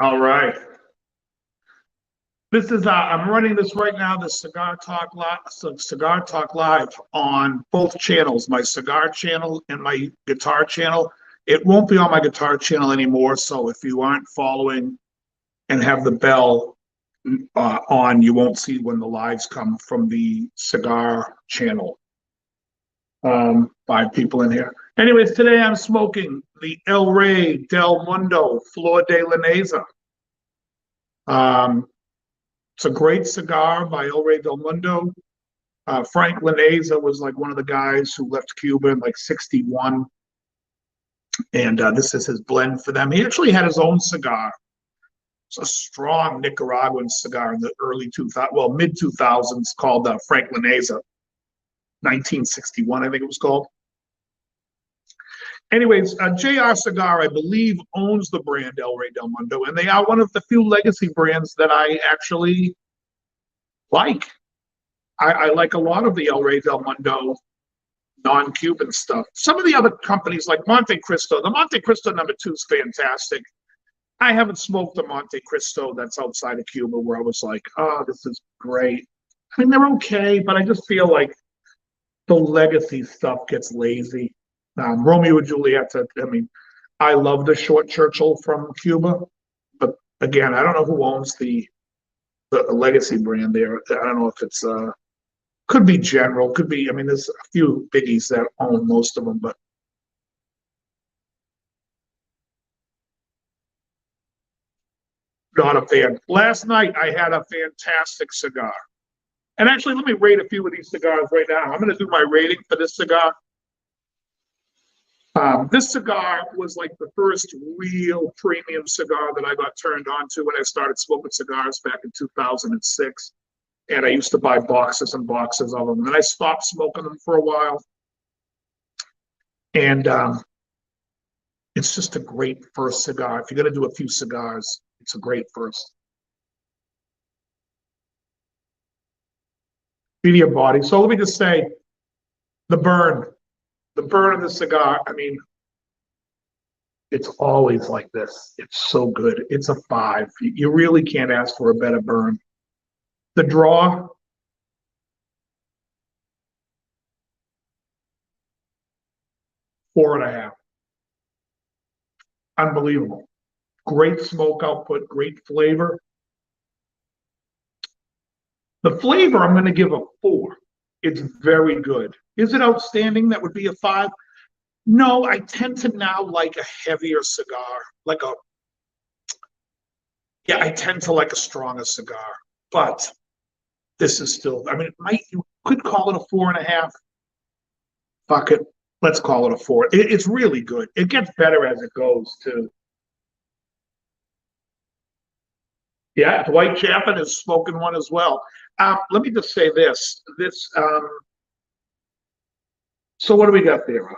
All right. This is I'm running this right now, the Cigar Talk Live on both channels, my cigar channel and my guitar channel. It won't be on my guitar channel anymore, so if you aren't following and have the bell on, you won't see when the lives come from the cigar channel. 5 people in here. Anyways, today I'm smoking the El Rey del Mundo Flor de la Neza. It's a great cigar by El Rey del Mundo. Frank Laneza was like one of the guys who left Cuba in like '61. And this is his blend for them. He actually had his own cigar. It's a strong Nicaraguan cigar in the early 2000s, well, mid 2000s, called Frank Laneza. 1961, I think it was called. Anyways, JR Cigar, I believe, owns the brand El Rey del Mundo, and they are one of the few legacy brands that I actually like. I like a lot of the El Rey del Mundo non-Cuban stuff. Some of the other companies like Monte Cristo, the Monte Cristo number 2 is fantastic. I haven't smoked the Monte Cristo that's outside of Cuba where I was like, oh, this is great. I mean, they're okay, but I just feel like the legacy stuff gets lazy. Romeo and Juliet, I mean, I love the short Churchill from Cuba, but again, I don't know who owns the legacy brand there. I don't know if it's, could be General, could be, I mean, there's a few biggies that own most of them, but not a fan. Last night, I had a fantastic cigar. And actually, let me rate a few of these cigars right now. I'm going to do my rating for this cigar. This cigar was like the first real premium cigar that I got turned on to when I started smoking cigars back in 2006. And I used to buy boxes and boxes of them. And then I stopped smoking them for a while. And it's just a great first cigar. If you're going to do a few cigars, it's a great first. Medium body. So let me just say, the burn of the cigar, I mean, it's always like this. It's so good. It's a 5. You really can't ask for a better burn. The draw, four and a half. Unbelievable. Great smoke output, great flavor. The flavor, I'm going to give a 4. It's very good. Is it outstanding? That would be a 5. No, I tend to now like a heavier cigar, I tend to like a stronger cigar, but this is still, I mean, you could call it a 4.5. Fuck it. Let's call it a 4. It's really good. It gets better as it goes, too. Yeah, Dwight Chapman has spoken one as well. Let me just say this. So what do we got there?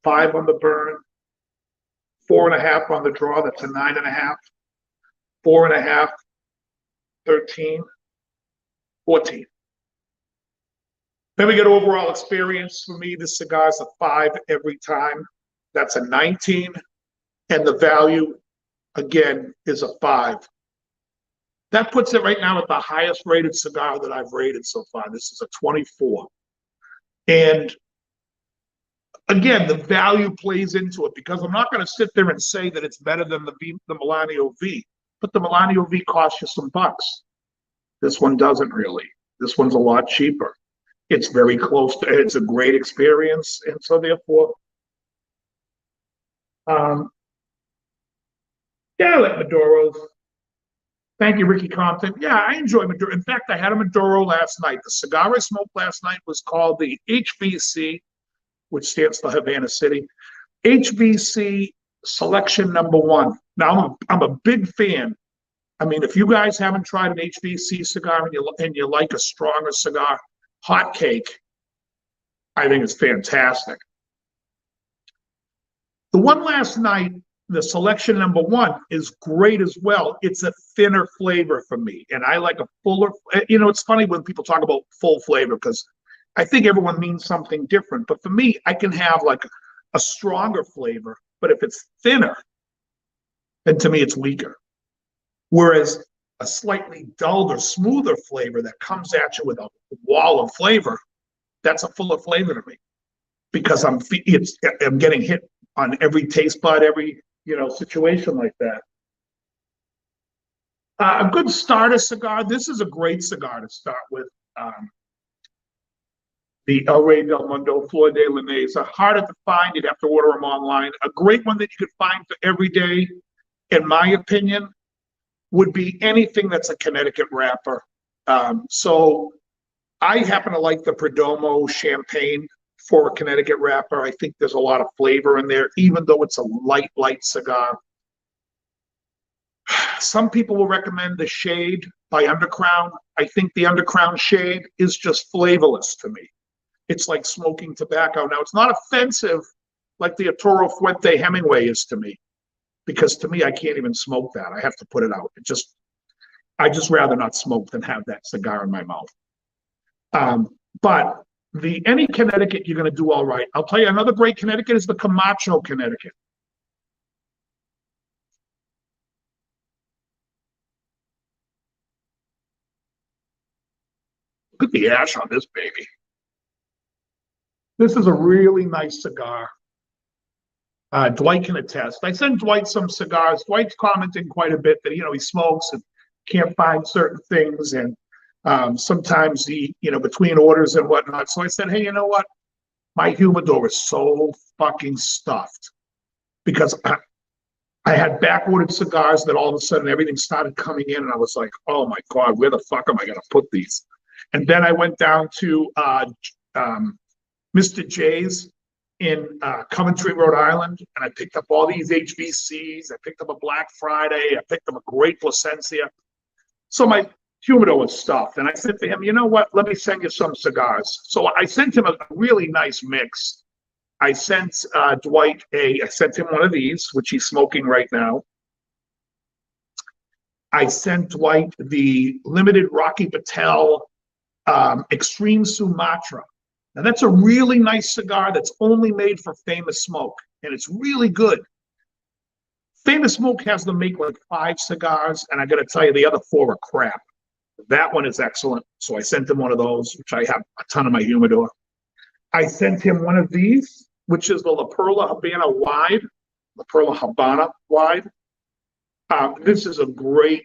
5 on the burn, 4.5 on the draw. That's a 9.5. 4.5, 13, 14. Then we get overall experience. For me, this cigar is a 5 every time. That's a 19. And the value, again, is a 5. That puts it right now at the highest rated cigar that I've rated so far. This is a 24. And again, the value plays into it because I'm not going to sit there and say that it's better than the Melanio V, but the Melanio V costs you some bucks. This one doesn't really. This one's a lot cheaper. It's very close to, it's a great experience. And so therefore, yeah, I like Maduros. Thank you, Ricky Compton. Yeah, I enjoy Maduro. In fact, I had a Maduro last night. The cigar I smoked last night was called the HBC, which stands for Havana City. HBC Selection Number 1. Now, I'm a big fan. I mean, if you guys haven't tried an HBC cigar and you like a stronger cigar, Hot Cake. I think it's fantastic. The one last night, the selection number one is great as well. It's a thinner flavor for me. And I like a fuller, it's funny when people talk about full flavor because I think everyone means something different. But for me, I can have like a stronger flavor, but if it's thinner, then to me it's weaker. Whereas a slightly duller, smoother flavor that comes at you with a wall of flavor, that's a fuller flavor to me because I'm getting hit on every taste bud, every situation like that. A good starter cigar. This is a great cigar to start with. The El Rey del Mundo Flor de Linnaeus are harder to find. You'd have to order them online. A great one that you could find for every day, in my opinion, would be anything that's a Connecticut wrapper. So I happen to like the Perdomo Champagne for a Connecticut wrapper. I think there's a lot of flavor in there, even though it's a light cigar. Some people will recommend the Shade by Undercrown. I think the Undercrown Shade is just flavorless to me. It's like smoking tobacco. Now, it's not offensive like the Arturo Fuente Hemingway is to me, because to me, I can't even smoke that. I have to put it out. I just rather not smoke than have that cigar in my mouth. But any Connecticut, you're going to do all right. I'll tell you another great Connecticut is the Camacho Connecticut. Look at the ash on this baby. This is a really nice cigar. Dwight can attest. I sent Dwight some cigars. Dwight's commenting quite a bit that, he smokes and can't find certain things. And sometimes he, between orders and whatnot. So I said, hey, you know what? My humidor is so fucking stuffed because I had back-ordered cigars that all of a sudden everything started coming in. And I was like, oh my God, where the fuck am I going to put these? And then I went down to Mr. J's in Coventry, Rhode Island, and I picked up all these HVCs. I picked up a Black Friday. I picked up a great Plasencia. So my humidor was stuffed, and I said to him, you know what? Let me send you some cigars. So I sent him a really nice mix. I sent Dwight I sent him one of these, which he's smoking right now. I sent Dwight the limited Rocky Patel Extreme Sumatra. Now, that's a really nice cigar that's only made for Famous Smoke, and it's really good. Famous Smoke has them make like 5 cigars, and I got to tell you, the other 4 are crap. That one is excellent, so I sent him one of those, which I have a ton of my humidor. I sent him one of these, which is the La Perla Habana Wide, La Perla Habana Wide. This is a great,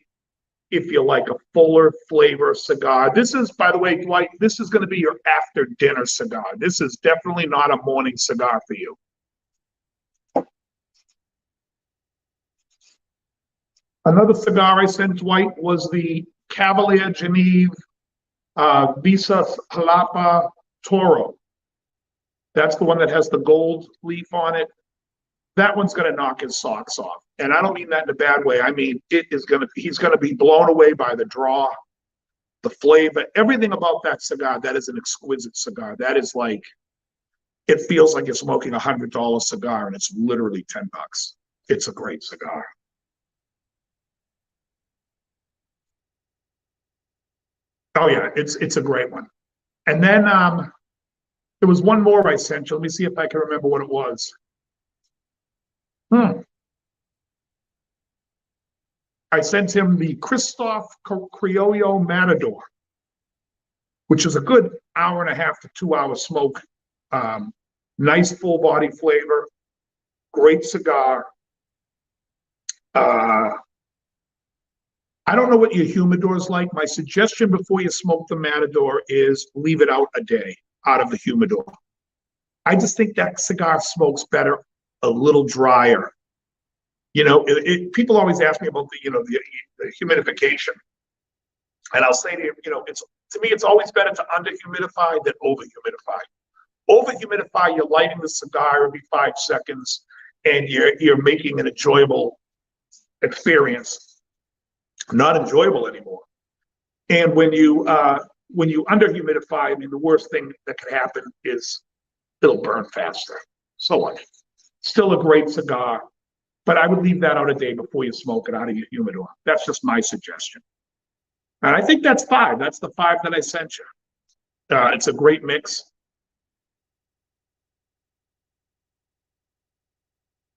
if you like a fuller flavor cigar. This is, by the way, Dwight, this is going to be your after dinner cigar. This is definitely not a morning cigar for you. Another cigar I sent Dwight was the Cavalier Geneve Visa Jalapa Toro. That's the one that has the gold leaf on it. That one's going to knock his socks off. And I don't mean that in a bad way. I mean, he's going to be blown away by the draw, the flavor, everything about that cigar. That is an exquisite cigar. That is like, it feels like you're smoking $100 cigar and it's literally $10. It's a great cigar. Oh yeah, it's a great one. And then there was one more I sent you. Let me see if I can remember what it was. I sent him the Christophe Criollo Matador, which is a good 1.5 to 2 hour smoke. Nice full body flavor, great cigar. I don't know what your humidor is like. My suggestion before you smoke the Matador is leave it out a day out of the humidor. I just think that cigar smokes better, a little drier. People always ask me about the humidification, and I'll say to you, to me, it's always better to under-humidify than over-humidify. Over-humidify, you're lighting the cigar every 5 seconds, and you're making an enjoyable experience not enjoyable anymore. And when you under-humidify, I mean, the worst thing that could happen is it'll burn faster. So what? Still a great cigar, but I would leave that out a day before you smoke it out of your humidor. That's just my suggestion. And I think that's 5. That's the 5 that I sent you. It's a great mix.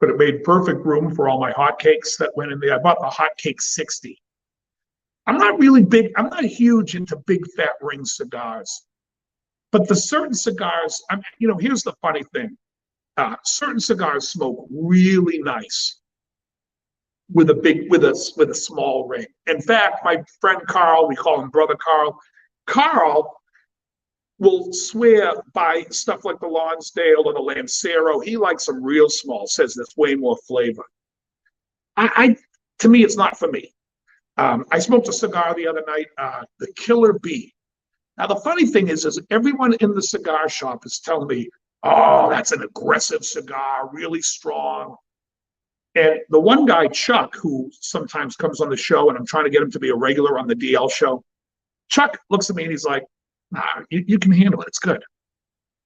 But it made perfect room for all my hotcakes that went in there. I bought the hotcake 60. I'm not huge into big fat ring cigars. But the certain cigars, here's the funny thing. Certain cigars smoke really nice with a small ring. In fact, my friend Carl, we call him Brother Carl, Carl will swear by stuff like the Lonsdale or the Lancero. He likes them real small, says there's way more flavor. To me, it's not for me. I smoked a cigar the other night, the Killer Bee. Now, the funny thing is everyone in the cigar shop is telling me, oh, that's an aggressive cigar, really strong. And the one guy, Chuck, who sometimes comes on the show, and I'm trying to get him to be a regular on the DL show, Chuck looks at me and he's like, nah, you can handle it. It's good.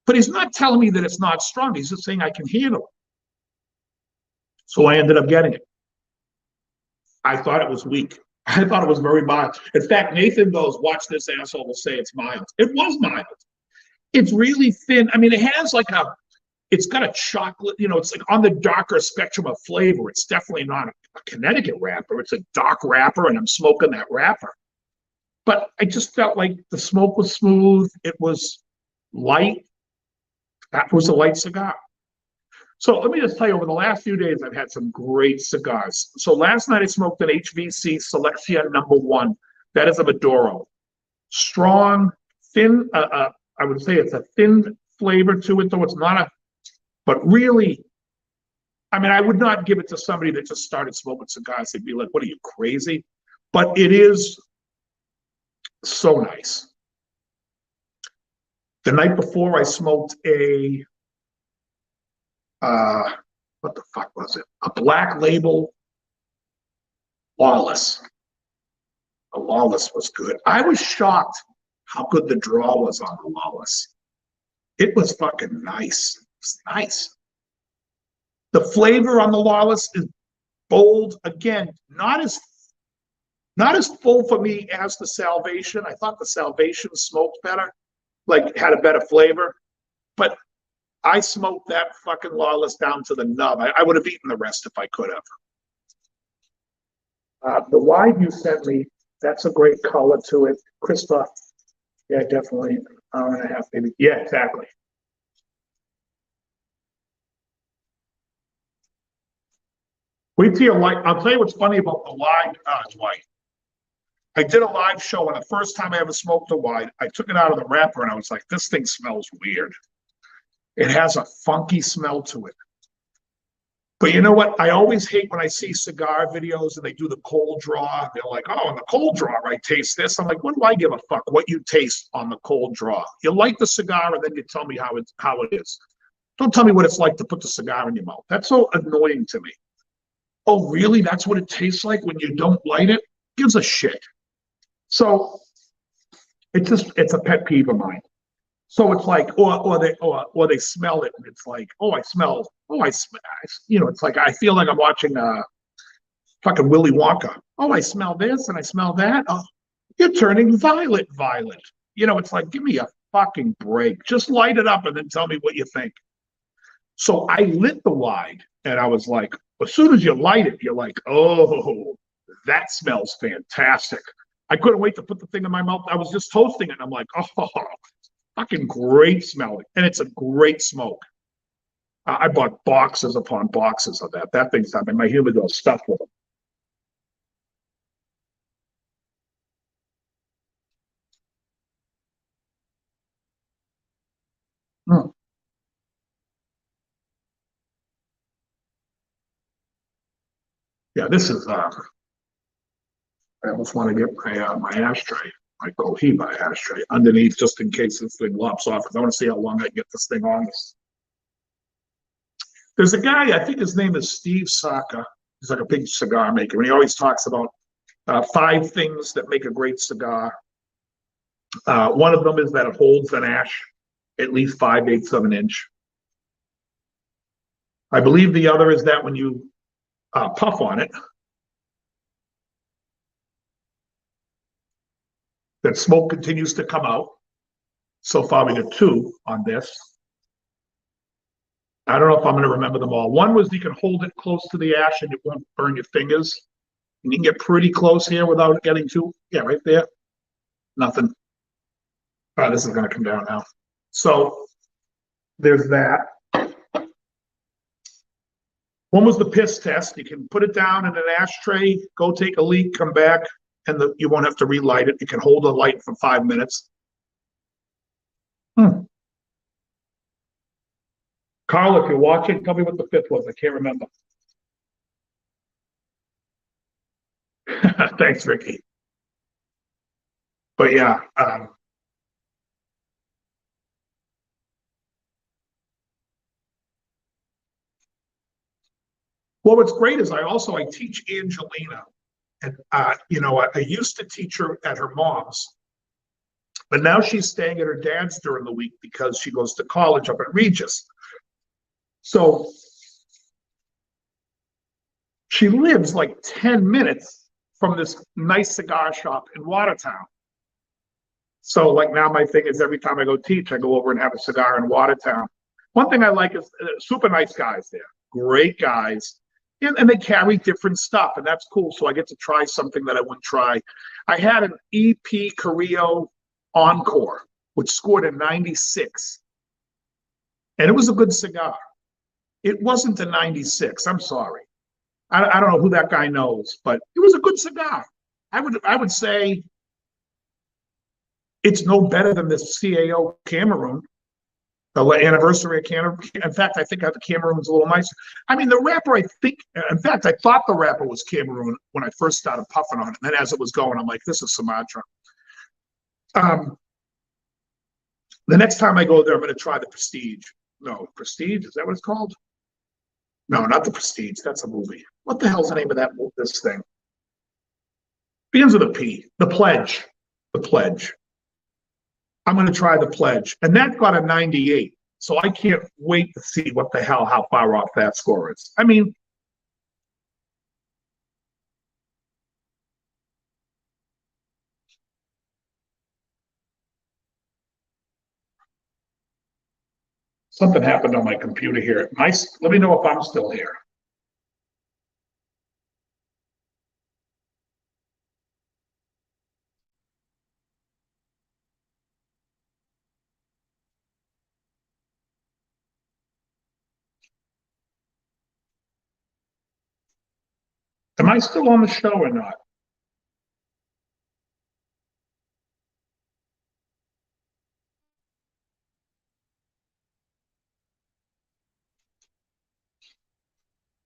But he's not telling me that it's not strong. He's just saying I can handle it. So I ended up getting it. I thought it was weak. I thought it was very mild. In fact, Nathan goes, watch this asshole will say it's mild. It was mild. It's really thin. I mean, it's got a chocolate, it's like on the darker spectrum of flavor. It's definitely not a Connecticut wrapper. It's a dark wrapper, and I'm smoking that wrapper. But I just felt like the smoke was smooth. It was light. That was a light cigar. So let me just tell you, over the last few days, I've had some great cigars. So last night I smoked an HVC Selection number 1. That is a Maduro. Strong, thin, I would say it's a thin flavor to it, though it's not but really, I would not give it to somebody that just started smoking cigars. They'd be like, what are you, crazy? But it is so nice. The night before, I smoked what the fuck was it? A Black Label Lawless. The Lawless was good. I was shocked how good the draw was on the Lawless. It was fucking nice. It's nice. The flavor on the Lawless is bold. Again, not as full for me as the Salvation. I thought the Salvation smoked better, like had a better flavor. But I smoked that fucking Lawless down to the nub. I would have eaten the rest if I could have. The wide you sent me, that's a great color to it. Krista, yeah, definitely an hour and a half, maybe. Yeah, exactly. Wait till you I'll tell you what's funny about the wide, Dwight. I did a live show, and the first time I ever smoked a wide, I took it out of the wrapper, and I was like, this thing smells weird. It has a funky smell to it. But you know what? I always hate when I see cigar videos and they do the cold draw. They're like, oh, in the cold draw, I taste this. I'm like, what do I give a fuck what you taste on the cold draw? You light the cigar and then you tell me how it is. Don't tell me what it's like to put the cigar in your mouth. That's so annoying to me. Oh, really? That's what it tastes like when you don't light it? Gives a shit. So it's a pet peeve of mine. So it's like, or they smell it, and it's like, it's like I feel like I'm watching fucking Willy Wonka. Oh, I smell this and I smell that. Oh, you're turning violet. It's like, give me a fucking break. Just light it up and then tell me what you think. So I lit the wide, and I was like, as soon as you light it, you're like, oh, that smells fantastic. I couldn't wait to put the thing in my mouth. I was just toasting it, and I'm like, oh, fucking great smelling. And it's a great smoke. I bought boxes upon boxes of that. That thing's, my humidor stuffed with them. Hmm. Yeah, this is, I almost want to get my ashtray, my Cohiba ashtray underneath just in case this thing lops off. I want to see how long I can get this thing on. There's a guy, I think his name is Steve Saka. He's like a big cigar maker, and he always talks about 5 things that make a great cigar. One of them is that it holds an ash at least 5/8 of an inch. I believe the other is that when you puff on it, that smoke continues to come out. So far, we got two on this. I don't know if I'm going to remember them all. One was you can hold it close to the ash and it won't burn your fingers. And you can get pretty close here without getting too, yeah, right there. Nothing. All right, this is going to come down now. So there's that. One was the piss test. You can put it down in an ashtray, go take a leak, come back, and you won't have to relight it. You can hold a light for 5 minutes. Carl, if you're watching, tell me what the fifth was. I can't remember. Thanks, Ricky. But yeah, well, what's great is I teach Angelina, and I used to teach her at her mom's, but now she's staying at her dad's during the week because she goes to college up at Regis. So she lives like 10 minutes from this nice cigar shop in Watertown. So like now my thing is every time I go teach, I go over and have a cigar in Watertown. One thing I like is super nice guys there, great guys. And they carry different stuff, and that's cool. So I get to try something that I wouldn't try. I had an EP Carrillo Encore, which scored a 96. And it was a good cigar. It wasn't a 96. I'm sorry. I don't know who that guy knows, but it was a good cigar. I would say it's no better than this CAO Cameroon, the anniversary of Cameroon. In fact, I think the Cameroon's a little nicer. I mean, the wrapper, I thought the wrapper was Cameroon when I first started puffing on it. And then as it was going, I'm like, this is Sumatra. The next time I go there, I'm going to try the Prestige. No, Prestige, is that what it's called? No, not the Prestige. That's a movie. What the hell's the name of this thing? Begins with a P. The Pledge. The Pledge. I'm going to try the Pledge. And that got a 98. So I can't wait to see how far off that score is. I mean, something happened on my computer here. Let me know if I'm still here. Am I still on the show or not?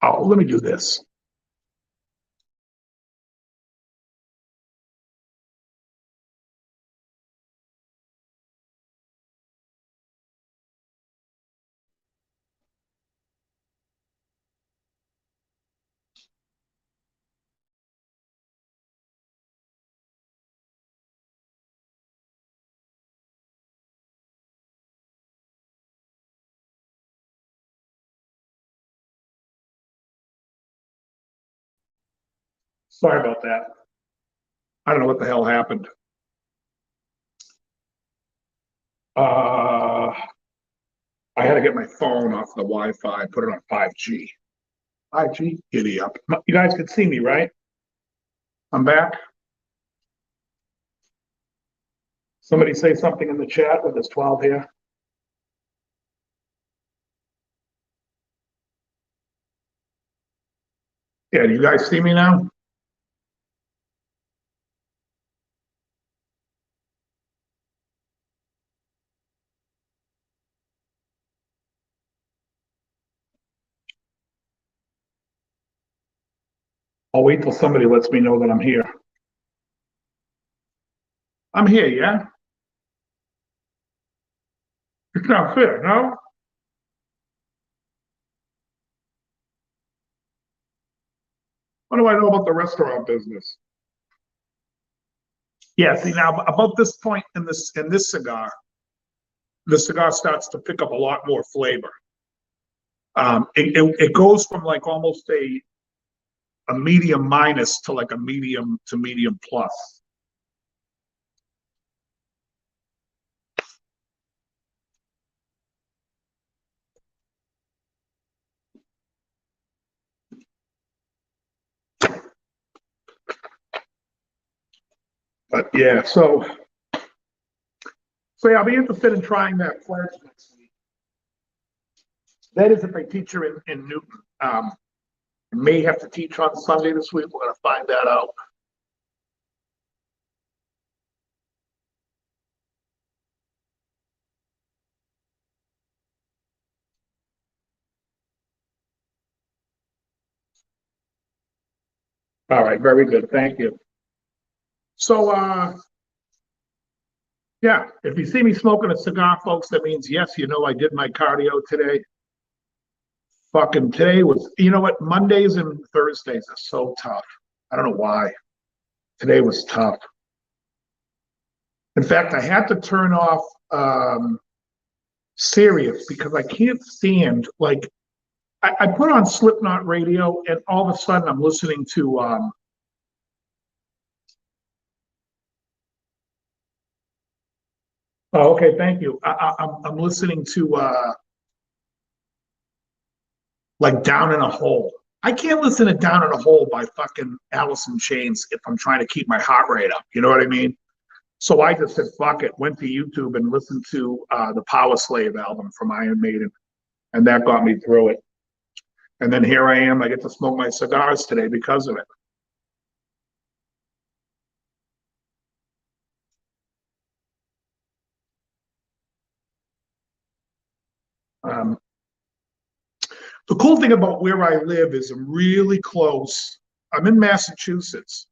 Oh, let me do this. Sorry about that. I don't know what the hell happened. I had to get my phone off the Wi-Fi, put it on 5G. 5G, giddy up. You guys can see me, right? I'm back. Somebody say something in the chat with this 12 here. Yeah, do you guys see me now? I'll wait till somebody lets me know that I'm here. I'm here, yeah? It's not fair, no? What do I know about the restaurant business? Yeah, see now about this point in this cigar, the cigar starts to pick up a lot more flavor. It goes from like almost a medium minus to like a medium to medium plus. But yeah, so yeah, I'll be interested in trying that pledge next week. That is if they teach her in Newton. May have to teach on Sunday this week. We're gonna find that out. All right, very good. Thank you. So yeah, if you see me smoking a cigar, folks, that means yes, you know I did my cardio today. Fucking today was, you know what? Mondays and Thursdays are so tough. I don't know why. Today was tough. In fact, I had to turn off Sirius because I can't stand like I put on Slipknot radio and all of a sudden I'm listening to oh, okay, thank you. I'm listening to like Down in a Hole. I can't listen to Down in a Hole by fucking Alice in Chains if I'm trying to keep my heart rate up. You know what I mean? So I just said, fuck it, went to YouTube and listened to the Power Slave album from Iron Maiden. And that got me through it. And then here I am, I get to smoke my cigars today because of it. Um, the cool thing about where I live is I'm really close. I'm in Massachusetts,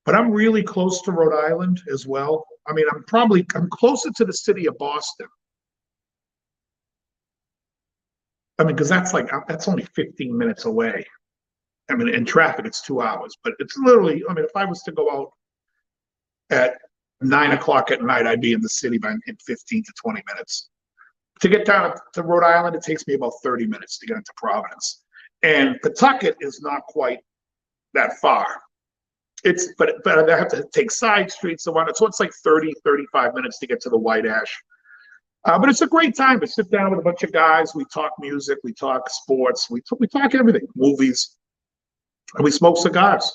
but I'm really close to Rhode Island as well. I mean, I'm closer to the city of Boston. I mean, because that's only 15 minutes away. I mean, in traffic, it's 2 hours, but it's literally, I mean, if I was to go out at 9 o'clock at night, I'd be in the city in 15 to 20 minutes. To get down to Rhode Island, it takes me about 30 minutes to get into Providence. And Pawtucket is not quite that far. But I have to take side streets and whatnot. So it's like 30, 35 minutes to get to the White Ash. But it's a great time to sit down with a bunch of guys. We talk music, we talk sports, we talk everything, movies, and we smoke cigars.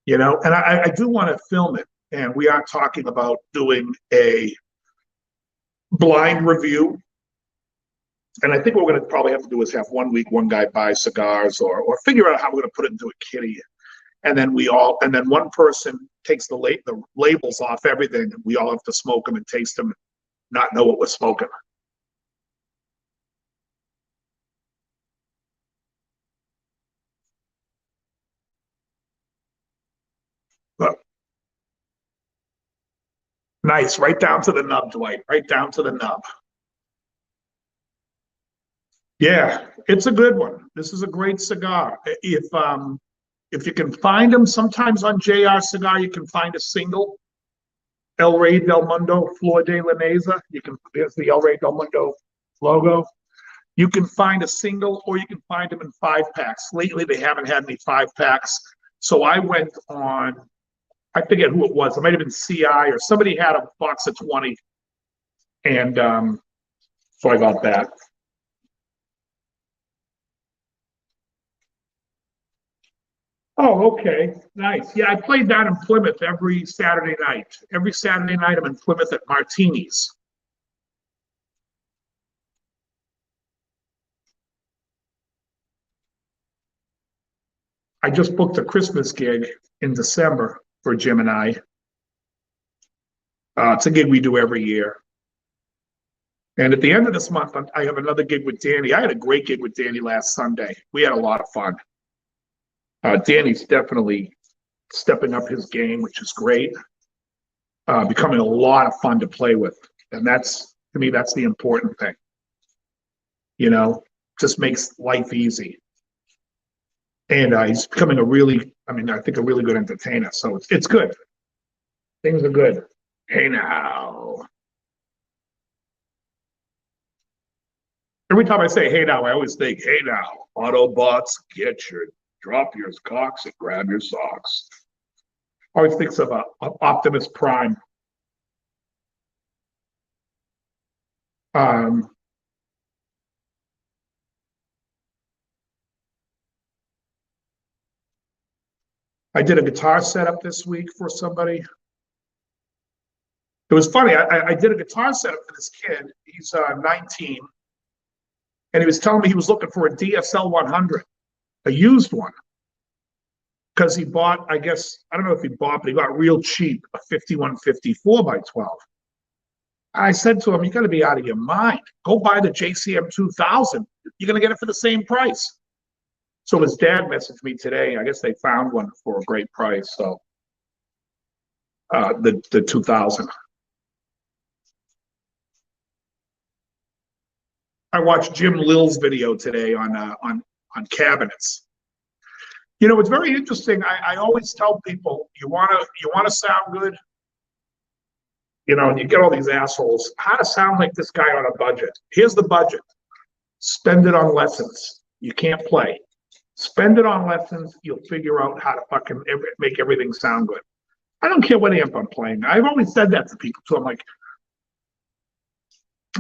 You know, and I do want to film it. And we are talking about doing a blind review. And I think what we're going to probably have to do is have 1 week, one guy buys cigars or figure out how we're going to put it into a kitty. And then one person takes the labels off everything. And we all have to smoke them and taste them, not know what we're smoking. But nice, right down to the nub, Dwight, right down to the nub. Yeah, it's a good one. This is a great cigar. If you can find them, sometimes on JR Cigar you can find a single. El Rey del Mundo Flor de la Mesa. There's the El Rey del Mundo logo. You can find a single or you can find them in 5 packs. Lately, they haven't had any 5 packs. So I went on, I forget who it was. It might have been CI or somebody had a box of 20. And so I got that. Oh, okay. Nice. Yeah, I played down in Plymouth every Saturday night. Every Saturday night, I'm in Plymouth at Martini's. I just booked a Christmas gig in December for Jim and I. It's a gig we do every year. And at the end of this month, I have another gig with Danny. I had a great gig with Danny last Sunday. We had a lot of fun. Danny's definitely stepping up his game, which is great. Becoming a lot of fun to play with. And to me, that's the important thing. You know, just makes life easy. And he's becoming I think a really good entertainer. So it's good. Things are good. Hey now. Every time I say "Hey now," I always think, "Hey now, Autobots, drop your cocks and grab your socks." Always thinks of Optimus Prime. Um, I did a guitar setup this week for somebody. It was funny. I did a guitar setup for this kid. He's 19, and he was telling me he was looking for a DSL 100, a used one, because he bought, I guess, I don't know if he bought, but he got real cheap, a 5154 by 12. I said to him, "You got to be out of your mind. Go buy the JCM 2000. You're going to get it for the same price." So his dad messaged me today. I guess they found one for a great price. So the 2000. I watched Jim Lill's video today on cabinets. You know, it's very interesting. I always tell people, you wanna sound good, you know, and you get all these assholes. How to sound like this guy on a budget? Here's the budget. Spend it on lessons. You can't play. Spend it on lessons. You'll figure out how to fucking make everything sound good. I don't care what amp I'm playing. I've always said that to people too. I'm like,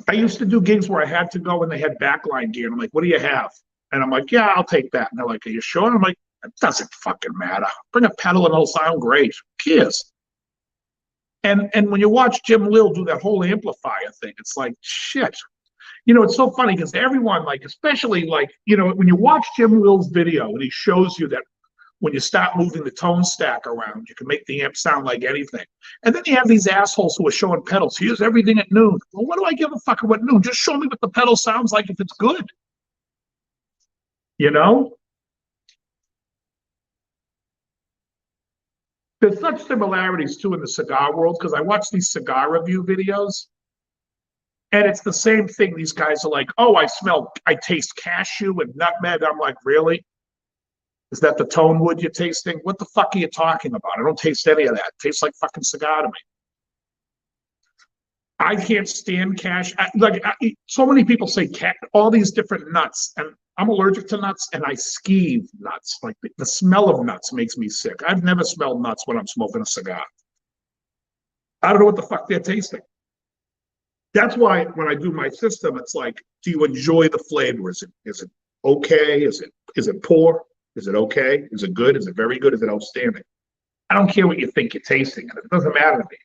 I used to do gigs where I had to go and they had backline gear. And I'm like, "What do you have?" And I'm like, "Yeah, I'll take that." And they're like, "Are you sure?" And I'm like, "It doesn't fucking matter. Bring a pedal and it'll sound great. Who cares?" And when you watch Jim Lill do that whole amplifier thing, it's like, shit. You know, it's so funny because everyone, like, especially like, you know, when you watch Jim Lill's video and he shows you that when you start moving the tone stack around, you can make the amp sound like anything. And then you have these assholes who are showing pedals. Here's everything at noon. Well, what do I give a fuck about noon? Just show me what the pedal sounds like if it's good. You know? There's such similarities too in the cigar world because I watch these cigar review videos and it's the same thing. These guys are like, "Oh, I taste cashew and nutmeg." I'm like, "Really? Is that the tone wood you're tasting? What the fuck are you talking about? I don't taste any of that. It tastes like fucking cigar to me." I can't stand so many people say all these different nuts, and I'm allergic to nuts, and I skeeve nuts. Like the smell of nuts makes me sick. I've never smelled nuts when I'm smoking a cigar. I don't know what the fuck they're tasting. That's why when I do my system, it's like, do you enjoy the flavor? Is it okay? Is it poor? Is it okay? Is it good? Is it very good? Is it outstanding? I don't care what you think you're tasting, and it doesn't matter to me.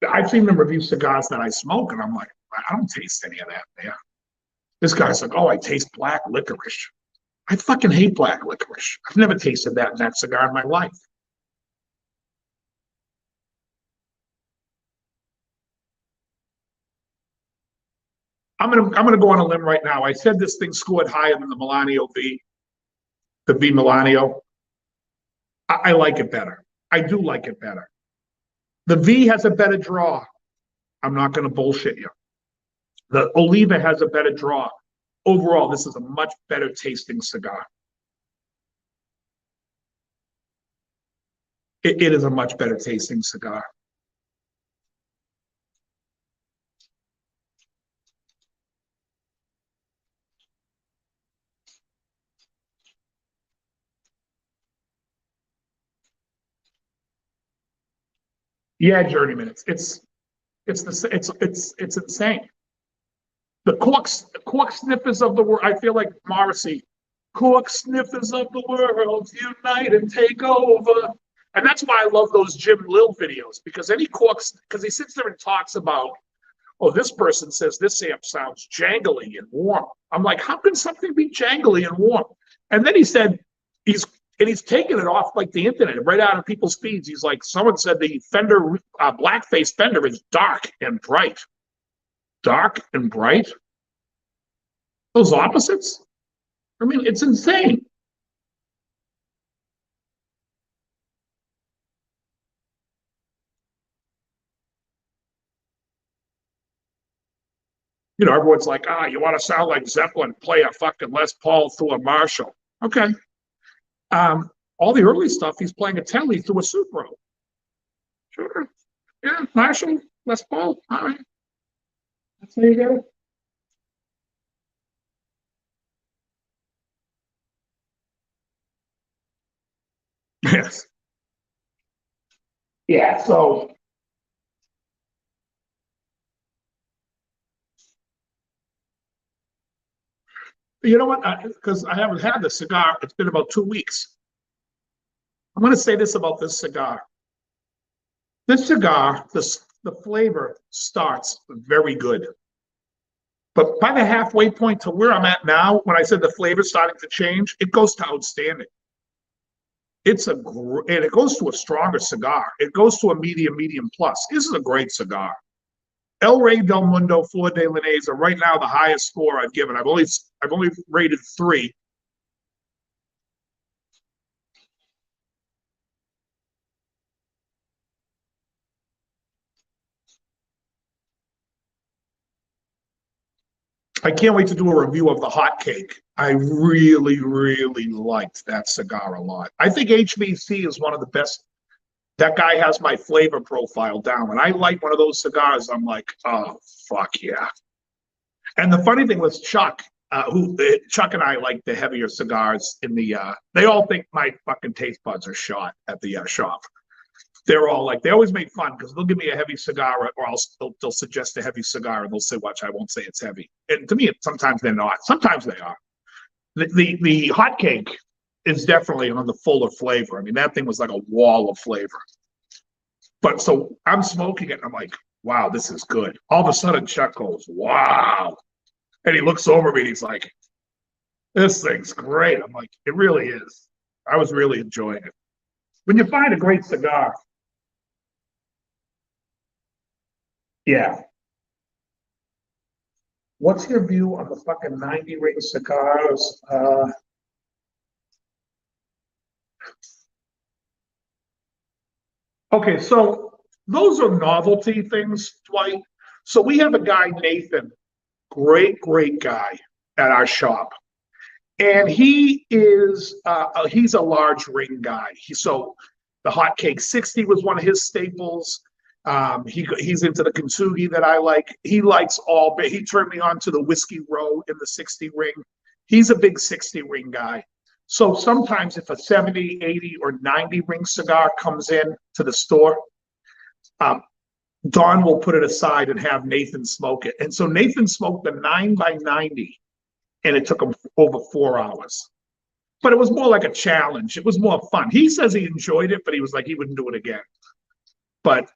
I've seen them review cigars that I smoke, and I'm like, I don't taste any of that there. This guy's like, "Oh, I taste black licorice." I fucking hate black licorice. I've never tasted that in that cigar in my life. I'm gonna go on a limb right now. I said this thing scored higher than the Melanio V, the V Melanio. I like it better. I do like it better. The V has a better draw. I'm not going to bullshit you. The Oliva has a better draw. Overall, this is a much better tasting cigar. It is a much better tasting cigar. Yeah, journeyman. It's insane. The cork sniffers of the world. I feel like Morrissey. Cork sniffers of the world, unite and take over. And that's why I love those Jim Lill videos because because he sits there and talks about, "Oh, this person says this amp sounds jangly and warm." I'm like, "How can something be jangly and warm?" And then he said, he's taking it off like the internet, right out of people's feeds. He's like, "Someone said the Fender, blackface Fender is dark and bright." Dark and bright? Those opposites? I mean, it's insane. You know, everyone's like, "You want to sound like Zeppelin? Play a fucking Les Paul through a Marshall." Okay. All the early stuff, he's playing a Telly through a Supro. Sure. Yeah, Marshall, Les Paul. All right. There you go. Yes. Yeah. So you know what? Because I haven't had the cigar. It's been about 2 weeks. I'm going to say this about this cigar. This cigar, the flavor starts very good. But by the halfway point to where I'm at now, when I said the flavor's starting to change, it goes to outstanding. And it goes to a stronger cigar. It goes to a medium plus. This is a great cigar. El Rey del Mundo Flor de Linés are right now the highest score I've given. I've only rated 3. I can't wait to do a review of the hot cake. I really liked that cigar a lot. I think HBC is one of the best. That guy has my flavor profile down. When I light one of those cigars, I'm like, oh, fuck yeah. And the funny thing was Chuck and I like the heavier cigars they all think my fucking taste buds are shot at the shop. They're all like, they always make fun because they'll give me a heavy cigar or they'll suggest a heavy cigar and they'll say, watch, I won't say it's heavy. And to me, sometimes they're not. Sometimes they are. The hot cake is definitely on the fuller flavor. I mean, that thing was like a wall of flavor. But so I'm smoking it and I'm like, wow, this is good. All of a sudden, Chuck goes, wow. And he looks over me and he's like, this thing's great. I'm like, it really is. I was really enjoying it. When you find a great cigar, yeah. What's your view on the fucking 90 ring cigars? Okay, so those are novelty things, Dwight. So we have a guy, Nathan, great guy at our shop. And he's a large ring guy. So the hotcake 60 was one of his staples. He's into the kintsugi that I like. He likes he turned me on to the whiskey row in the 60 ring. He's a big 60 ring guy. So sometimes if a 70, 80, or 90 ring cigar comes in to the store, Don will put it aside and have Nathan smoke it. And so Nathan smoked the 9x90, and it took him over 4 hours. But it was more like a challenge. It was more fun. He says he enjoyed it, but he was like, he wouldn't do it again. But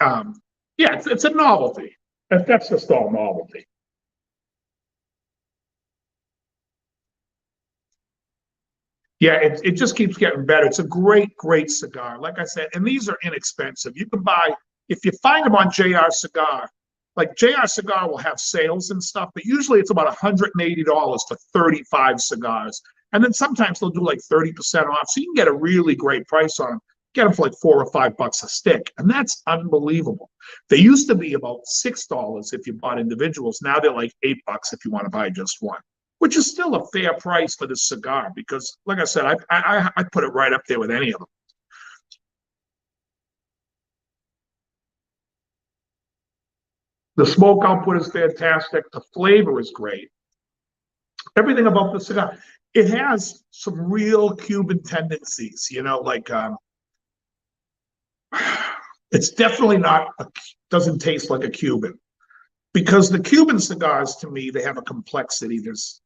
yeah, it's a novelty. That's just all novelty. Yeah, it just keeps getting better. It's a great cigar. Like I said, and these are inexpensive. You can buy, if you find them on JR Cigar, like JR Cigar will have sales and stuff, but usually it's about $180 for 35 cigars. And then sometimes they'll do like 30% off. So you can get a really great price on them. Get them for like $4 or $5 a stick. And that's unbelievable. They used to be about $6 if you bought individuals. Now they're like $8 if you want to buy just one, which is still a fair price for this cigar because, like I said, I put it right up there with any of them. The smoke output is fantastic. The flavor is great. Everything about the cigar. It has some real Cuban tendencies, like it's definitely doesn't taste like a Cuban because the Cuban cigars, to me, they have a complexity. There's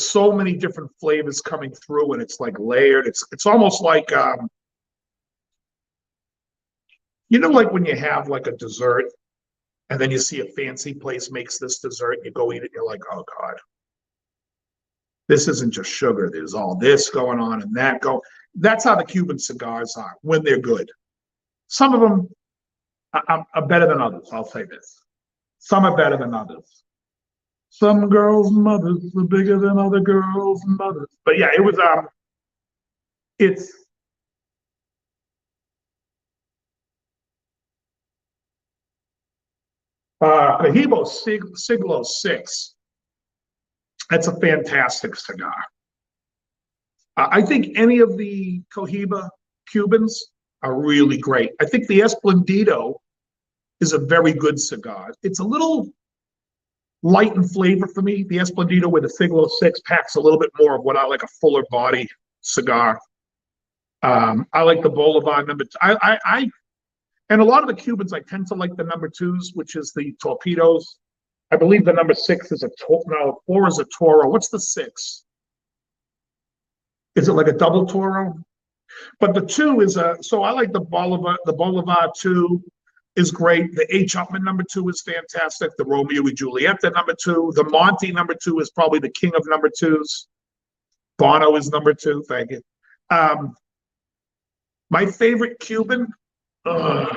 so many different flavors coming through, and it's like layered. It's almost like like when you have like a dessert, and then you see a fancy place makes this dessert, and you go eat it, and you're like, oh God, this isn't just sugar. There's all this going on and that go. That's how the Cuban cigars are when they're good. Some of them are better than others. I'll say this. Some are better than others. Some girls' mothers are bigger than other girls' mothers. But yeah, it's Cohibo Siglo 6. That's a fantastic cigar. I think any of the Cohiba Cubans are really great. I think the Esplendido is a very good cigar. It's a little light in flavor for me. The Esplendido with the Siglo 6 packs a little bit more of what I like, a fuller body cigar. I like the Bolivar number. And a lot of the Cubans, I tend to like the number twos, which is the Torpedoes. I believe the number 6 is no, 4 is a Toro. What's the 6? Is it like a double Toro? But the 2 is so I like the Bolivar. The Bolivar 2 is great. The H. Upman number 2 is fantastic. The Romeo and Juliet, the number 2. The Monty number 2 is probably the king of number 2s. Bono is number 2. Thank you. My favorite Cuban, for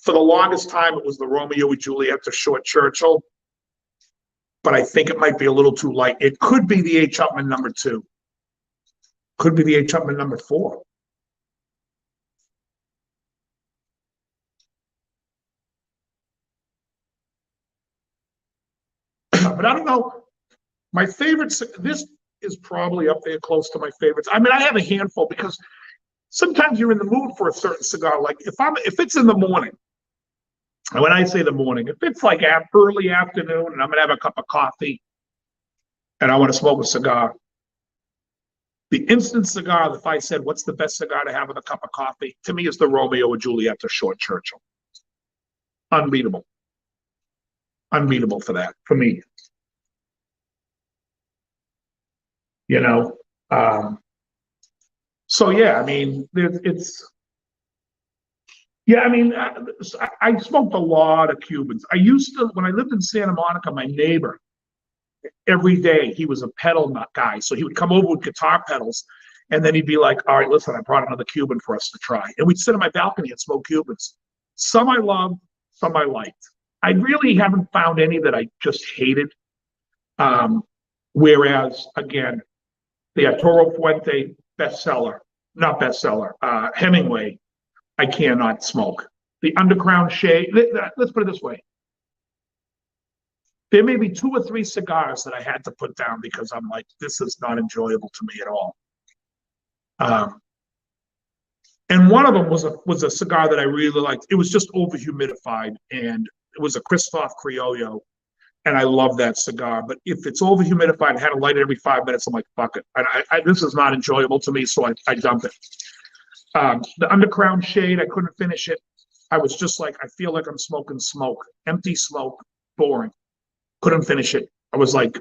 the longest time, it was the Romeo and Juliet to Short Churchill. But I think it might be a little too light. It could be the H. Upman number 2. Could be the H. Upman number 4. But I don't know. My favorites, this is probably up there close to my favorites. I mean, I have a handful because sometimes you're in the mood for a certain cigar. Like if it's in the morning, and when I say the morning, if it's like early afternoon and I'm gonna have a cup of coffee and I want to smoke a cigar, the instant cigar, if I said, what's the best cigar to have with a cup of coffee, to me is the Romeo and Juliet or Short Churchill. Unbeatable. Unbeatable for that, for me. You know, so yeah, I mean, yeah, I mean, I smoked a lot of Cubans. I used to, when I lived in Santa Monica, my neighbor, every day, he was a pedal nut guy. So he would come over with guitar pedals, and then he'd be like, all right, listen, I brought another Cuban for us to try. And we'd sit on my balcony and smoke Cubans. Some I loved, some I liked. I really haven't found any that I just hated. Whereas, again, the Arturo Fuente bestseller, not bestseller, Hemingway, I cannot smoke. The Underground Shade, let's put it this way. There may be 2 or 3 cigars that I had to put down because I'm like, this is not enjoyable to me at all. And one of them was a cigar that I really liked. It was just over humidified, and it was a Christoph Criollo. And I love that cigar. But if it's over humidified and had to light it every 5 minutes, I'm like, fuck it. And this is not enjoyable to me, so I dump it. The Underground Shade, I couldn't finish it. I was just like, I feel like I'm smoking smoke. Empty smoke, boring. Couldn't finish it. I was like,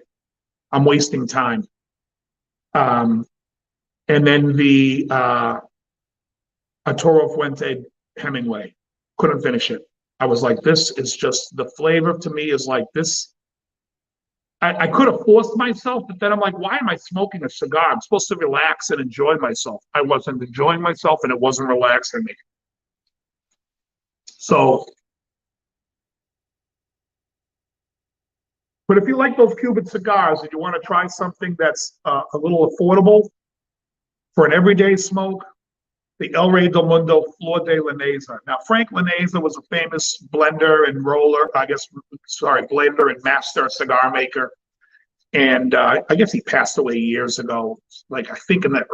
I'm wasting time. And then the Arturo Fuente Hemingway, couldn't finish it. I was like, this is just, the flavor to me is like this. I could have forced myself, but then I'm like, why am I smoking a cigar? I'm supposed to relax and enjoy myself. I wasn't enjoying myself, and it wasn't relaxing me. So, but if you like those Cuban cigars and you want to try something that's a little affordable for an everyday smoke, the El Rey del Mundo Flor de Laneza. Now, Frank Laneza was a famous blender and roller, blender and master cigar maker. And I guess he passed away years ago, like I think in the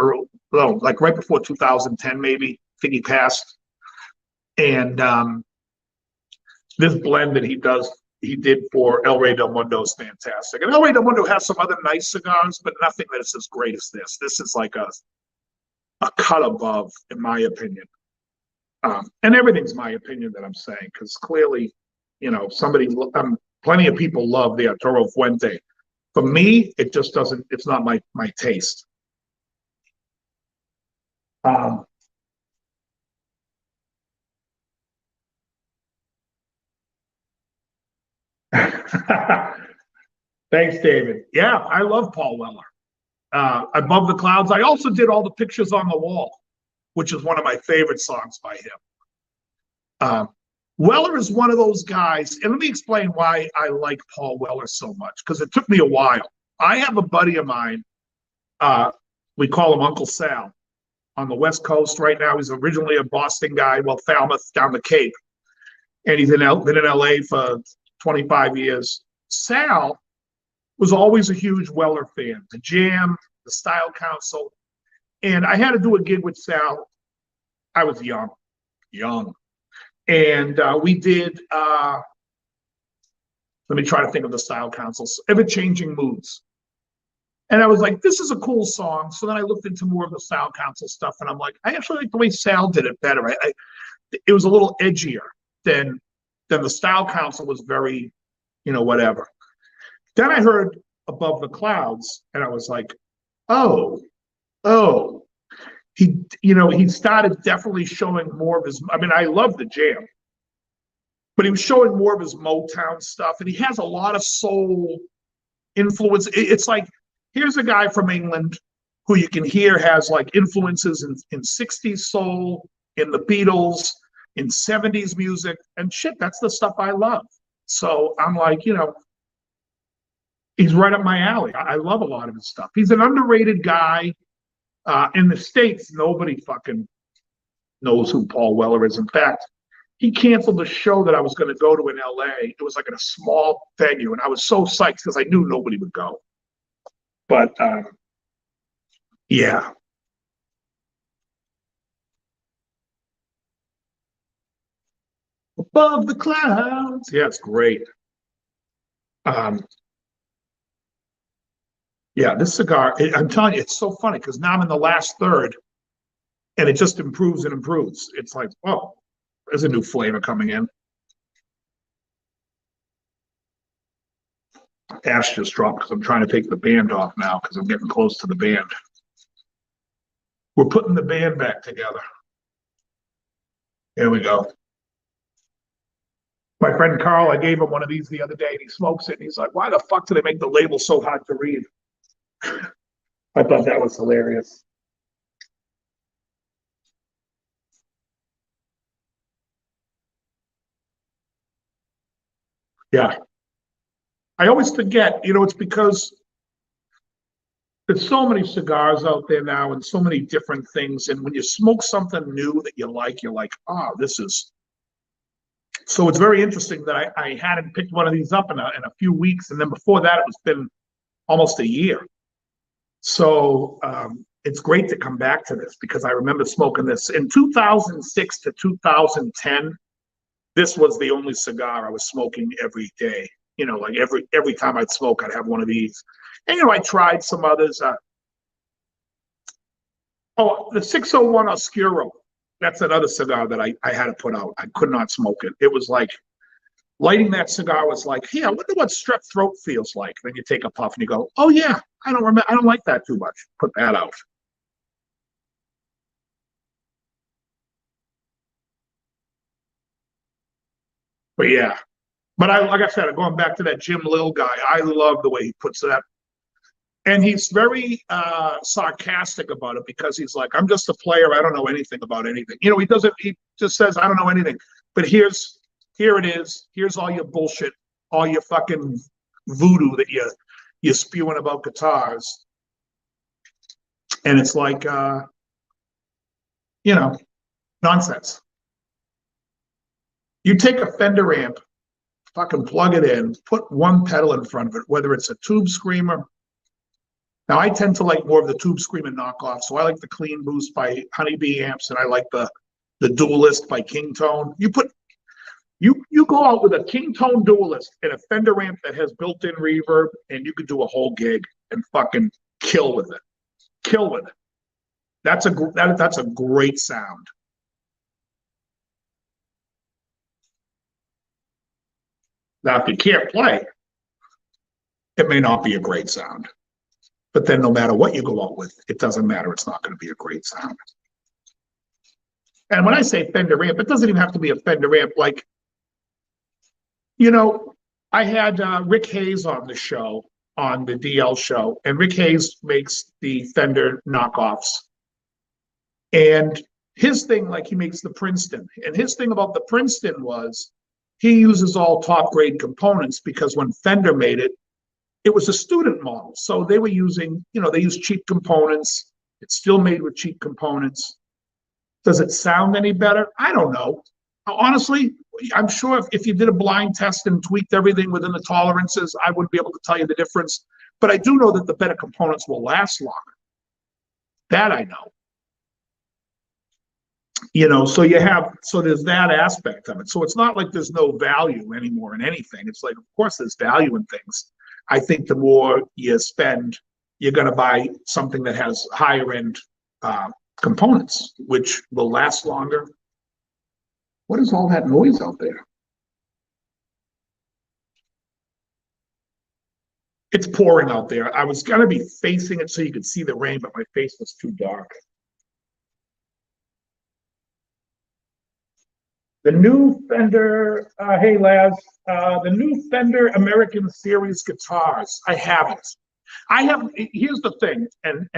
like right before 2010, maybe. I think he passed. And this blend that he did for El Rey del Mundo is fantastic. And El Rey del Mundo has some other nice cigars, but nothing that is as great as this. This is like a cut above, in my opinion. And everything's my opinion that I'm saying, because clearly, you know, plenty of people love the Arturo Fuente. For me, it just doesn't, it's not my taste. Thanks, David. Yeah, I love Paul Weller. Above the Clouds. I also did All the Pictures on the Wall, which is one of my favorite songs by him. Weller is one of those guys, and let me explain why I like Paul Weller so much, because it took me a while. I have a buddy of mine, we call him Uncle Sal, on the West Coast right now. He's originally a Boston guy, well, Falmouth, down the Cape, and he's been in LA for 25 years. Sal was always a huge Weller fan, the Jam, the Style Council. And I had to do a gig with Sal. I was young. And we did Let me try to think of the style councils. Ever-changing moods. And I was like, this is a cool song. So then I looked into more of the style council stuff, and I'm like, I actually like the way Sal did it better. It was a little edgier than the style council was very, whatever. Then I heard Above the Clouds, and I was like, oh, he started definitely showing more of his. I mean, I love the jam, but he was showing more of his Motown stuff, and he has a lot of soul influence. It's like, here's a guy from England who you can hear has like influences in 60s soul, in the Beatles, in 70s music, and shit, that's the stuff I love. So I'm like, he's right up my alley. I love a lot of his stuff. He's an underrated guy. In the States, nobody fucking knows who Paul Weller is. In fact, he canceled the show that I was going to go to in LA. It was like in a small venue, and I was so psyched because I knew nobody would go. But yeah. Above the Clouds. Yeah, it's great. Yeah, this cigar, I'm telling you, it's so funny because now I'm in the last third and it just improves and improves. It's like, oh, there's a new flavor coming in. Ash just dropped because I'm trying to take the band off now because I'm getting close to the band. We're putting the band back together. Here we go. My friend Carl, I gave him one of these the other day and he smokes it and he's like, why the fuck do they make the label so hard to read? I thought that was hilarious. Yeah. I always forget, it's because there's so many cigars out there now and so many different things. And when you smoke something new that you like, you're like, oh, this is. So it's very interesting that I hadn't picked one of these up in a few weeks. And then before that, it's been almost a year. So it's great to come back to this because I remember smoking this in 2006 to 2010. This was the only cigar I was smoking every day. Like every time I'd smoke, I'd have one of these. And I tried some others. The 601 Oscuro. That's another cigar that I had to put out. I could not smoke it. It was like lighting that cigar was like, hey, I wonder what strep throat feels like. Then you take a puff and you go, oh yeah, I don't like that too much. Put that out. But yeah. But like I said, going back to that Jim Lil guy, I love the way he puts that. And he's very sarcastic about it because he's like, I'm just a player. I don't know anything about anything. He just says, I don't know anything. But here it is. Here's all your bullshit, all your fucking voodoo that you're spewing about guitars. And it's like, nonsense. You take a Fender amp, fucking plug it in, put one pedal in front of it, whether it's a Tube Screamer. Now, I tend to like more of the Tube Screamer knockoff, so I like the Clean Boost by Honeybee amps, and I like the Duelist by King Tone. You go out with a King Tone Duelist and a Fender amp that has built-in reverb, and you could do a whole gig and fucking kill with it. Kill with it. That's a great sound. Now, if you can't play, it may not be a great sound. But then no matter what you go out with, it doesn't matter. It's not going to be a great sound. And when I say Fender amp, it doesn't even have to be a Fender amp. Like, I had Rick Hayes on the show, on the DL show, and Rick Hayes makes the Fender knockoffs. And his thing, like he makes the Princeton. And his thing about the Princeton was he uses all top grade components because when Fender made it, it was a student model. So they were using, they use cheap components. It's still made with cheap components. Does it sound any better? I don't know. Honestly, I'm sure if you did a blind test and tweaked everything within the tolerances, I wouldn't be able to tell you the difference. But I do know that the better components will last longer. That I know. So so there's that aspect of it. So it's not like there's no value anymore in anything. It's like, of course, there's value in things. I think the more you spend, you're going to buy something that has higher end components, which will last longer. What is all that noise out there? It's pouring out there. I was going to be facing it so you could see the rain, but my face was too dark. The new Fender, hey Laz, the new Fender American Series guitars. I haven't. Here's the thing, and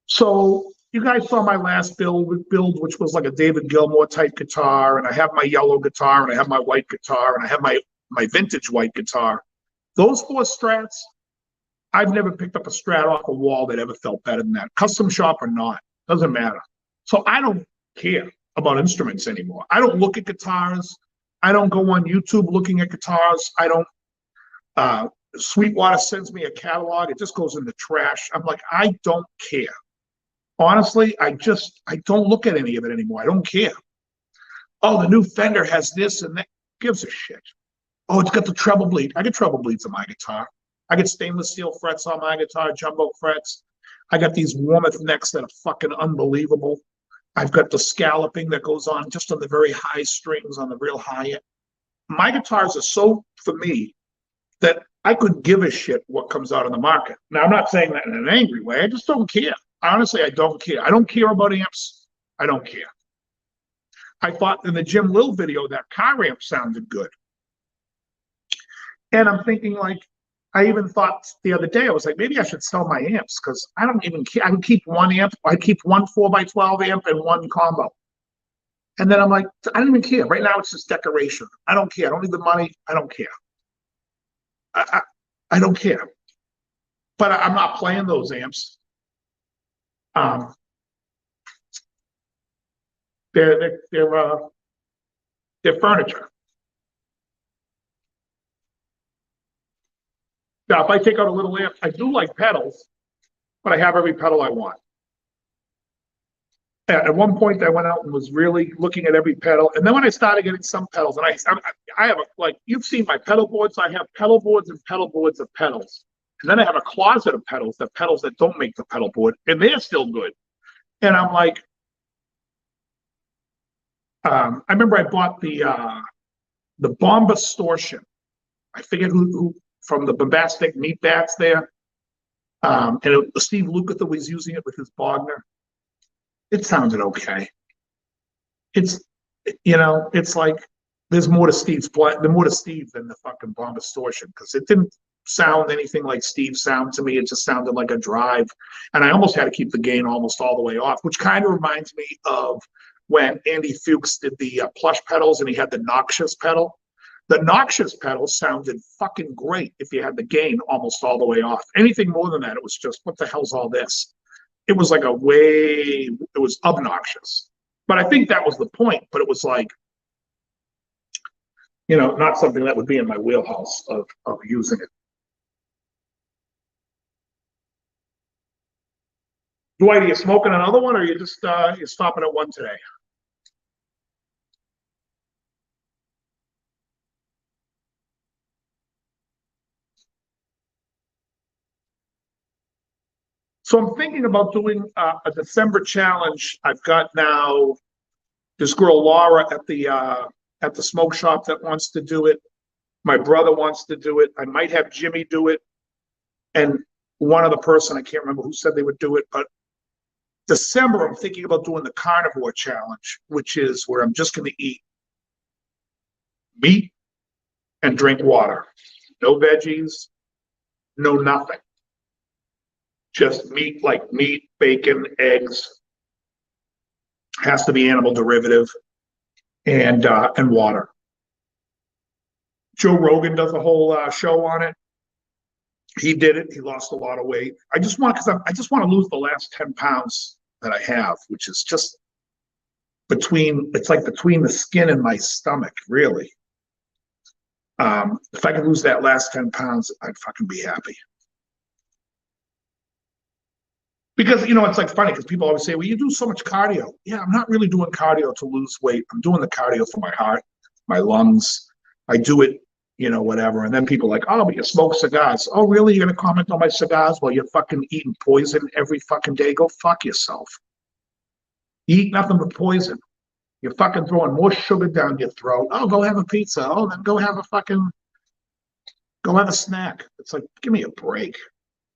so you guys saw my last build, which was like a David Gilmour type guitar, and I have my yellow guitar, and I have my white guitar, and I have my vintage white guitar. Those four Strats, I've never picked up a Strat off a wall that ever felt better than that. Custom shop or not, doesn't matter. So I don't care about instruments anymore. I don't look at guitars. I don't go on YouTube looking at guitars. I don't. Sweetwater sends me a catalog. It just goes in the trash. I'm like, I don't care. Honestly, I don't look at any of it anymore. I don't care. Oh, the new Fender has this and that. Gives a shit. Oh, it's got the treble bleed. I get treble bleeds on my guitar. I get stainless steel frets on my guitar, jumbo frets. I got these Warmoth necks that are fucking unbelievable. I've got the scalloping that goes on just on the very high strings, on the real high end. My guitars are so, for me, that I could give a shit what comes out in the market. Now, I'm not saying that in an angry way. I just don't care. Honestly, I don't care. I don't care about amps. I don't care. I thought in the Jim Lill video that car amp sounded good. And I'm thinking, like, I even thought the other day, I was like, maybe I should sell my amps because I don't even care. I would keep one amp. I'd keep one 4x12 amp and one combo. And then I'm like, I don't even care. Right now, it's just decoration. I don't care. I don't need the money. I don't care. I don't care. But I'm not playing those amps. They're furniture. Now, if I take out a little amp, I do like pedals, but I have every pedal I want. At one point, I went out and was really looking at every pedal. And then when I started getting some pedals, and I have like, you've seen my pedal boards. I have pedal boards and pedal boards of pedals. And then I have a closet of pedals that don't make the pedal board, and they're still good. And I'm like, I remember I bought the Bombastortion. I forget who from the Bombastic Meat Bats there. Steve Lukather was using it with his Bogner. It sounded okay. It's like there's more to Steve's more to Steve than the fucking Bombastortion because it didn't sound anything like Steve's sound to me. It just sounded like a drive, and I almost had to keep the gain almost all the way off, which kind of reminds me of when Andy Fuchs did the plush pedals and he had the noxious pedal. The noxious pedal sounded fucking great if you had the gain almost all the way off. Anything more than that, it was just, what the hell's all this? It was like it was obnoxious. But I think that was the point. But it was like, not something that would be in my wheelhouse of using it. Dwight, are you smoking another one, or are you just you're stopping at one today? So I'm thinking about doing a December challenge. I've got now this girl Laura at the smoke shop that wants to do it. My brother wants to do it. I might have Jimmy do it, and one other person, I can't remember who said they would do it. But December, I'm thinking about doing the carnivore challenge, which is where I'm just going to eat meat and drink water. No veggies, no nothing. Just meat, like meat, bacon, eggs. Has to be animal derivative, and water. Joe Rogan does a whole show on it. He did it. He lost a lot of weight. I just want to lose the last 10 pounds that I have, which is just it's like between the skin and my stomach, really. If I could lose that last 10 pounds, I'd fucking be happy. Because, it's like funny because people always say, well, you do so much cardio. Yeah, I'm not really doing cardio to lose weight. I'm doing the cardio for my heart, my lungs. I do it, whatever. And then people are like, oh, but you smoke cigars. Oh, really? You're going to comment on my cigars while you're fucking eating poison every fucking day? Go fuck yourself. You eat nothing but poison. You're fucking throwing more sugar down your throat. Oh, go have a pizza. Oh, then go have a snack. It's like, give me a break.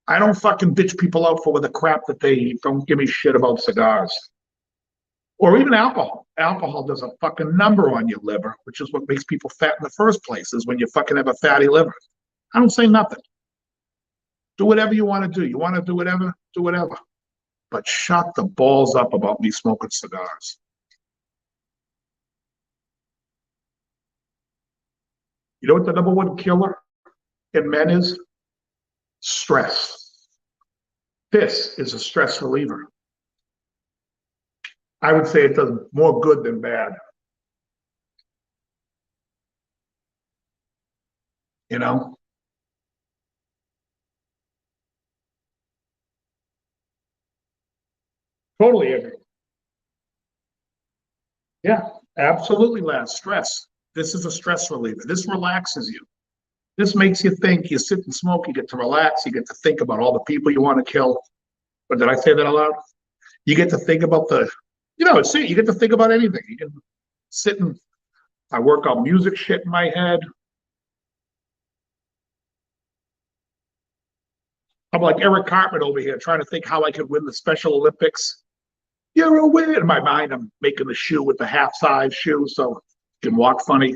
I don't fucking bitch people out for the crap that they eat. Don't give me shit about cigars. Or even alcohol. Alcohol does a fucking number on your liver, which is what makes people fat in the first place, is when you fucking have a fatty liver. I don't say nothing. Do whatever you want to do. You want to do whatever? Do whatever. But shut the balls up about me smoking cigars. You know what the number one killer in men is? Stress. This is a stress reliever. I would say it does more good than bad. You know? Totally agree. Yeah, absolutely, less stress. This is a stress reliever. This relaxes you. This makes you think. You sit and smoke, you get to relax, you get to think about all the people you want to kill. But did I say that aloud? You get to think about see, you get to think about anything. You can sit and I work out music shit in my head. I'm like Eric Cartman over here trying to think how I could win the Special Olympics. You're a win. In my mind, I'm making the shoe with the half size shoe so you can walk funny.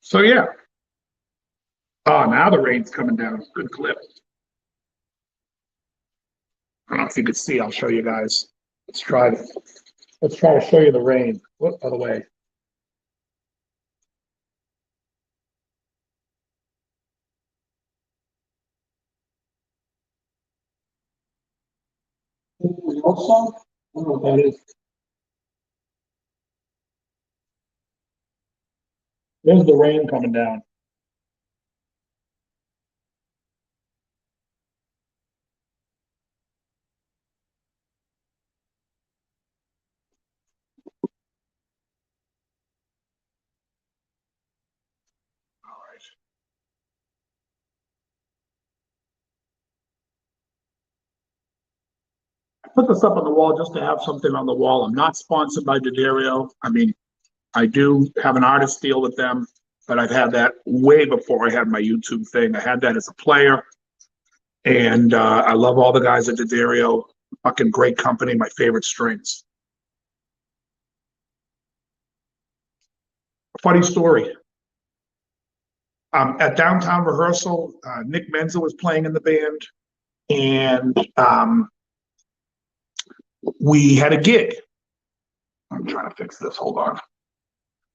So yeah. Oh, now the rain's coming down. Good clip. I don't know if you could see. I'll show you guys. Let's try it. Let's try to show you the rain. What other way? Also, I don't know what that is. There's the rain coming down. All right. I put this up on the wall just to have something on the wall. I'm not sponsored by D'Addario. I mean, I do have an artist deal with them, but I've had that way before I had my YouTube thing. I had that as a player, and I love all the guys at D'Addario. Fucking great company. My favorite strings. Funny story. At downtown rehearsal, Nick Menza was playing in the band, and we had a gig. I'm trying to fix this. Hold on.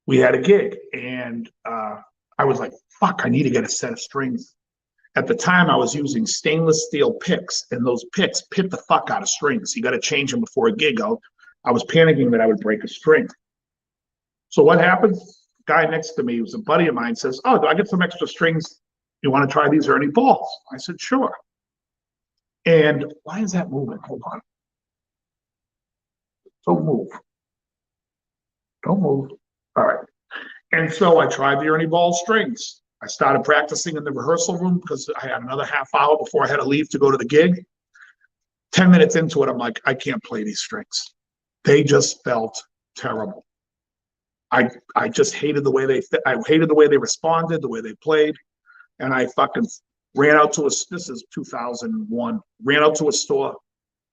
We had a gig, and I was like, "Fuck! I need to get a set of strings." At the time, I was using stainless steel picks, and those picks pit the fuck out of strings. You got to change them before a gig out. I was panicking that I would break a string. So what happens? Guy next to me, who's a buddy of mine, says, "Oh, do I get some extra strings? You want to try these or any balls?" I said, "Sure." And why is that moving? Hold on. Don't move. Don't move. All right. And so I tried the Ernie Ball strings. I started practicing in the rehearsal room because I had another half hour before I had to leave to go to the gig. 10 minutes into it, I'm like, I can't play these strings. They just felt terrible. I just hated the way I hated the way they responded, the way they played. And I fucking ran out to this is 2001, ran out to a store,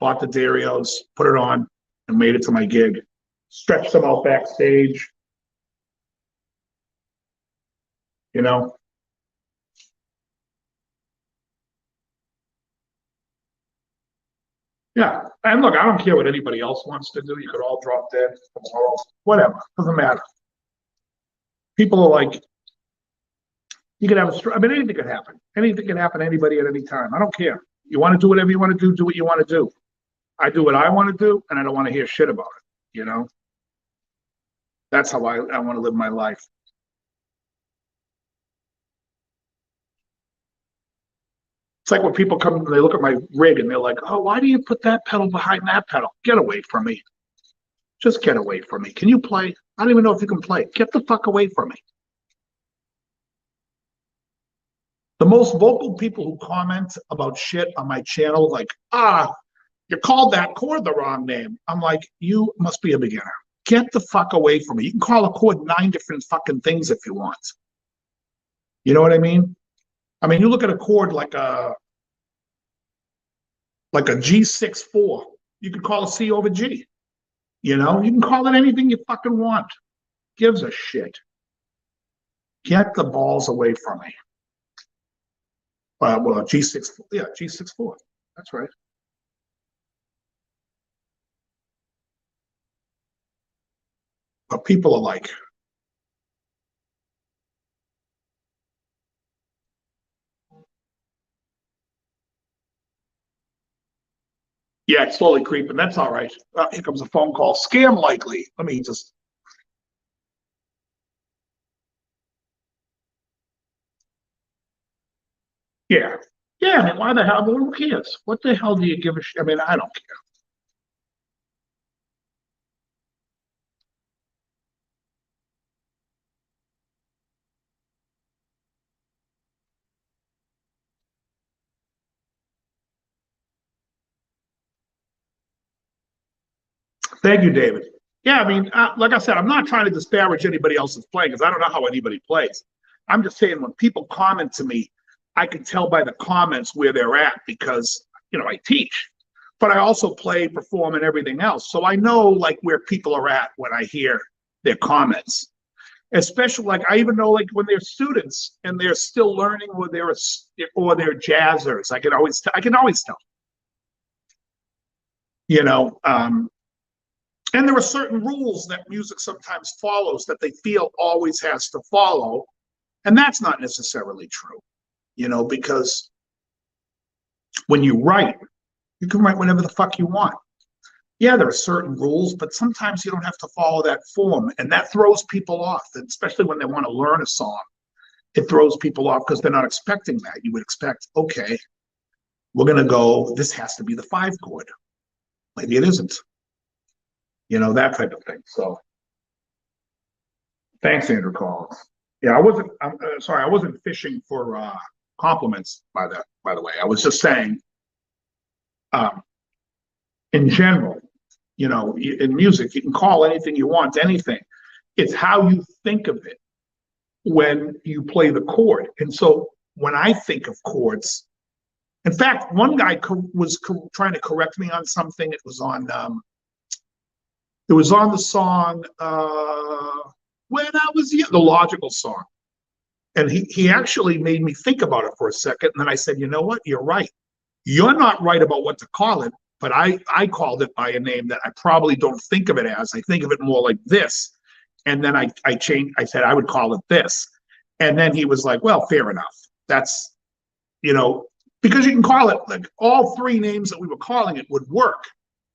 bought the Darios, put it on, and made it to my gig. Stretched them out backstage, you know. Yeah, and look, I don't care what anybody else wants to do. You could all drop dead tomorrow, whatever, doesn't matter. People are like, you could have I mean, anything could happen. Anything can happen to anybody at any time. I don't care. You want to do whatever you want to do what you want to do. I do what I want to do, and I don't want to hear shit about it. That's how I want to live my life. It's like when people come and they look at my rig and they're like, oh, why do you put that pedal behind that pedal? Get away from me. Just get away from me. Can you play? I don't even know if you can play. Get the fuck away from me. The most vocal people who comment about shit on my channel, like, you called that chord the wrong name. I'm like, you must be a beginner. Get the fuck away from me. You can call a chord 9 different fucking things if you want. You know what I mean? I mean, you look at a chord like a G6/4. You could call a C over G. You know, you can call it anything you fucking want. Gives a shit. Get the balls away from me. Well, G6, yeah, G6/4. That's right. But people are like, yeah, it's slowly creeping. That's all right. Here comes a phone call. Scam likely. Let me just. Yeah. Yeah, I mean, why the hell? Who cares? What the hell do you give a shit? I mean, I don't care. Thank you, David. Yeah, I mean, like I said, I'm not trying to disparage anybody else's playing because I don't know how anybody plays. I'm just saying when people comment to me, I can tell by the comments where they're at because, I teach, but I also play, perform, and everything else. So I know like where people are at when I hear their comments. Especially like I even know like when they're students and they're still learning or they're jazzers. I can always tell. You know, and there are certain rules that music sometimes follows that they feel always has to follow. And that's not necessarily true, because when you write, you can write whatever the fuck you want. Yeah, there are certain rules, but sometimes you don't have to follow that form. And that throws people off, especially when they want to learn a song. It throws people off because they're not expecting that. You would expect, okay, we're going to go, this has to be the 5 chord. Maybe it isn't. That type of thing. So thanks, Andrew Collins. Yeah, I'm sorry, I wasn't fishing for compliments by the way. I was just saying, um, in general, in music, you can call anything you want anything. It's how you think of it when you play the chord. And so when I think of chords, in fact, one guy was trying to correct me on something. It was on the song When I Was Young, the Logical song. And he actually made me think about it for a second. And then I said, you know what? You're right. You're not right about what to call it, but I called it by a name that I probably don't think of it as. I think of it more like this. And then I changed, I said I would call it this. And then he was like, well, fair enough. That's, because you can call it, like all 3 names that we were calling it would work.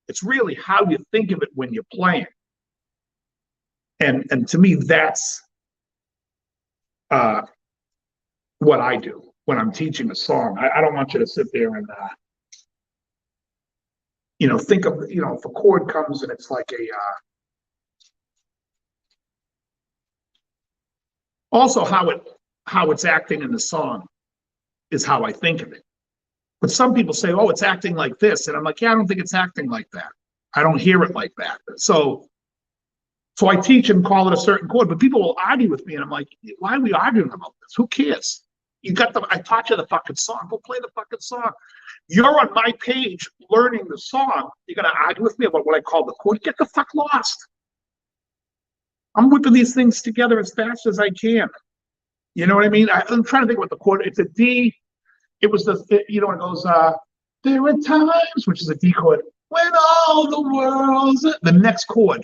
It's really how you think of it when you're playing. And to me, that's what I do when I'm teaching a song. I don't want you to sit there and, think of, if a chord comes and it's like also how it's acting in the song is how I think of it. But some people say, oh, it's acting like this. And I'm like, yeah, I don't think it's acting like that. I don't hear it like that. So I teach and call it a certain chord, but people will argue with me. And I'm like, why are we arguing about this? Who cares? I taught you the fucking song. Go play the fucking song. You're on my page learning the song. You're going to argue with me about what I call the chord? Get the fuck lost. I'm whipping these things together as fast as I can. You know what I mean? I'm trying to think what the chord, it's a D. It was it goes, there are times, which is a D chord, when all the world's, the next chord.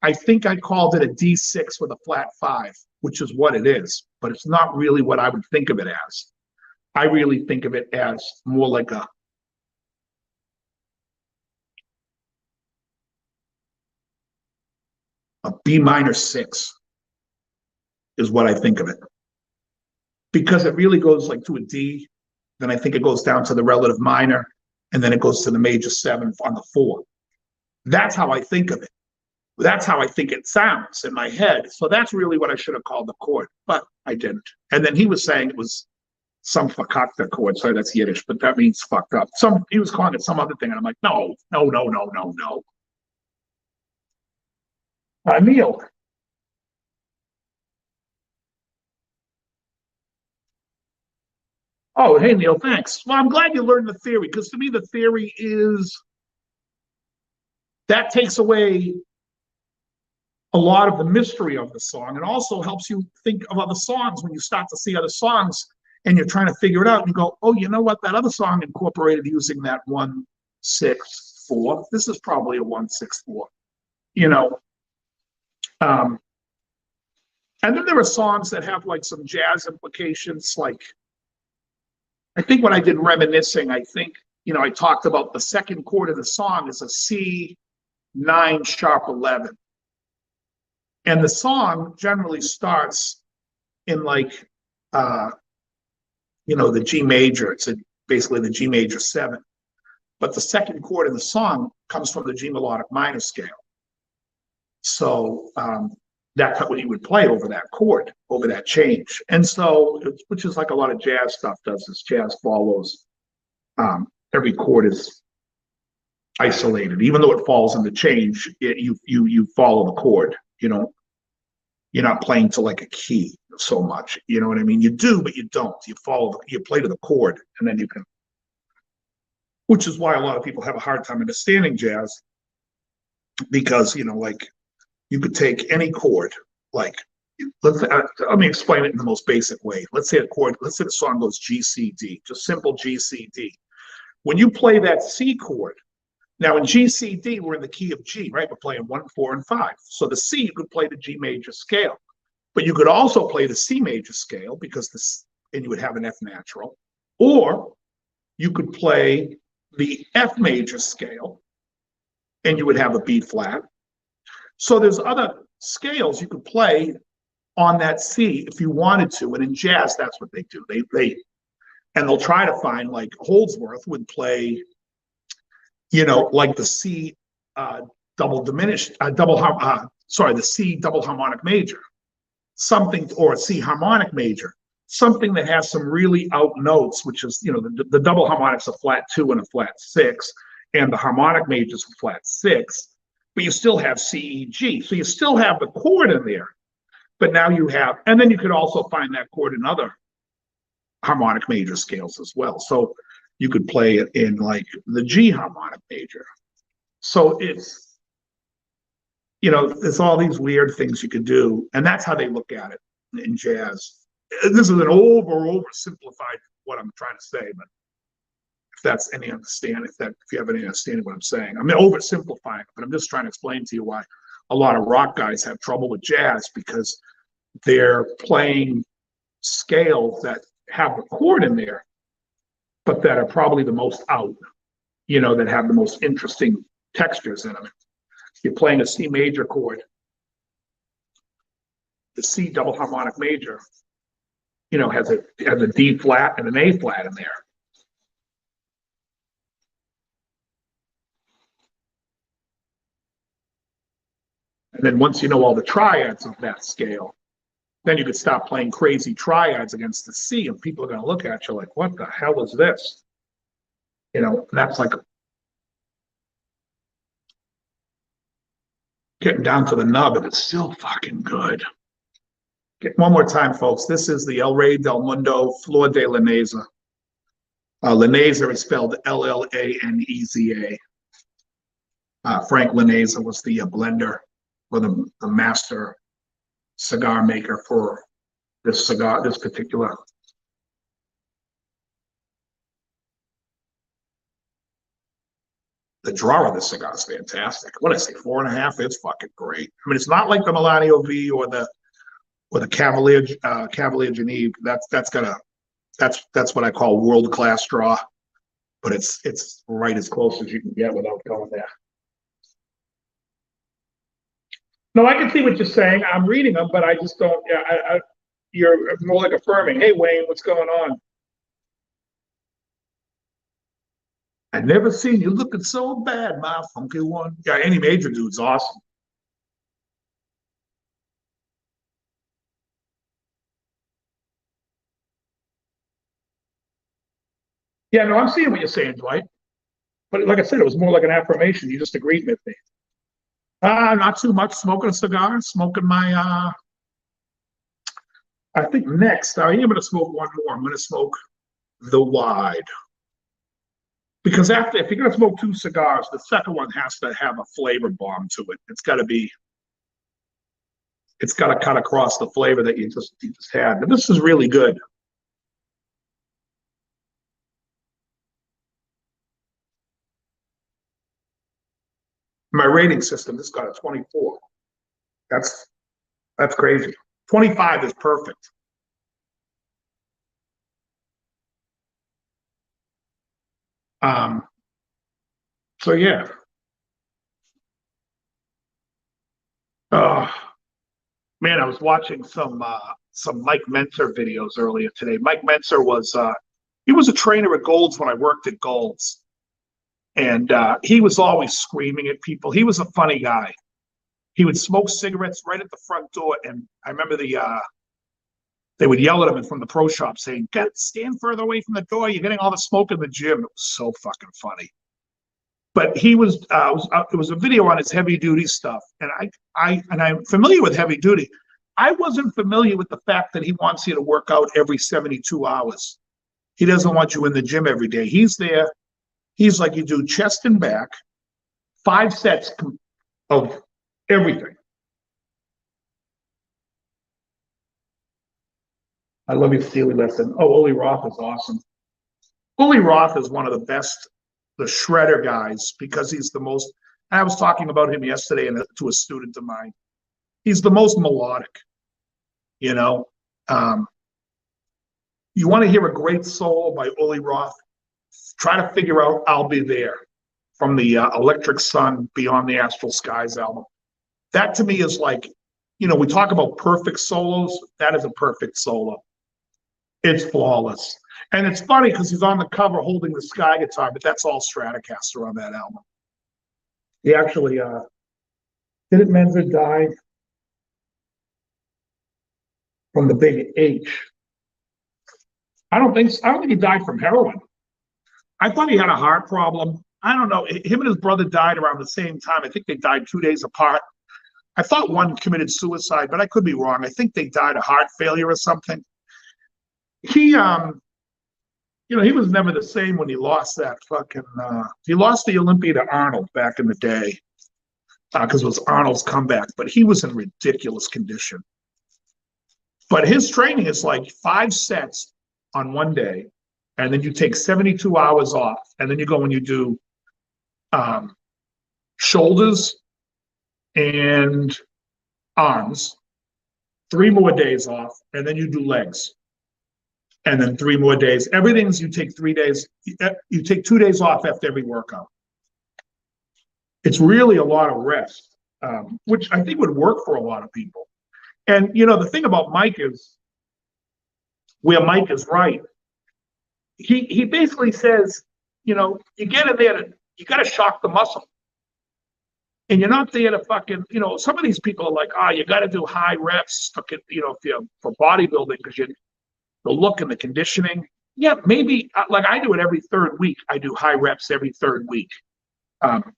I think I called it a D6 with a flat 5, which is what it is, but it's not really what I would think of it as. I really think of it as more like a B minor 6 is what I think of it. Because it really goes like to a D then I think it goes down to the relative minor, and then it goes to the major 7 on the 4. That's how I think of it. That's how I think it sounds in my head. So that's really what I should have called the chord, but I didn't. And then he was saying it was some fakakta chord. Sorry, that's Yiddish, but that means fucked up. He was calling it some other thing, and I'm like, no. Neil. Oh, hey, Neil, thanks. Well, I'm glad you learned the theory, because to me, the theory is that takes away a lot of the mystery of the song, and also helps you think of other songs when you start to see other songs and you're trying to figure it out, and you go, oh, you know what? That other song incorporated using that 1-6-4. This is probably a 1-6-4, you know. And then there are songs that have like some jazz implications, like I think when I did reminiscing, I think, I talked about the second chord of the song is a C9 sharp 11. And the song generally starts in like, the G major. It's basically the G major 7. But the second chord of the song comes from the G melodic minor scale. So that's what you would play over that chord, over that change. And so, which is like a lot of jazz stuff does, is jazz follows, every chord is isolated. Even though it falls in the change, you follow the chord. You're not playing to like a key so much. You know what I mean? You do, but you don't. You play to the chord, and then you can, which is why a lot of people have a hard time understanding jazz, because, like, you could take any chord, like, let me explain it in the most basic way. Let's say the song goes G, C, D, just simple G, C, D. When you play that C chord, now in G, C, D, we're in the key of G, right? We're playing 1, 4, and 5. So the C, you could play the G major scale, but you could also play the C major scale and you would have an F natural, or you could play the F major scale and you would have a B flat. So there's other scales you could play on that C if you wanted to. And in jazz, that's what they do. They'll try to find, like Holdsworth would play, like the C the C double harmonic major, something, or a C harmonic major, something that has some really out notes, which is, the double harmonic's a flat 2 and a flat 6, and the harmonic major's a flat 6, but you still have C, E, G. So you still have the chord in there, but now you have, and then you could also find that chord in other harmonic major scales as well. So you could play it in like the G harmonic major. So it's, there's all these weird things you could do. And that's how they look at it in jazz. This is an oversimplified what I'm trying to say, but if that's any understanding, if you have any understanding of what I'm saying, I'm oversimplifying, but I'm just trying to explain to you why a lot of rock guys have trouble with jazz, because they're playing scales that have the chord in there, but that are probably the most out, that have the most interesting textures in them. You're playing a C major chord, the C double harmonic major, has a D flat and an A flat in there. And then once you know all the triads of that scale, then you could stop playing crazy triads against the C, and people are going to look at you like, what the hell is this? And that's like getting down to the nub, and it's still fucking good. One more time, folks. This is the El Rey del Mundo Flor de Laneza. Laneza is spelled Lalneza. Frank Laneza was the blender, or the master cigar maker for this cigar, this particular. The draw of the cigar is fantastic. What did I say, 4.5? It's fucking great. I mean, it's not like the Melanio V or the Cavalier Geneve. That's what I call world class draw, but it's right as close as you can get without going there. No, I can see what you're saying. I'm reading them, but I just don't. Yeah, you're more like affirming. Hey, Wayne, what's going on? I never seen you looking so bad, my funky one. Yeah, any major dude's awesome. Yeah, no, I'm seeing what you're saying, Dwight. But like I said, it was more like an affirmation. You just agreed with me. Not too much. Smoking a cigar, smoking my I think next I am gonna smoke one more. I'm gonna smoke the wide. Because after if you're gonna smoke two cigars, the second one has to have a flavor bomb to it. It's gotta cut across the flavor that you just had. And this is really good. My rating system, this got a 24. That's that's crazy. 25 is perfect. Um, so yeah. Uh, man, I was watching some Mike Mentzer videos earlier today. Mike Mentzer was he was a trainer at Gold's when I worked at Gold's, and he was always screaming at people. He was a funny guy. He would smoke cigarettes right at the front door, and I remember they would yell at him from the pro shop saying, "Get stand further away from the door. You're getting all the smoke in the gym." It was so fucking funny. But he it was a video on his heavy duty stuff, and I'm familiar with heavy duty. I wasn't familiar with the fact that he wants you to work out every 72 hours. He doesn't want you in the gym every day. He's there. He's like, you do chest and back, 5 sets of everything. I love your Steely lesson. Oh, Oli Roth is awesome. Oli Roth is one of the best, the shredder guys, because he's the most. I was talking about him yesterday to a student of mine. He's the most melodic. You know, um, you want to hear a great solo by Oli Roth? Try to figure out "I'll Be There" from the Electric Sun Beyond the Astral Skies album. That to me is like, we talk about perfect solos. That is a perfect solo. It's flawless. And it's funny because he's on the cover holding the Sky guitar, but that's all Stratocaster on that album. He actually, didn't Menzer die from the big H? I don't think he died from heroin. I thought he had a heart problem. I don't know. Him and his brother died around the same time. I think they died 2 days apart. I thought one committed suicide, but I could be wrong. I think they died of heart failure or something. He he was never the same when he lost that fucking he lost the Olympia to Arnold back in the day, because it was Arnold's comeback, but he was in ridiculous condition. But his training is like 5 sets on one day, and then you take 72 hours off, and then you go and you do um, shoulders and arms, 3 more days off, and then you do legs, and then 3 more days. Everything's you take 3 days. You take 2 days off after every workout. It's really a lot of rest, which I think would work for a lot of people. And the thing about Mike is, where Mike is right, he basically says, you get in there you got to shock the muscle. And you're not there to fucking, some of these people are like, you got to do high reps, if you're for bodybuilding, because the look and the conditioning. Yeah, maybe like I do it every third week. I do high reps every third week.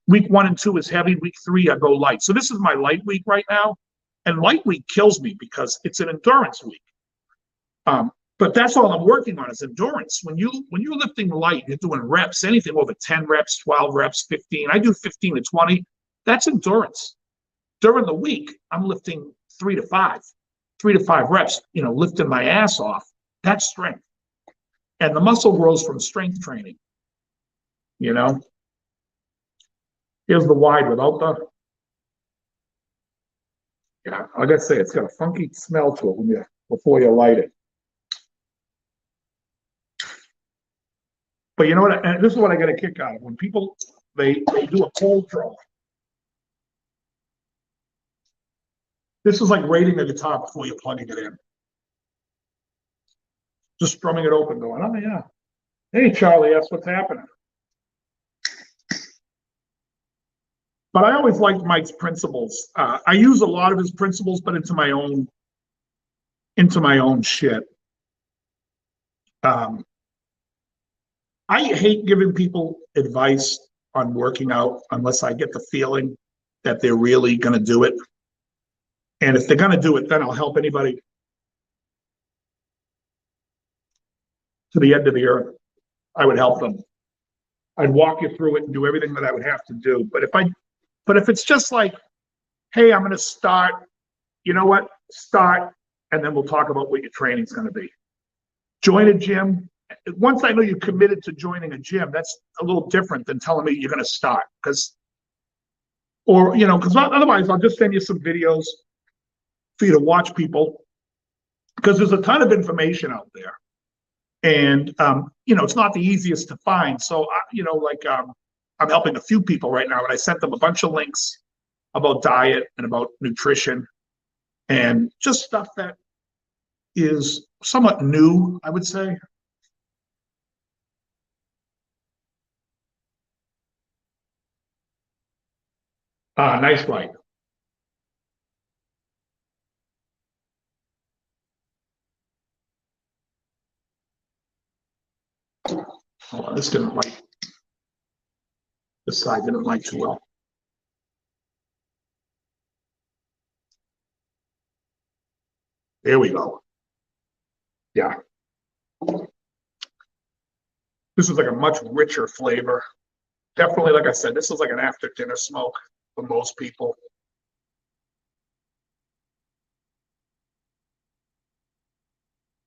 Week 1 and 2 is heavy. Week 3, I go light. So this is my light week right now. And light week kills me because it's an endurance week. But that's all I'm working on is endurance. When you're lifting light, you're doing reps, anything over 10 reps, 12 reps, 15. I do 15 to 20. That's endurance. During the week, I'm lifting 3 to 5 reps, lifting my ass off. That's strength. And the muscle grows from strength training. Here's the wide without the, yeah, like I say, it's got a funky smell to it before you light it. But you know what? And this is what I get a kick out of when people they do a cold draw. This is like rating the guitar before you're plugging it in. Just strumming it open, going, oh yeah. Hey Charlie, that's what's happening. But I always liked Mike's principles. I use a lot of his principles, but into my own shit. Um, I hate giving people advice on working out unless I get the feeling that they're really going to do it. And if they're going to do it, then I'll help anybody to the end of the earth. I would help them. I'd walk you through it and do everything that I would have to do. But if it's just like, hey, I'm going to start, you know what? Start, and then we'll talk about what your training's going to be. Join a gym. Once I know you're committed to joining a gym, that's a little different than telling me you're going to start. Because otherwise I'll just send you some videos for you to watch people, because there's a ton of information out there. And, it's not the easiest to find. So, I'm helping a few people right now, and I sent them a bunch of links about diet and about nutrition and just stuff that is somewhat new, I would say. Nice light. Hold on, this side didn't light too well. There we go. Yeah. This is like a much richer flavor. Definitely, like I said, this is like an after dinner smoke for most people.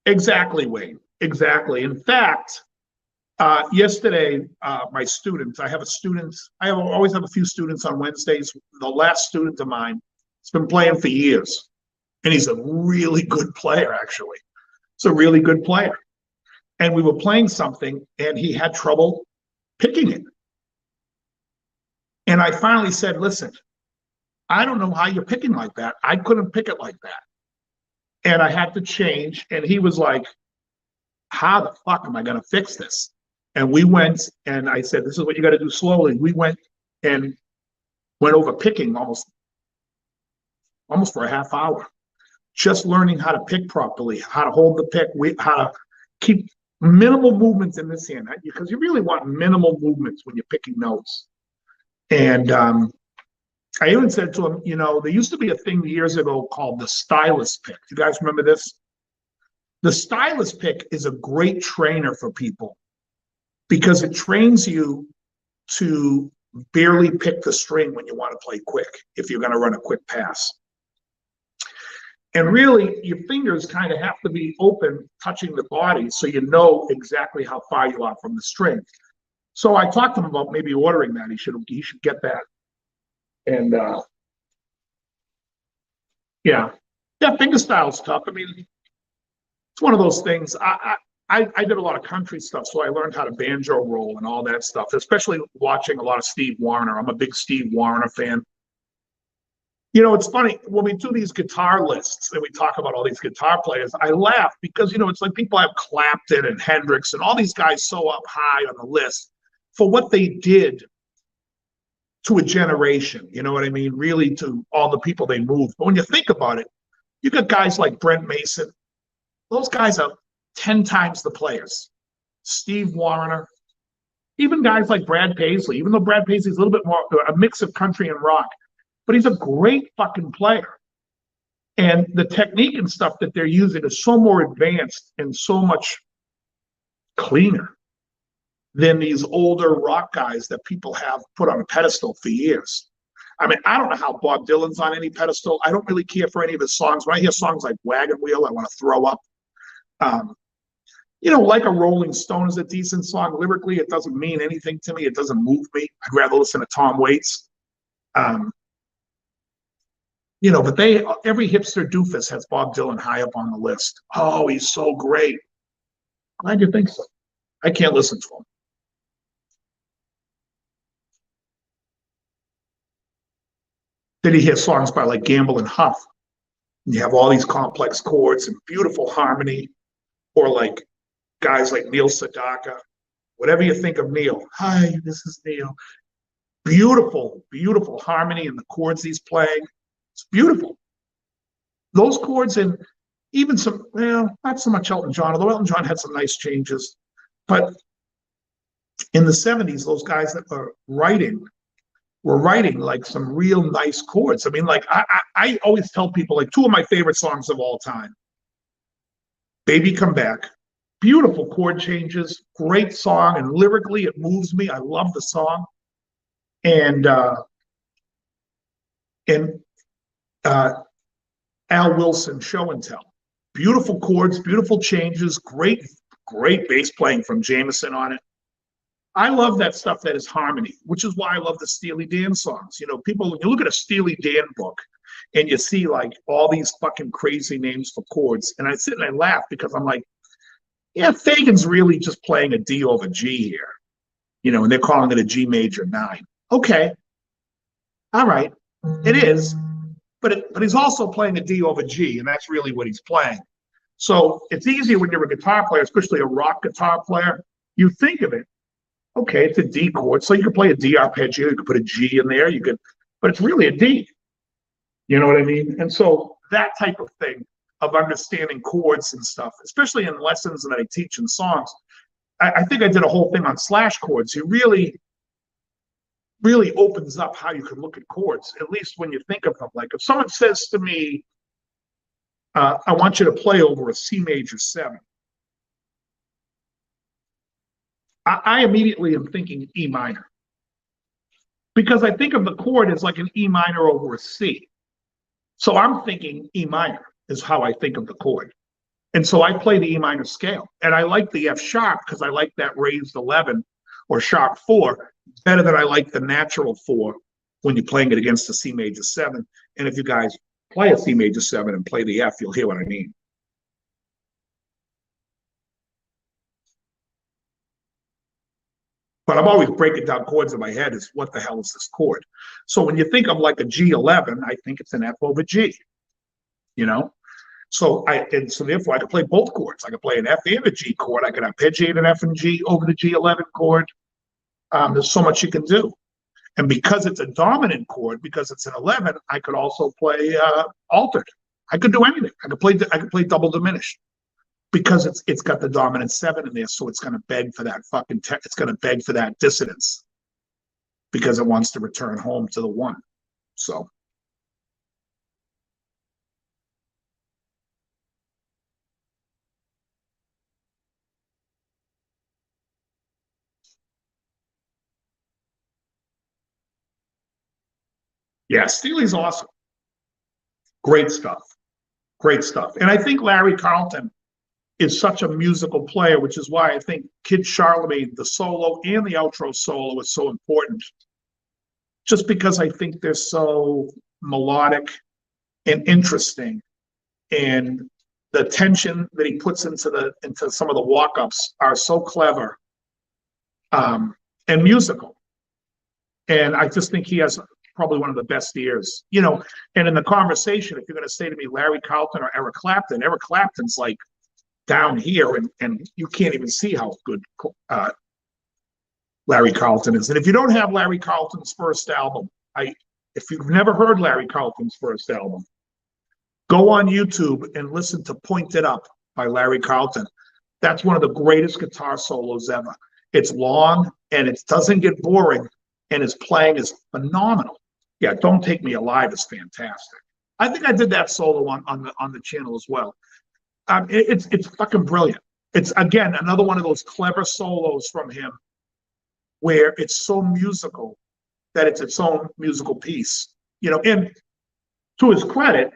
Exactly, Wayne. Exactly. In fact, yesterday, my students, I always have a few students on Wednesdays. The last student of mine has been playing for years, and he's a really good player, actually. He's a really good player. And we were playing something, and he had trouble picking it. And I finally said, listen, I don't know how you're picking like that. I couldn't pick it like that. And I had to change. And he was like, how the fuck am I going to fix this? And we went, and I said, this is what you got to do slowly. We went over picking almost for a half hour, just learning how to pick properly, how to hold the pick, how to keep minimal movements in this hand, because you really want minimal movements when you're picking notes. And I even said to him, there used to be a thing years ago called the stylus pick. Do you guys remember this? The stylus pick is a great trainer for people because it trains you to barely pick the string when you want to play quick, if you're going to run a quick pass. And really, your fingers kind of have to be open, touching the body, so you know exactly how far you are from the string. So I talked to him about maybe ordering that. He should get that. And yeah, fingerstyle's tough. I mean, it's one of those things. I did a lot of country stuff, so I learned how to banjo roll and all that stuff, especially watching a lot of Steve Wariner. I'm a big Steve Wariner fan. It's funny, when we do these guitar lists and we talk about all these guitar players, I laugh because, it's like people have Clapton and Hendrix and all these guys so up high on the list for what they did to a generation, you know what I mean? Really, to all the people they moved. But when you think about it, you got guys like Brent Mason. Those guys are 10 times the players. Steve Wariner, even guys like Brad Paisley, even though Brad Paisley's a little bit more a mix of country and rock, but he's a great fucking player. And the technique and stuff that they're using is so more advanced and so much cleaner than these older rock guys that people have put on a pedestal for years. I mean, I don't know how Bob Dylan's on any pedestal. I don't really care for any of his songs. When I hear songs like Wagon Wheel, I want to throw up. Like a Rolling Stone is a decent song. Lyrically, it doesn't mean anything to me. It doesn't move me. I'd rather listen to Tom Waits. But every hipster doofus has Bob Dylan high up on the list. Oh, he's so great. Glad you think so. I can't listen to him. Then you hear songs by like Gamble and Huff. And you have all these complex chords and beautiful harmony, or like guys like Neil Sedaka. Whatever you think of Neil. Hi, this is Neil. Beautiful, beautiful harmony in the chords he's playing. It's beautiful. Those chords and even some, well, not so much Elton John, although Elton John had some nice changes. But in the 70s, those guys that were writing like some real nice chords. I mean, like I always tell people like two of my favorite songs of all time, Baby Come Back, beautiful chord changes, great song, and lyrically it moves me. I love the song. And and Al Wilson, Show and Tell. Beautiful chords, beautiful changes, great bass playing from Jameson on it. I love that stuff that is harmony, which is why I love the Steely Dan songs. You know, people, when you look at a Steely Dan book and you see like all these fucking crazy names for chords, and I sit and I laugh because I'm like, yeah, Fagen's really just playing a D over G here, you know, and they're calling it a G major 9. Okay, all right, it is, but he's also playing a D over G, and that's really what he's playing. So it's easier when you're a guitar player, especially a rock guitar player. You think of it, okay, it's a D chord, so you could play a D arpeggio, you could put a G in there, you could, but it's really a D. You know what I mean? And so that type of thing of understanding chords and stuff, especially in lessons that I teach in songs, I think I did a whole thing on slash chords. It really opens up how you can look at chords, at least when you think of them. Like if someone says to me, I want you to play over a C major 7, I immediately am thinking E minor because I think of the chord as like an E minor over a C. So I'm thinking E minor is how I think of the chord. And so I play the E minor scale. And I like the F sharp because I like that raised 11 or sharp 4 better than I like the natural 4 when you're playing it against the C major 7. And if you guys play a C major 7 and play the F, you'll hear what I mean. But I'm always breaking down chords in my head is what the hell is this chord? So when you think of like a G11, I think it's an F over G, you know? So therefore I could play both chords. I could play an F and a G chord. I could arpeggiate an F and G over the G11 chord. There's so much you can do. And because it's a dominant chord, because it's an 11, I could also play altered. I could do anything. I could play double diminished because it's got the dominant 7 in there, so it's going to beg for that it's going to beg for that dissonance because it wants to return home to the 1. So yeah, Steely's awesome. Great stuff. Great stuff. And I think Larry Carlton is such a musical player, which is why I think Kid Charlemagne, the solo and the outro solo, is so important. Just because I think they're so melodic and interesting, and the tension that he puts into some of the walk-ups are so clever and musical. And I just think he has probably one of the best ears, you know. And in the conversation, if you're going to say to me Larry Carlton or Eric Clapton's like down here, and you can't even see how good Larry Carlton is. And if you don't have Larry Carlton's first album, if you've never heard Larry Carlton's first album, go on YouTube and listen to Point It Up by Larry Carlton. That's one of the greatest guitar solos ever. It's long and it doesn't get boring, and his playing is phenomenal. Yeah, Don't Take Me Alive is fantastic. I think I did that solo on the channel as well. It's fucking brilliant. It's again another one of those clever solos from him where it's so musical that it's its own musical piece. You know, and to his credit,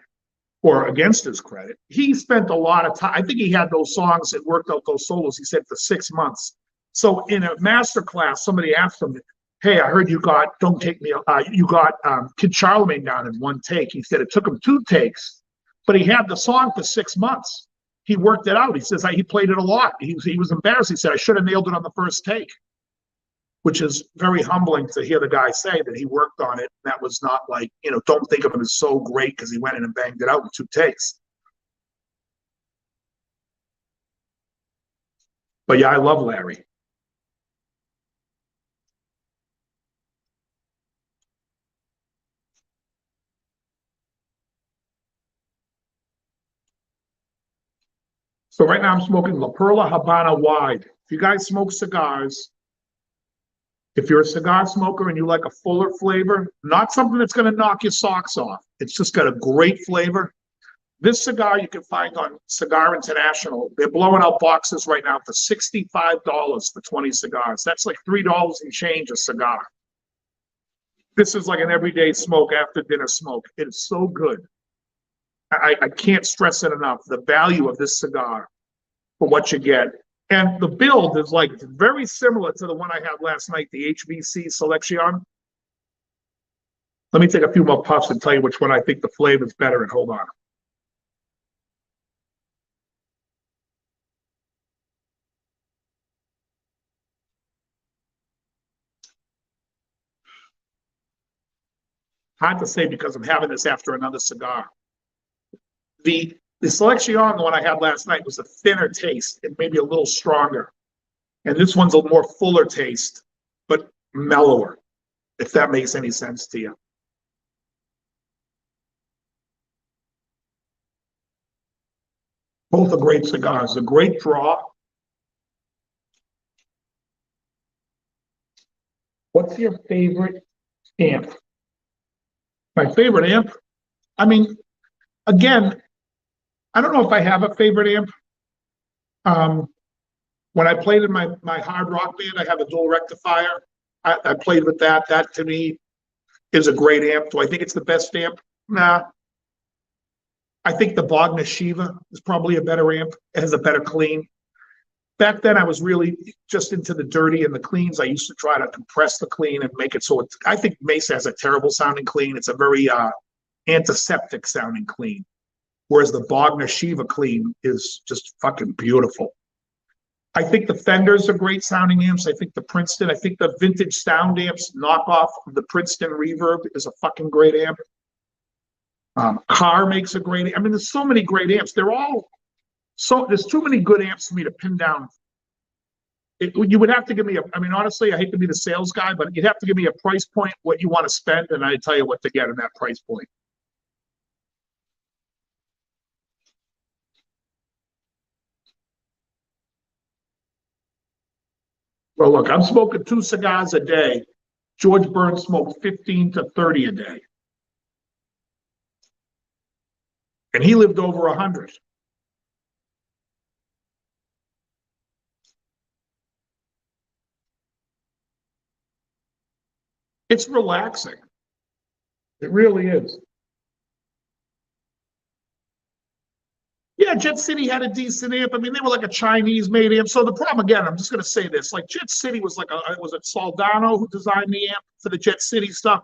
or against his credit, he spent a lot of time. I think he had those songs and worked out those solos, he said, for 6 months. So in a master class, somebody asked him, hey, I heard you got Don't Take Me, you got Kid Charlemagne down in 1 take. He said it took him 2 takes, but he had the song for 6 months. He worked it out. He says he played it a lot. He was embarrassed. He said, I should have nailed it on the first take, which is very humbling to hear the guy say that he worked on it. That was not like, you know, don't think of him as so great because he went in and banged it out in 2 takes. But yeah, I love Larry. So right now I'm smoking La Perla Habana Wide. If you guys smoke cigars, if you're a cigar smoker and you like a fuller flavor, not something that's going to knock your socks off, it's just got a great flavor. This cigar you can find on Cigar International. They're blowing out boxes right now for $65 for 20 cigars. That's like $3 and change a cigar. This is like an everyday smoke, after dinner smoke. It's so good. I can't stress it enough, the value of this cigar for what you get. And the build is like very similar to the one I had last night, the HBC Selection. Let me take a few more puffs and tell you which one I think the flavor is better in. Hold on. Hard to say because I'm having this after another cigar. The Selection, the one I had last night, was a thinner taste and maybe a little stronger. And this one's a more fuller taste, but mellower, if that makes any sense to you. Both are great cigars, a great draw. What's your favorite amp? My favorite amp? I mean, again, I don't know if I have a favorite amp. When I played in my hard rock band, I have a dual rectifier. I played with that. That to me is a great amp. Do I think it's the best amp? Nah. I think the Wagner Shiva is probably a better amp. It has a better clean. Back then, I was really just into the dirty and the cleans. I used to try to compress the clean and make it so it's, I think Mesa has a terrible sounding clean. It's a very antiseptic sounding clean. Whereas the Wagner Shiva clean is just fucking beautiful. I think the Fenders are great sounding amps. I think the Princeton, I think the vintage sound amps knockoff of the Princeton Reverb is a fucking great amp. Carr makes a great, I mean, there's so many great amps. They're all, so there's too many good amps for me to pin down. You would have to give me I mean, honestly, I hate to be the sales guy, but you'd have to give me a price point, what you want to spend, and I'd tell you what to get in that price point. Well, look, I'm smoking 2 cigars a day. George Burns smoked 15 to 30 a day. And he lived over 100. It's relaxing. It really is. Yeah, Jet City had a decent amp. I mean, they were like a Chinese-made amp. So the problem, again, I'm just going to say this: like Jet City was like was it Soldano who designed the amp for the Jet City stuff?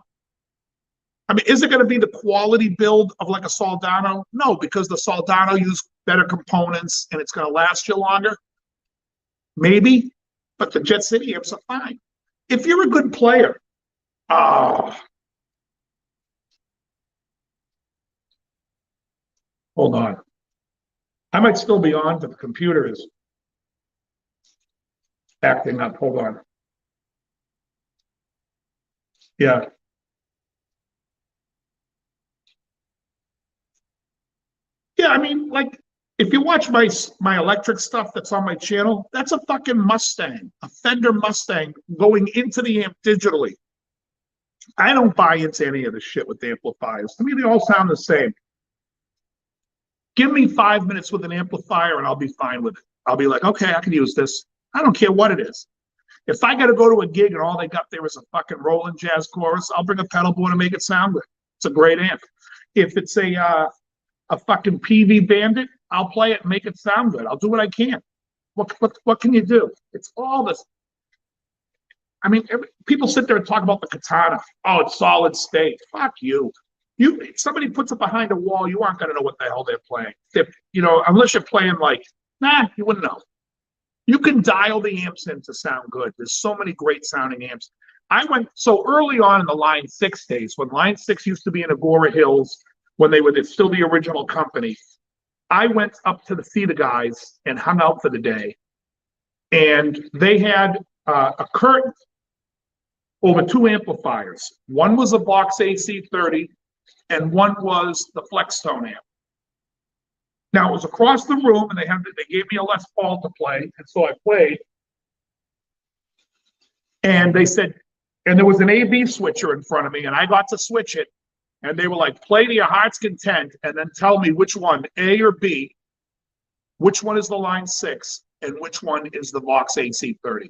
I mean, is it going to be the quality build of like a Soldano? No, because the Soldano used better components and it's going to last you longer. Maybe, but the Jet City amps are fine. If you're a good player, oh, hold on. I might still be on, but the computer is acting up. Hold on. Yeah. Yeah, I mean, like, if you watch my electric stuff that's on my channel, that's a fucking Mustang, a Fender Mustang going into the amp digitally. I don't buy into any of the shit with the amplifiers. To me, they all sound the same. Give me 5 minutes with an amplifier and I'll be fine with it. I'll be like, okay, I can use this. I don't care what it is. If I got to go to a gig and all they got there is a fucking Roland Jazz chorus, I'll bring a pedal board and make it sound good. It's a great amp. If it's a fucking PV Bandit, I'll play it and make it sound good. I'll do what I can. What can you do? It's all this. I mean, people sit there and talk about the Katana. Oh, it's solid state. Fuck you. Somebody puts it behind a wall, you aren't going to know what the hell they're playing. Unless you're playing like, you wouldn't know. You can dial the amps in to sound good. There's so many great sounding amps. I went so early on in the Line 6 days, when Line 6 used to be in Agora Hills, when they were still the original company. I went up to the theater guys and hung out for the day. And they had a curtain over 2 amplifiers. One was a Vox AC30, and one was the Flextone amp. Now it was across the room, and they gave me a Les Paul to play, and so I played. And they said, and there was an A/B switcher in front of me, and I got to switch it. And they were like, play to your heart's content, and then tell me which one, A or B, which one is the Line 6, and which one is the Vox AC30.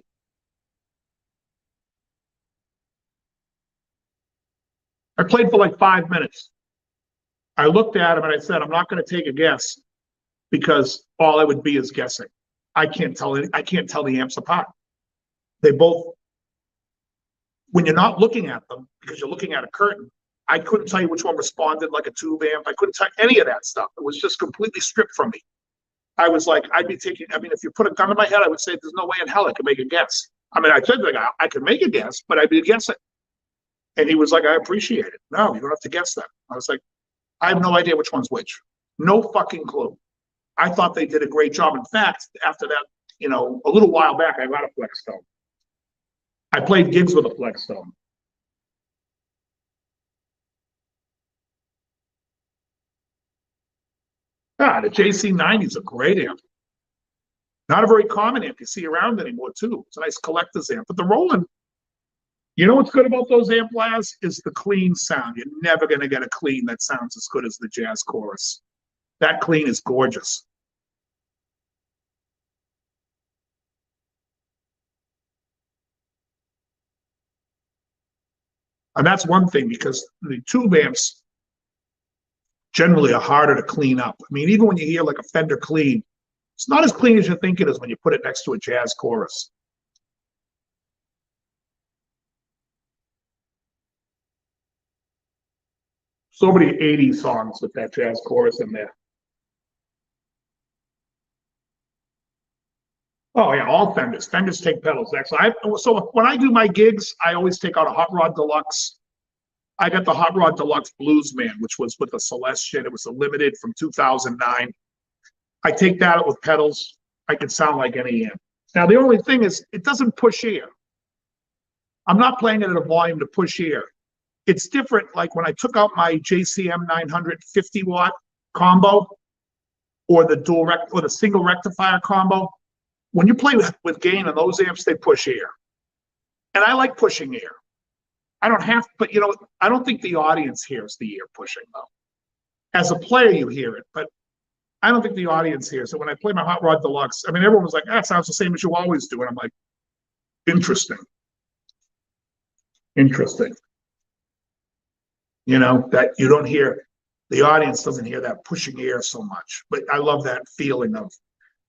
I played for like 5 minutes. I looked at him and I said, I'm not going to take a guess because all I would be is guessing. I can't tell the amps apart. They both, when you're not looking at them because you're looking at a curtain, I couldn't tell you which one responded like a tube amp. I couldn't tell any of that stuff. It was just completely stripped from me. I was like, if you put a gun to my head, I would say there's no way in hell I could make a guess. I mean, I said like, I could make a guess, but I'd be guessing. And he was like, I appreciate it. No, you don't have to guess that. I was like, I have no idea which one's which. No fucking clue. I thought they did a great job. In fact, after that, a little while back, I got a Flexstone. I played gigs with a Flexstone. The JC90 is a great amp. Not a very common amp you see around anymore, too. It's a nice collector's amp. But the Roland, you know what's good about those amp labs is the clean sound. You're never going to get a clean that sounds as good as the Jazz Chorus. That clean is gorgeous. And that's one thing, because the tube amps generally are harder to clean up. I mean, even when you hear like a Fender clean, it's not as clean as you think it is when you put it next to a Jazz Chorus. So many 80s songs with that Jazz Chorus in there. Oh yeah, all Fenders. Fenders take pedals. Actually, so when I do my gigs, I always take out a Hot Rod Deluxe. I got the Hot Rod Deluxe Bluesman, which was with the Celestian. It was a limited from 2009. I take that out with pedals. I can sound like any amp. Now the only thing is, it doesn't push air. I'm not playing it at a volume to push air. It's different. Like when I took out my JCM 950 watt combo, or the single rectifier combo. When you play with gain on those amps, they push air. And I like pushing air. I don't have, but I don't think the audience hears the air pushing though. As a player, you hear it, but I don't think the audience hears it. When I play my Hot Rod Deluxe, I mean, everyone was like, that sounds the same as you always do. And I'm like, interesting. Interesting. That you don't hear, the audience doesn't hear that pushing air so much. But I love that feeling of,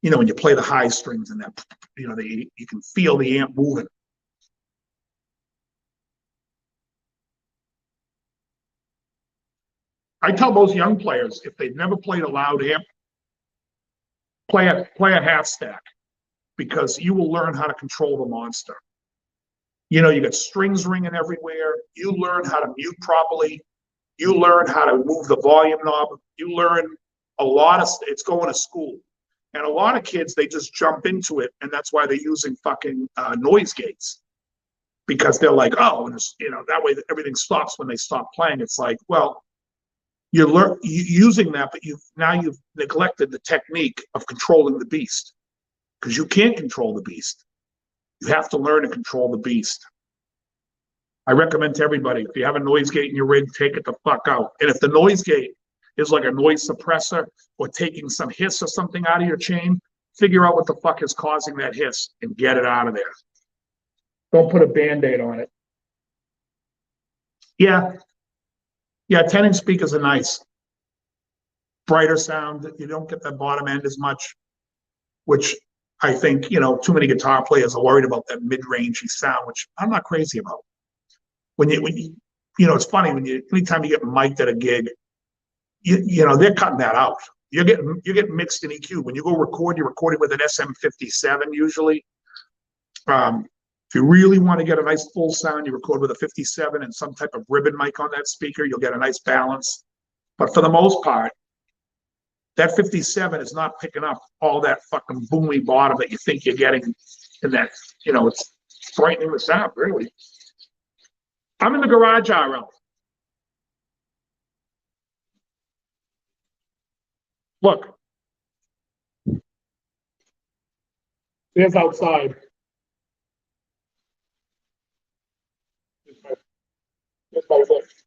when you play the high strings and that, you can feel the amp moving. I tell those young players, if they've never played a loud amp, play a half stack, because you will learn how to control the monster. You got strings ringing everywhere. You learn how to mute properly. You learn how to move the volume knob. You learn a lot of, it's going to school. And a lot of kids, they just jump into it, and that's why they're using fucking noise gates, because they're like, oh, and that way everything stops when they stop playing. It's like, well, you're using that, but you've neglected the technique of controlling the beast, because you can't control the beast. You have to learn to control the beast. I recommend to everybody, if you have a noise gate in your rig, take it the fuck out. And if the noise gate is like a noise suppressor or taking some hiss or something out of your chain, figure out what the fuck is causing that hiss and get it out of there. Don't put a Band-Aid on it. Yeah. Yeah, 10-inch speakers are nice. Brighter sound. You don't get that bottom end as much, which I think, too many guitar players are worried about that mid-rangey sound, which I'm not crazy about. When you it's funny, anytime you get mic'd at a gig, they're cutting that out. You're getting mixed in EQ. When you go record, you're recording with an SM57 usually. If you really want to get a nice full sound, you record with a 57 and some type of ribbon mic on that speaker. You'll get a nice balance. But for the most part, that 57 is not picking up all that fucking boomy bottom that you think you're getting in that, it's frightening the sound, really. I'm in the garage RL. Look, There's outside. There's my list.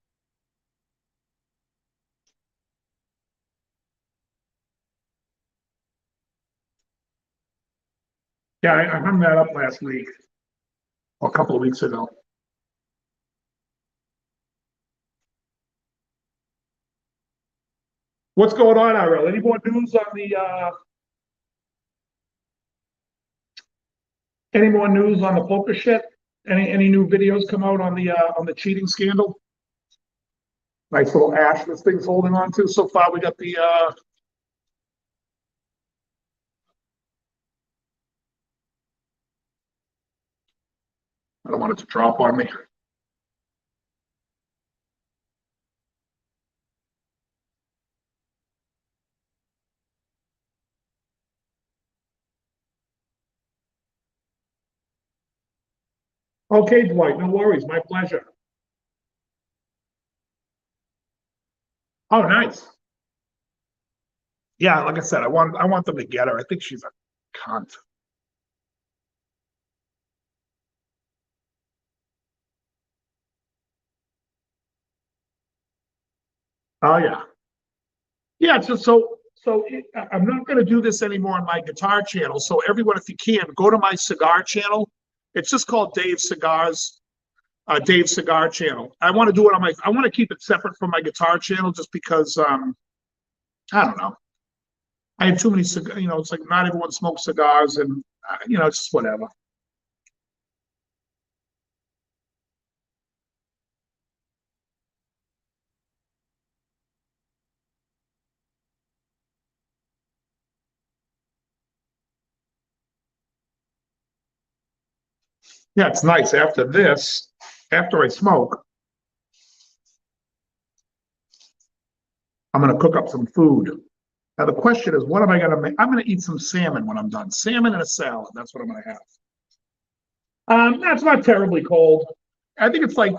Yeah, I hung that up last week, or a couple of weeks ago. What's going on, IRL? Any more news on the any more news on the poker shit? Any new videos come out on the cheating scandal? Nice little ash this thing's holding on to. So far we got the I don't want it to drop on me. Okay, Dwight, no worries, my pleasure. Oh, nice. Yeah, like I said, I want them to get her. I think she's a cunt. Oh yeah. Yeah, I'm not going to do this anymore on my guitar channel. So everyone, if you can, go to my cigar channel. It's just called Dave Cigar channel. I want to do it on my. I want to keep it separate from my guitar channel, just because I don't know. I have too many cigars. It's like not everyone smokes cigars, and it's just whatever. Yeah, it's nice. After I smoke, I'm going to cook up some food. Now the question is, what am I going to make? I'm going to eat some salmon when I'm done. Salmon and a salad. That's what I'm going to have. That's not terribly cold. I think it's like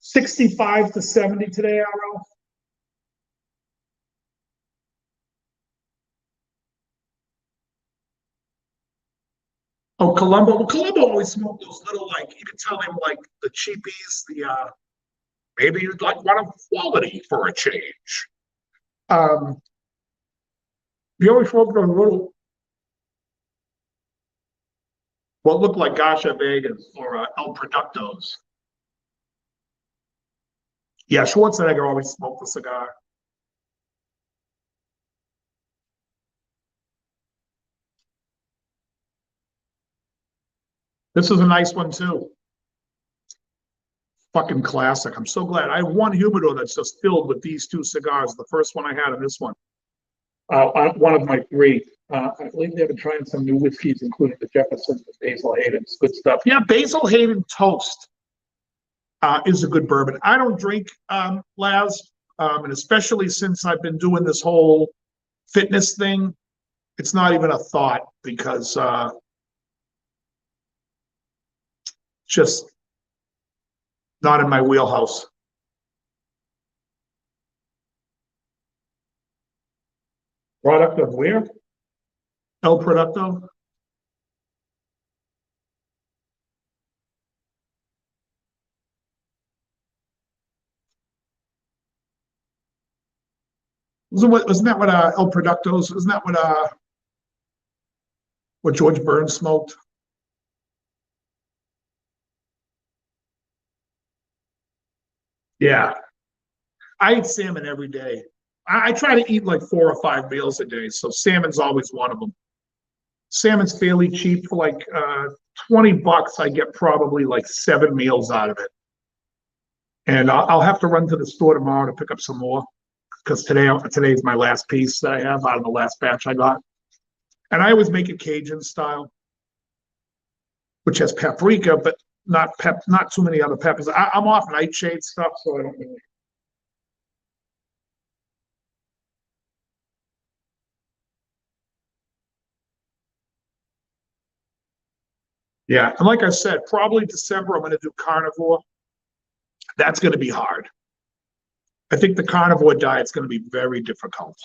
65 to 70 today, RL. Oh, Colombo. Well, Colombo always smoked those little, like, you could tell him, like, the cheapies, maybe you'd like one of quality for a change. Um, he always smoked those little, what looked like Gasha Vegas or El Productos. Yeah, Schwarzenegger always smoked the cigar. This is a nice one, too. Fucking classic. I'm so glad. I have one humidor that's just filled with these two cigars. The first one I had and this one. One of my three. I believe they've been trying some new whiskeys, including the Jefferson, the Basil Hayden's. Good stuff. Yeah, Basil Hayden Toast is a good bourbon. I don't drink Laz, and especially since I've been doing this whole fitness thing, it's not even a thought because just not in my wheelhouse. Product of where? El Producto? Wasn't that what El Productos? Isn't that what George Burns smoked? Yeah, I eat salmon every day. I try to eat like 4 or 5 meals a day, so salmon's always one of them. Salmon's fairly cheap for like $20. I get probably like 7 meals out of it, and I'll have to run to the store tomorrow to pick up some more because today's my last piece that I have out of the last batch I got. And I always make it Cajun style, which has paprika, but not too many other peppers. I'm off nightshade stuff, so I don't really. Yeah, and like I said, probably December I'm going to do carnivore. That's going to be hard. I think the carnivore diet's going to be very difficult.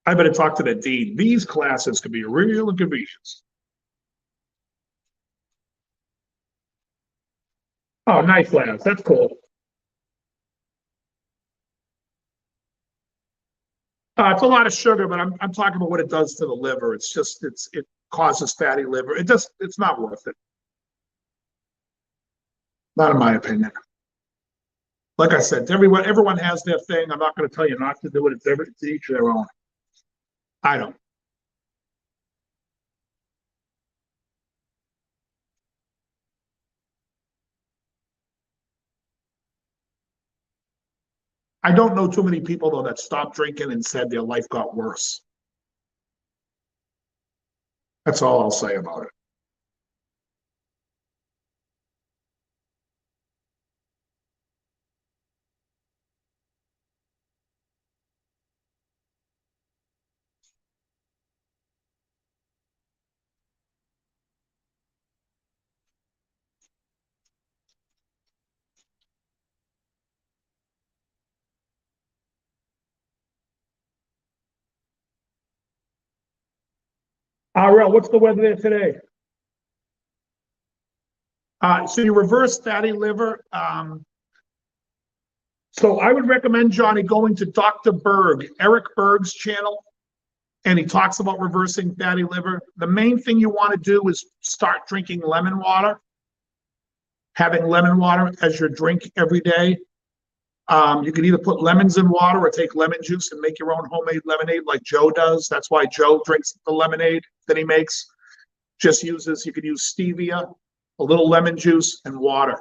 I better talk to the dean. These classes could be a real inconvenience. Oh, nice labs. That's cool. It's a lot of sugar, but I'm talking about what it does to the liver. It's just it causes fatty liver. It's not worth it. Not in my opinion. Like I said, everyone has their thing. I'm not going to tell you not to do it. It's each their own. I don't. I don't know too many people though that stopped drinking and said their life got worse. That's all I'll say about it. Real, what's the weather there today? So you reverse fatty liver. So I would recommend Johnny going to Dr. Berg, Eric Berg's channel, and he talks about reversing fatty liver. The main thing you want to do is start drinking lemon water, having lemon water as your drink every day. You can either put lemons in water or take lemon juice and make your own homemade lemonade like Joe does. That's why Joe drinks the lemonade that he makes. You could use stevia, a little lemon juice, and water.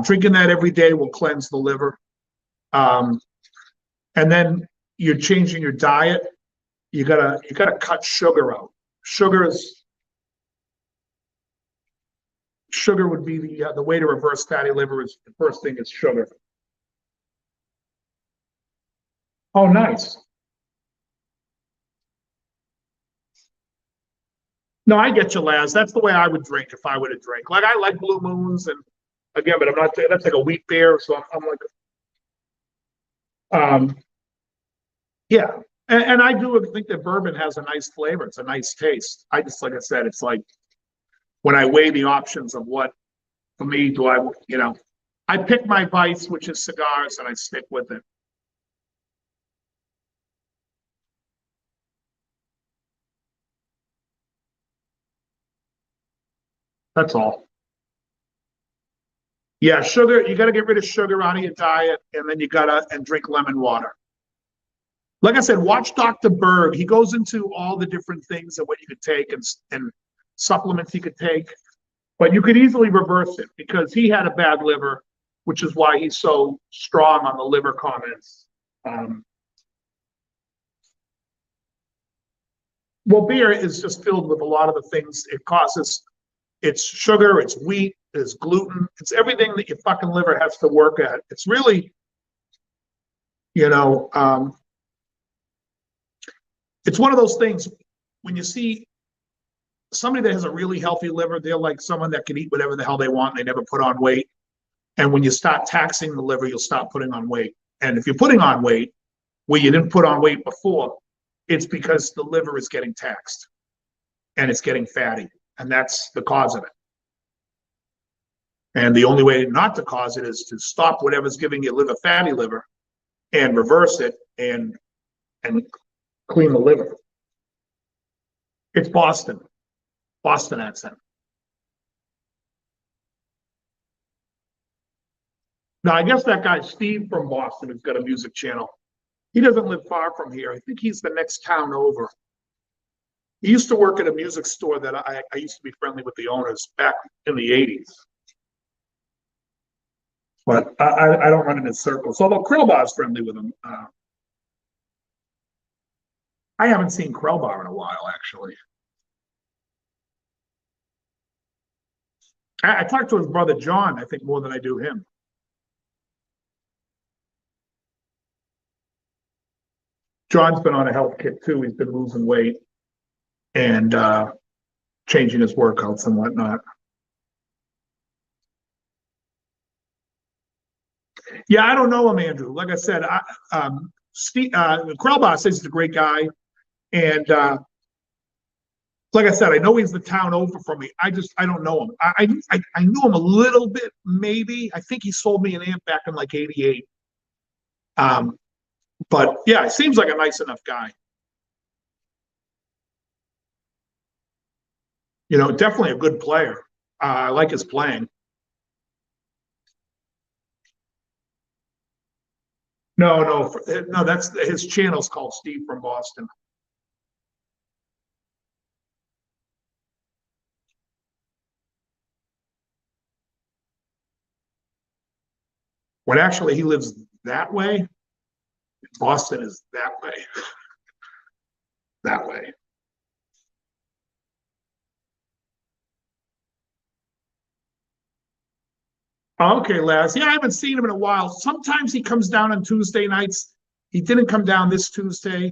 Drinking that every day will cleanse the liver. And then you're changing your diet. You gotta cut sugar out. Sugar would be the way to reverse fatty liver. Is the first thing is sugar. Oh, nice. No, I get you, Laz. That's the way I would drink if I were to drink. Like I like Blue Moons, and again, but I'm not. That's like a wheat beer, so I'm like, um, yeah. And I do think that bourbon has a nice flavor. It's a nice taste. Like I said, it's like when I weigh the options of what for me do I pick my vice, which is cigars, and I stick with it. That's all. Yeah, sugar. You got to get rid of sugar out of your diet, and then you gotta and drink lemon water. Like I said, watch Dr. Berg. He goes into all the different things and what you could take and supplements you could take, but you could easily reverse it because he had a bad liver, which is why he's so strong on the liver comments. Um, well, beer is just filled with a lot of the things it causes. It's sugar, it's wheat, it's gluten, it's everything that your fucking liver has to work at. It's really, you know, it's one of those things when you see somebody that has a really healthy liver, they're like someone that can eat whatever the hell they want. And they never put on weight. And when you start taxing the liver, you'll stop putting on weight. And if you're putting on weight where you didn't put on weight before, it's because the liver is getting taxed and it's getting fatty. And that's the cause of it. And the only way not to cause it is to stop whatever's giving you liver fatty liver and reverse it and clean the liver. It's Boston accent. Now, I guess that guy Steve from Boston has got a music channel. He doesn't live far from here. I think he's the next town over. He used to work at a music store that I used to be friendly with the owners back in the 80s. But I don't run in his circles. Although Krellbar is friendly with him. I haven't seen Krellbar in a while, actually. I talked to his brother John, I think, more than I do him. John's been on a health kick too. He's been losing weight and changing his workouts and whatnot. Yeah, I don't know him, Andrew. Like I said, Steve Krellbach says he's a great guy, and like I said, I know he's the town over from me. I don't know him. I knew him a little bit, maybe. I think he sold me an amp back in like '88. But yeah, it seems like a nice enough guy. You know, definitely a good player. I like his playing. No. That's his channel's called Steve from Boston. When actually he lives that way, Boston is that way. That way. Okay, Laz. Yeah, I haven't seen him in a while. Sometimes he comes down on Tuesday nights. He didn't come down this Tuesday.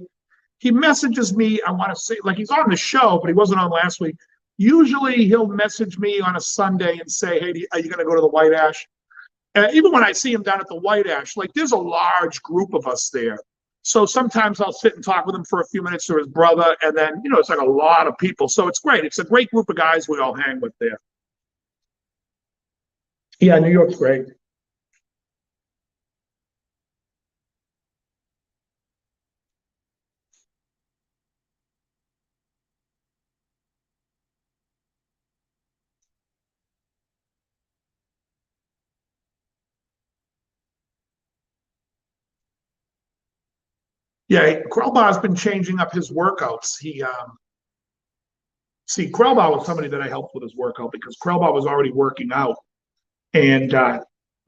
He messages me, I want to say, like he's on the show, but he wasn't on last week. Usually he'll message me on a Sunday and say, hey, are you going to go to the White Ash? Even when I see him down at the White Ash, like there's a large group of us there. So sometimes I'll sit and talk with him for a few minutes or his brother, and then, you know, it's like a lot of people. So it's great. It's a great group of guys we all hang with there. Yeah, New York's great. Yeah, Krellbaugh's been changing up his workouts. Krellbaugh was somebody that I helped with his workout because Krellbaugh was already working out. And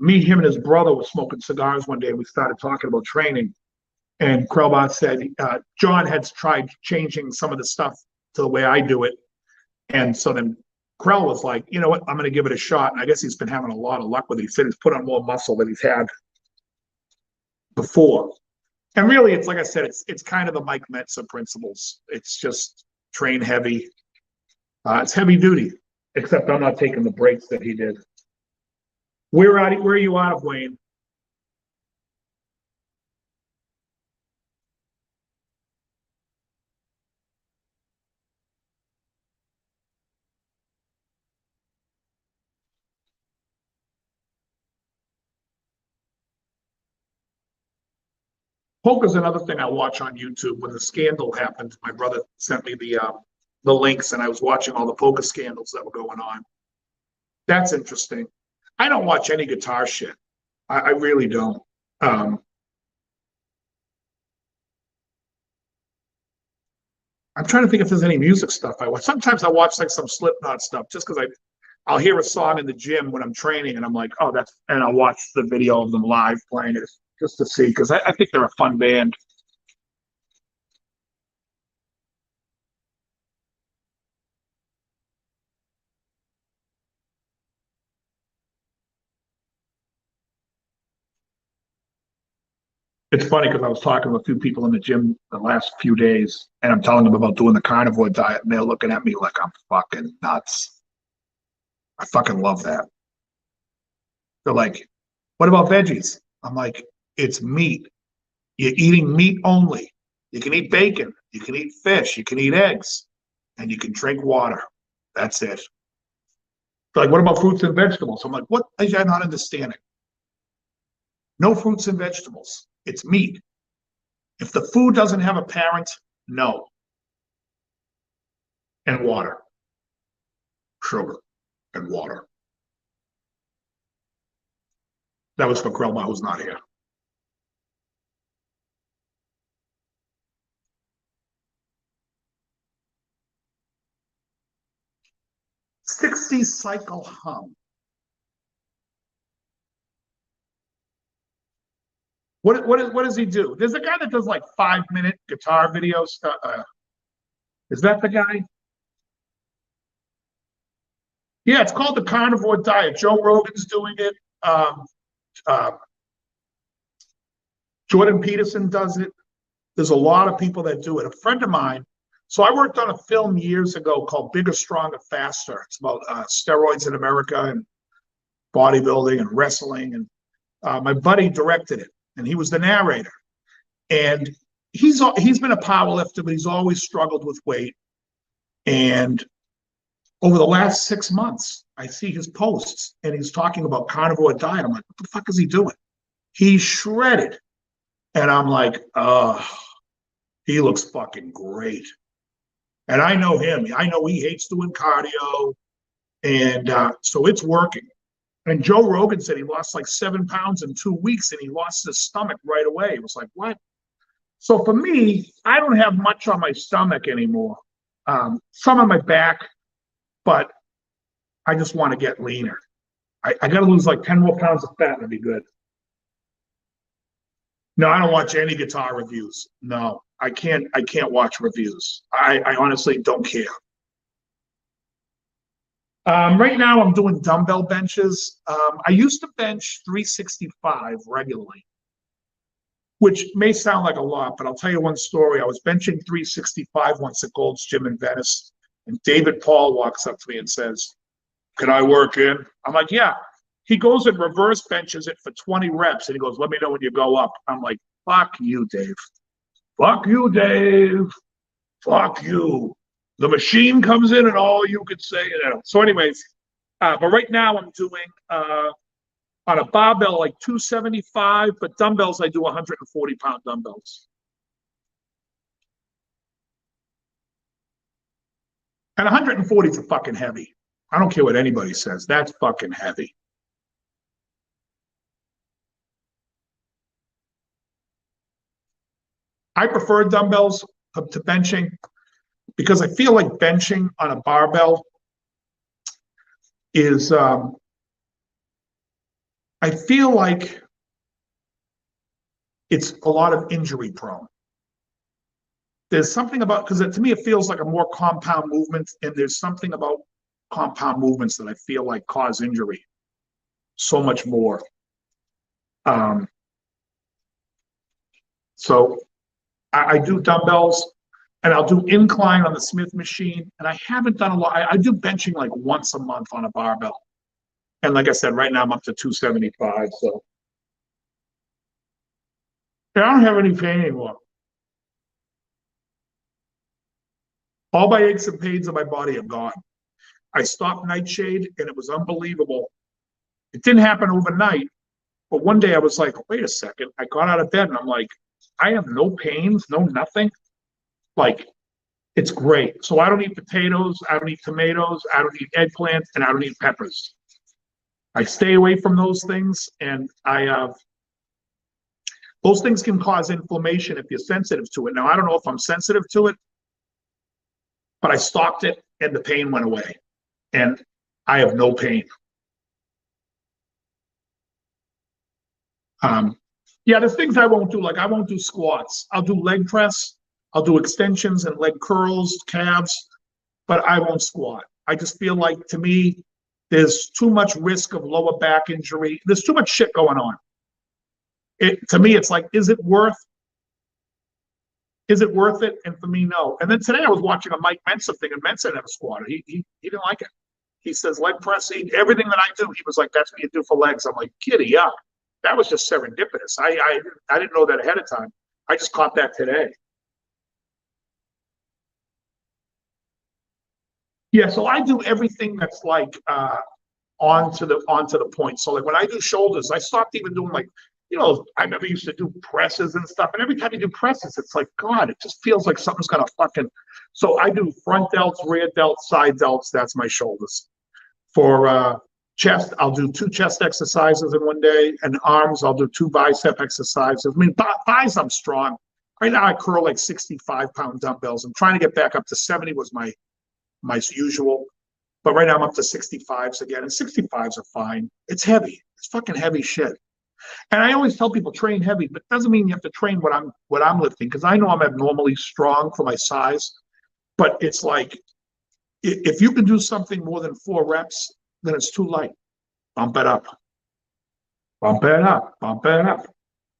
me, him, and his brother were smoking cigars one day, and we started talking about training. And Krellbaugh said John had tried changing some of the stuff to the way I do it. And so then Krell was like, you know what, I'm going to give it a shot. And I guess he's been having a lot of luck with it. He said he's put on more muscle than he's had before. And really, it's like I said, it's kind of the Mike Metzer principles. It's just train heavy. It's heavy duty, except I'm not taking the breaks that he did. Where are you out of, Wayne? Poker's another thing I watch on YouTube. When the scandal happened, my brother sent me the links, and I was watching all the poker scandals that were going on. That's interesting. I don't watch any guitar shit. I really don't. Um, I'm trying to think if there's any music stuff I watch. Sometimes I watch like some Slipknot stuff just because I'll hear a song in the gym when I'm training, and I'm like, oh, and I'll watch the video of them live playing it just to see because I think they're a fun band. It's funny because I was talking to a few people in the gym the last few days, and I'm telling them about doing the carnivore diet, and they're looking at me like I'm fucking nuts. I fucking love that. They're like, what about veggies? I'm like, it's meat. You're eating meat only. You can eat bacon. You can eat fish. You can eat eggs. And you can drink water. That's it. They're like, what about fruits and vegetables? I'm like, what is I not understanding? No fruits and vegetables. It's meat. If the food doesn't have a parent, no. And water. Sugar and water. That was for Grandma who's not here. 60 cycle hum. What does he do? There's a guy that does like 5 minute guitar videos. Is that the guy? Yeah, it's called the carnivore diet. Joe Rogan's doing it. Uh, Jordan Peterson does it. There's a lot of people that do it. A friend of mine, so I worked on a film years ago called Bigger, Stronger, Faster. It's about steroids in America and bodybuilding and wrestling. And my buddy directed it, and he was the narrator. And he's been a power lifter, but he's always struggled with weight. And over the last 6 months, I see his posts and he's talking about carnivore diet. I'm like, what the fuck is he doing? He's shredded. And I'm like, he looks fucking great. And I know him. I know he hates doing cardio. And so it's working. And Joe Rogan said he lost like 7 pounds in 2 weeks and he lost his stomach right away. It was like, what? So for me, I don't have much on my stomach anymore. Some on my back, but I just want to get leaner. I got to lose like 10 more pounds of fat to be good. No, I don't watch any guitar reviews. No, I can't watch reviews. I honestly don't care. Right now I'm doing dumbbell benches. I used to bench 365 regularly, which may sound like a lot, but I'll tell you one story. I was benching 365 once at Gold's Gym in Venice, and David Paul walks up to me and says, "Can I work in?" I'm like, "Yeah." He goes and reverse benches it for 20 reps, and he goes, "Let me know when you go up." I'm like, "Fuck you, Dave. Fuck you, Dave. Fuck you." The machine comes in, and all you could say, you know. So, anyways, but right now I'm doing on a barbell like 275, but dumbbells I do 140-pound dumbbells. And 140 is fucking heavy. I don't care what anybody says. That's fucking heavy. I prefer dumbbells to benching because I feel like benching on a barbell is, I feel like it's a lot of injury prone. There's something about, because to me it feels like a more compound movement, and there's something about compound movements that I feel like cause injury so much more. So I do dumbbells, and I'll do incline on the Smith machine, and I haven't done a lot. I do benching like once a month on a barbell. And like I said, right now I'm up to 275. So I don't have any pain anymore. All my aches and pains in my body have gone. I stopped nightshade, and it was unbelievable. It didn't happen overnight, but one day I was like, wait a second. I got out of bed and I'm like, I have no pains, no nothing. Like, it's great. So I don't eat potatoes, I don't eat tomatoes, I don't eat eggplant, and I don't eat peppers. I stay away from those things, and those things can cause inflammation if you're sensitive to it. Now, I don't know if I'm sensitive to it, but I stopped it and the pain went away, and I have no pain. Yeah, there's things I won't do. Like I won't do squats. I'll do leg press. I'll do extensions and leg curls, calves, but I won't squat. I just feel like, to me, there's too much risk of lower back injury. There's too much shit going on. To me, it's like, is it worth it? And for me, no. And then today I was watching a Mike Mensa thing, and Mensa never squatted. He didn't like it. He says leg press, everything that I do. He was like, that's what you do for legs. I'm like, giddy up. That was just serendipitous. I didn't know that ahead of time. I just caught that today. Yeah, so I do everything that's like onto the point. So like when I do shoulders, I stopped even doing like, I never used to do presses and stuff. And every time you do presses, it's like, God, it just feels like something's gonna fucking. So I do front delts, rear delts, side delts. That's my shoulders. For chest, I'll do 2 chest exercises in one day, and arms, I'll do 2 bicep exercises. I mean, thighs, I'm strong. Right now, I curl like 65-pound dumbbells. I'm trying to get back up to 70 was my usual. But right now I'm up to 65s again, and 65s are fine. It's heavy. It's fucking heavy shit. And I always tell people train heavy, but it doesn't mean you have to train what I'm lifting, because I know I'm abnormally strong for my size. But it's like, if you can do something more than 4 reps, then it's too light. Bump it up. Bump it up. Bump it up.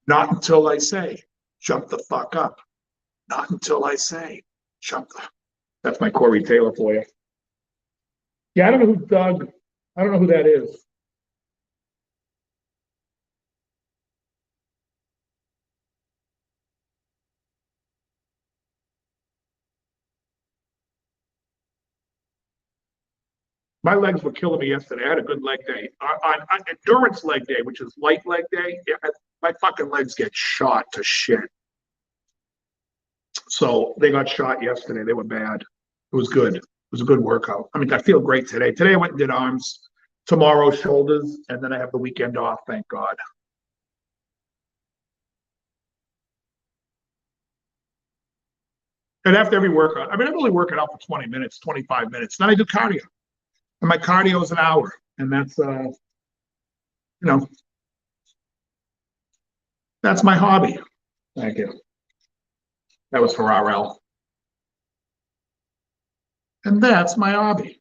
Not until I say, jump the fuck up. Not until I say, jump the. That's my Corey Taylor for you. Yeah, I don't know who Doug. I don't know who that is. My legs were killing me yesterday. I had a good leg day. On endurance leg day, which is light leg day, yeah, my fucking legs get shot to shit. So they got shot yesterday. They were bad. It was good. It was a good workout. I mean, I feel great today. Today I went and did arms, tomorrow shoulders, and then I have the weekend off, thank God. And after every workout, I mean, I'm only working out for 20 minutes, 25 minutes. Then I do cardio. And my cardio is an hour. And you know, that's my hobby. Thank you. That was for RL. And that's my hobby.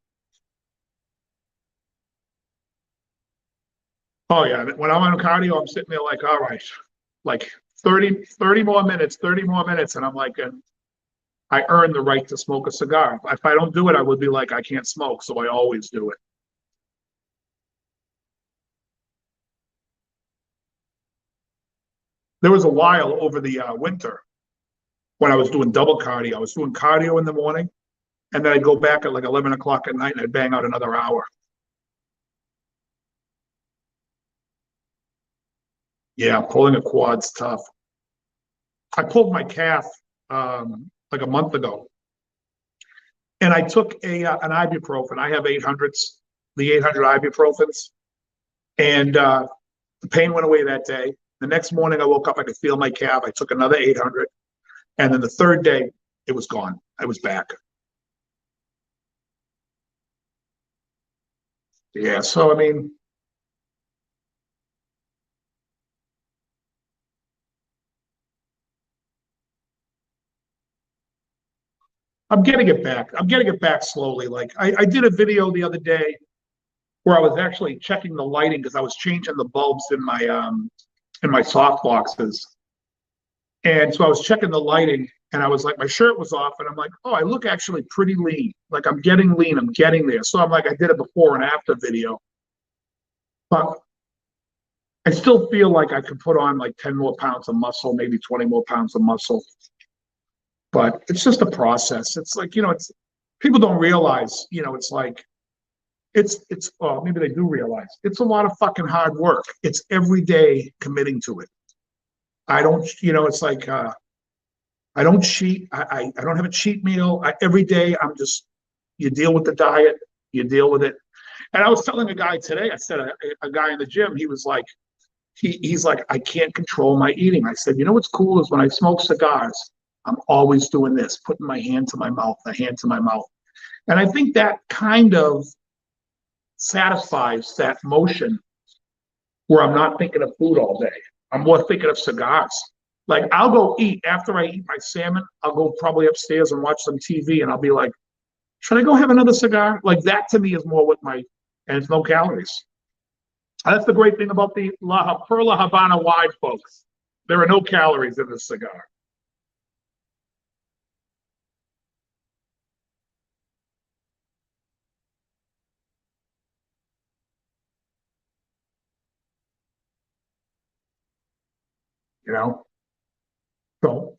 Oh yeah. When I'm on cardio, I'm sitting there like, all right, like 30 more minutes, 30 more minutes. And I'm like, I earned the right to smoke a cigar. If I don't do it, I would be like, I can't smoke. So I always do it. There was a while over the winter when I was doing double cardio. I was doing cardio in the morning, and then I'd go back at like 11 o'clock at night and I'd bang out another hour. Yeah, pulling a quad's tough. I pulled my calf like a month ago, and I took an ibuprofen. I have 800s, the 800 ibuprofens, and the pain went away that day. The next morning, I woke up, I could feel my calf. I took another 800, and then the third day, it was gone. I was back. Yeah, so I mean, I'm getting it back. I'm getting it back slowly. Like I did a video the other day where I was actually checking the lighting because I was changing the bulbs in my soft boxes. And so I was checking the lighting and I was like, my shirt was off, and I'm like, oh, I look actually pretty lean. Like I'm getting lean, I'm getting there. So I'm like, I did a before and after video. But I still feel like I could put on like 10 more pounds of muscle, maybe 20 more pounds of muscle. But it's just a process. It's like, it's people don't realize, it's like it's well, maybe they do realize it's a lot of fucking hard work. It's every day committing to it. I don't, it's like I don't cheat. I don't have a cheat meal. Every day I'm just you deal with the diet, you deal with it. And I was telling a guy today, I said a guy in the gym, he was like, he's like, I can't control my eating. I said, what's cool is when I smoke cigars, I'm always doing this, putting my hand to my mouth, the hand to my mouth. And I think that kind of satisfies that motion where I'm not thinking of food all day. I'm more thinking of cigars. Like I'll go eat after I eat my salmon. I'll go probably upstairs and watch some TV, and I'll be like, should I go have another cigar? Like that to me is more with and it's no calories. That's the great thing about the Perla Habana wide, folks. There are no calories in this cigar. You know, so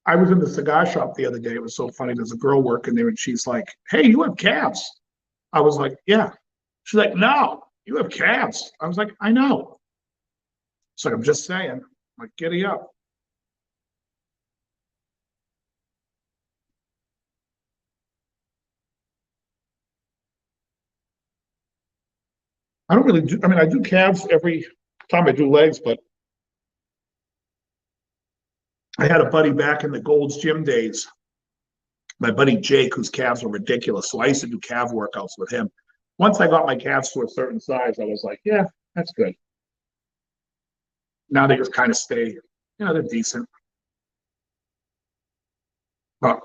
I was in the cigar shop the other day. It was so funny. There's a girl working there, and she's like, "Hey, you have calves?" I was like, "Yeah." She's like, "No, you have calves." I was like, "I know." It's like I'm just saying. I'm like, giddy up. I don't really do. I mean, I do calves every time I do legs, but I had a buddy back in the Gold's Gym days, my buddy Jake, whose calves were ridiculous. So I used to do calf workouts with him. Once I got my calves to a certain size, I was like, yeah, that's good. Now they just kind of stay, they're decent. But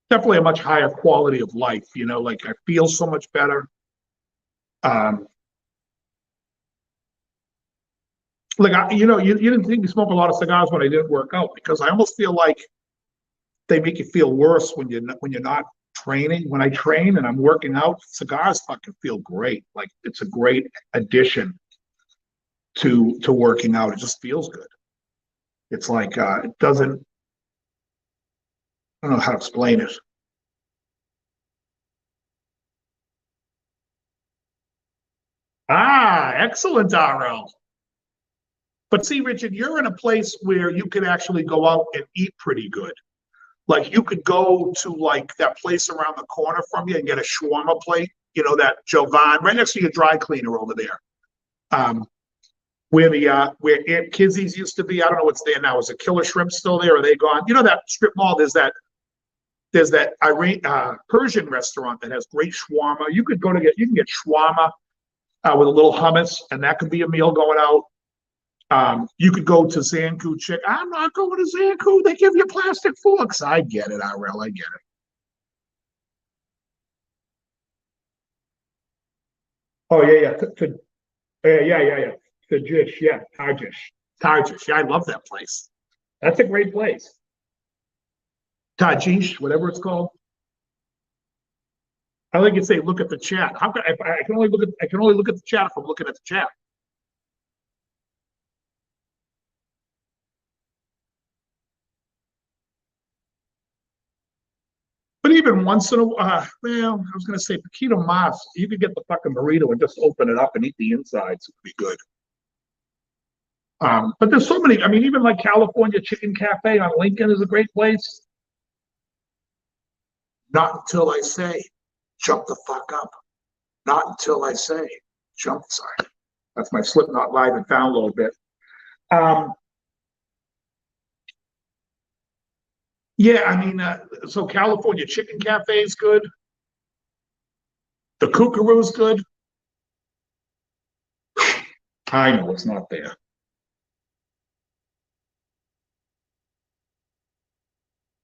definitely a much higher quality of life, like I feel so much better. Um, like you didn't think you smoke a lot of cigars when I didn't work out because I almost feel like they make you feel worse when you're not training. When I train and I'm working out, cigars fucking feel great. Like it's a great addition to working out. It just feels good. It's like it doesn't. I don't know how to explain it. Ah, excellent, RL. But see, Richard, you're in a place where you can actually go out and eat pretty good. Like you could go to like that place around the corner from you and get a shawarma plate. You know that Jovan right next to your dry cleaner over there. Where the where Aunt Kizzy's used to be. I don't know what's there now. Is the Killer Shrimp still there? Or are they gone? You know that strip mall. There's that Iranian Persian restaurant that has great shawarma. You could go to get you can get shawarma with a little hummus, and that could be a meal going out. You could go to Zanku Chick. I'm not going to Zanku. They give you plastic forks. I get it, RL. I get it. Oh yeah, yeah, yeah. Tajish, yeah, Tarjish. Yeah, I love that place. That's a great place. Tajish, whatever it's called. I like you say, look at the chat. How can I can only look at the chat if I'm looking at the chat. But even once in a while, well, I was going to say Paquito Mas. You could get the fucking burrito and just open it up and eat the insides. It would be good. But there's so many. I mean, even like California Chicken Cafe on Lincoln is a great place. Not until I say, jump the fuck up. Not until I say, jump. Sorry, that's my Slipknot live and download bit. Um, yeah, I mean, so California Chicken Cafe is good. The Kookaroo is good. I know it's not there.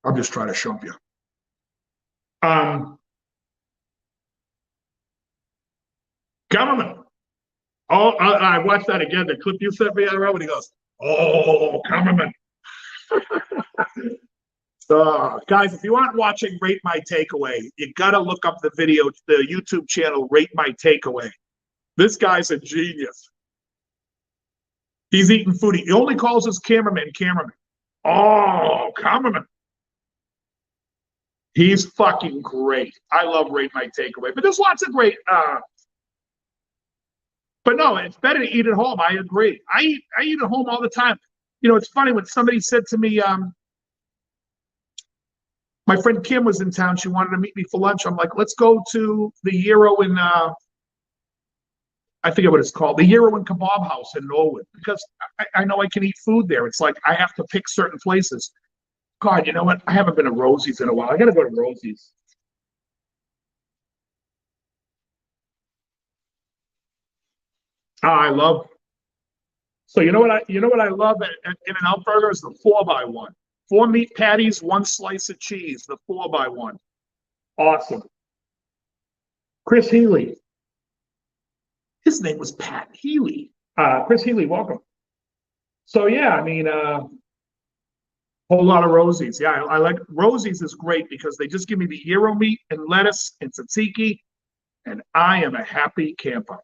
I'm just trying to show you. Um, Government. Oh, I watched that again. The clip you sent me, when he goes, "Oh, government." Guys, if you aren't watching Rate My Takeaway, you gotta look up the video, the YouTube channel Rate My Takeaway. This guy's a genius. He's eating food. He only calls his cameraman. Oh, cameraman. He's fucking great. I love Rate My Takeaway, but there's lots of great. But no, it's better to eat at home. I agree. I eat at home all the time. You know, it's funny when somebody said to me, my friend Kim was in town. She wanted to meet me for lunch. I'm like, let's go to the Euro in I forget what it's called, the Euro and Kebab House in Norwood, because I know I can eat food there. It's like I have to pick certain places. God, you know what? I haven't been to Rosie's in a while. I got to go to Rosie's. I love. So you know what I love at In-N-Out Burger is the 4x1. 4 meat patties, 1 slice of cheese. The 4x1. Awesome. Chris Healy. His name was Pat Healy. Chris Healy, welcome. So yeah, I mean, whole lot of Rosie's. Yeah, I like Rosie's is great because they just give me the gyro meat and lettuce and tzatziki, and I am a happy camper.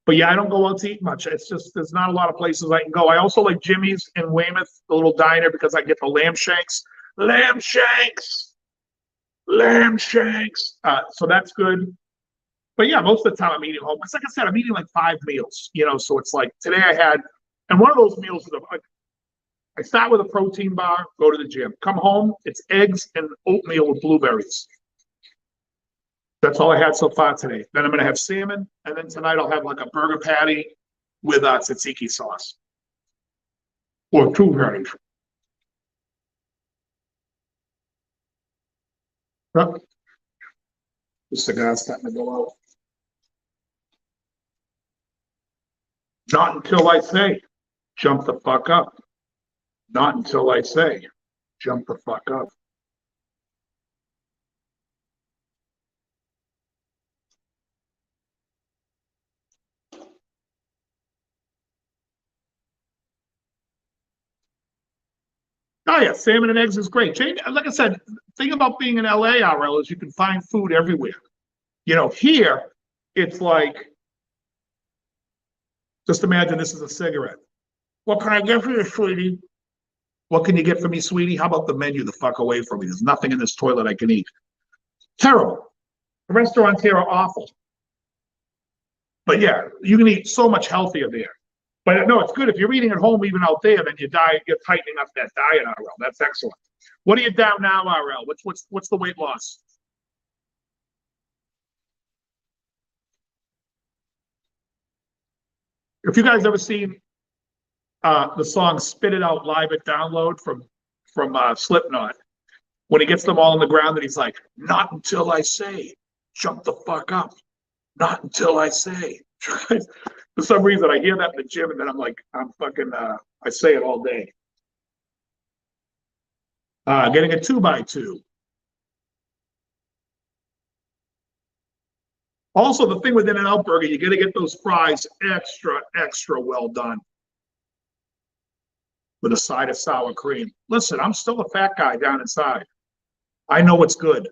But yeah, I don't go out to eat much. It's just there's not a lot of places I can go. I also like Jimmy's in Weymouth, the little diner, because I get the lamb shanks. Lamb shanks, lamb shanks. So that's good. But yeah, most of the time I'm eating home. Because like I said, I'm eating like 5 meals, you know. So it's like today I had, and one of those meals is like, I start with a protein bar, go to the gym, come home, it's eggs and oatmeal with blueberries. That's all I had so far today. Then I'm going to have salmon, and then tonight I'll have like a burger patty with tzatziki sauce. Or 2 patties. Yep. The cigar's starting to go out. Not until I say, jump the fuck up. Not until I say, jump the fuck up. Oh yeah, salmon and eggs is great. Like I said, the thing about being in LA, RL, is you can find food everywhere. You know, here it's like Just imagine this is a cigarette. What can I get for you, sweetie? What can you get for me, sweetie? How about the menu the fuck away from me? There's nothing in this toilet I can eat. Terrible. The restaurants here are awful. But yeah, you can eat so much healthier there. But no, it's good. If you're eating at home, even out there, then your diet, you're tightening up that diet, RL. That's excellent. What are you down now, RL? What's the weight loss? If you guys ever seen the song "Spit It Out" live at Download from Slipknot, when he gets them all on the ground, and he's like, "Not until I say, jump the fuck up. Not until I say." For some reason, I hear that in the gym, and then I'm like, I'm fucking. I say it all day. Getting a 2x2. Also, the thing with In-N-Out Burger, you got to get those fries extra well done with a side of sour cream. Listen, I'm still a fat guy down inside. I know what's good.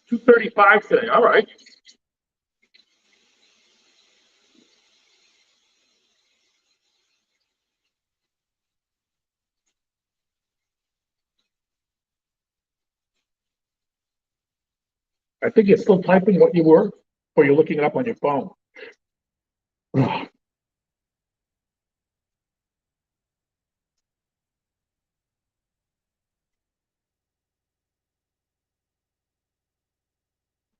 $235 today. All right. I think you're still typing what you were, or you're looking it up on your phone.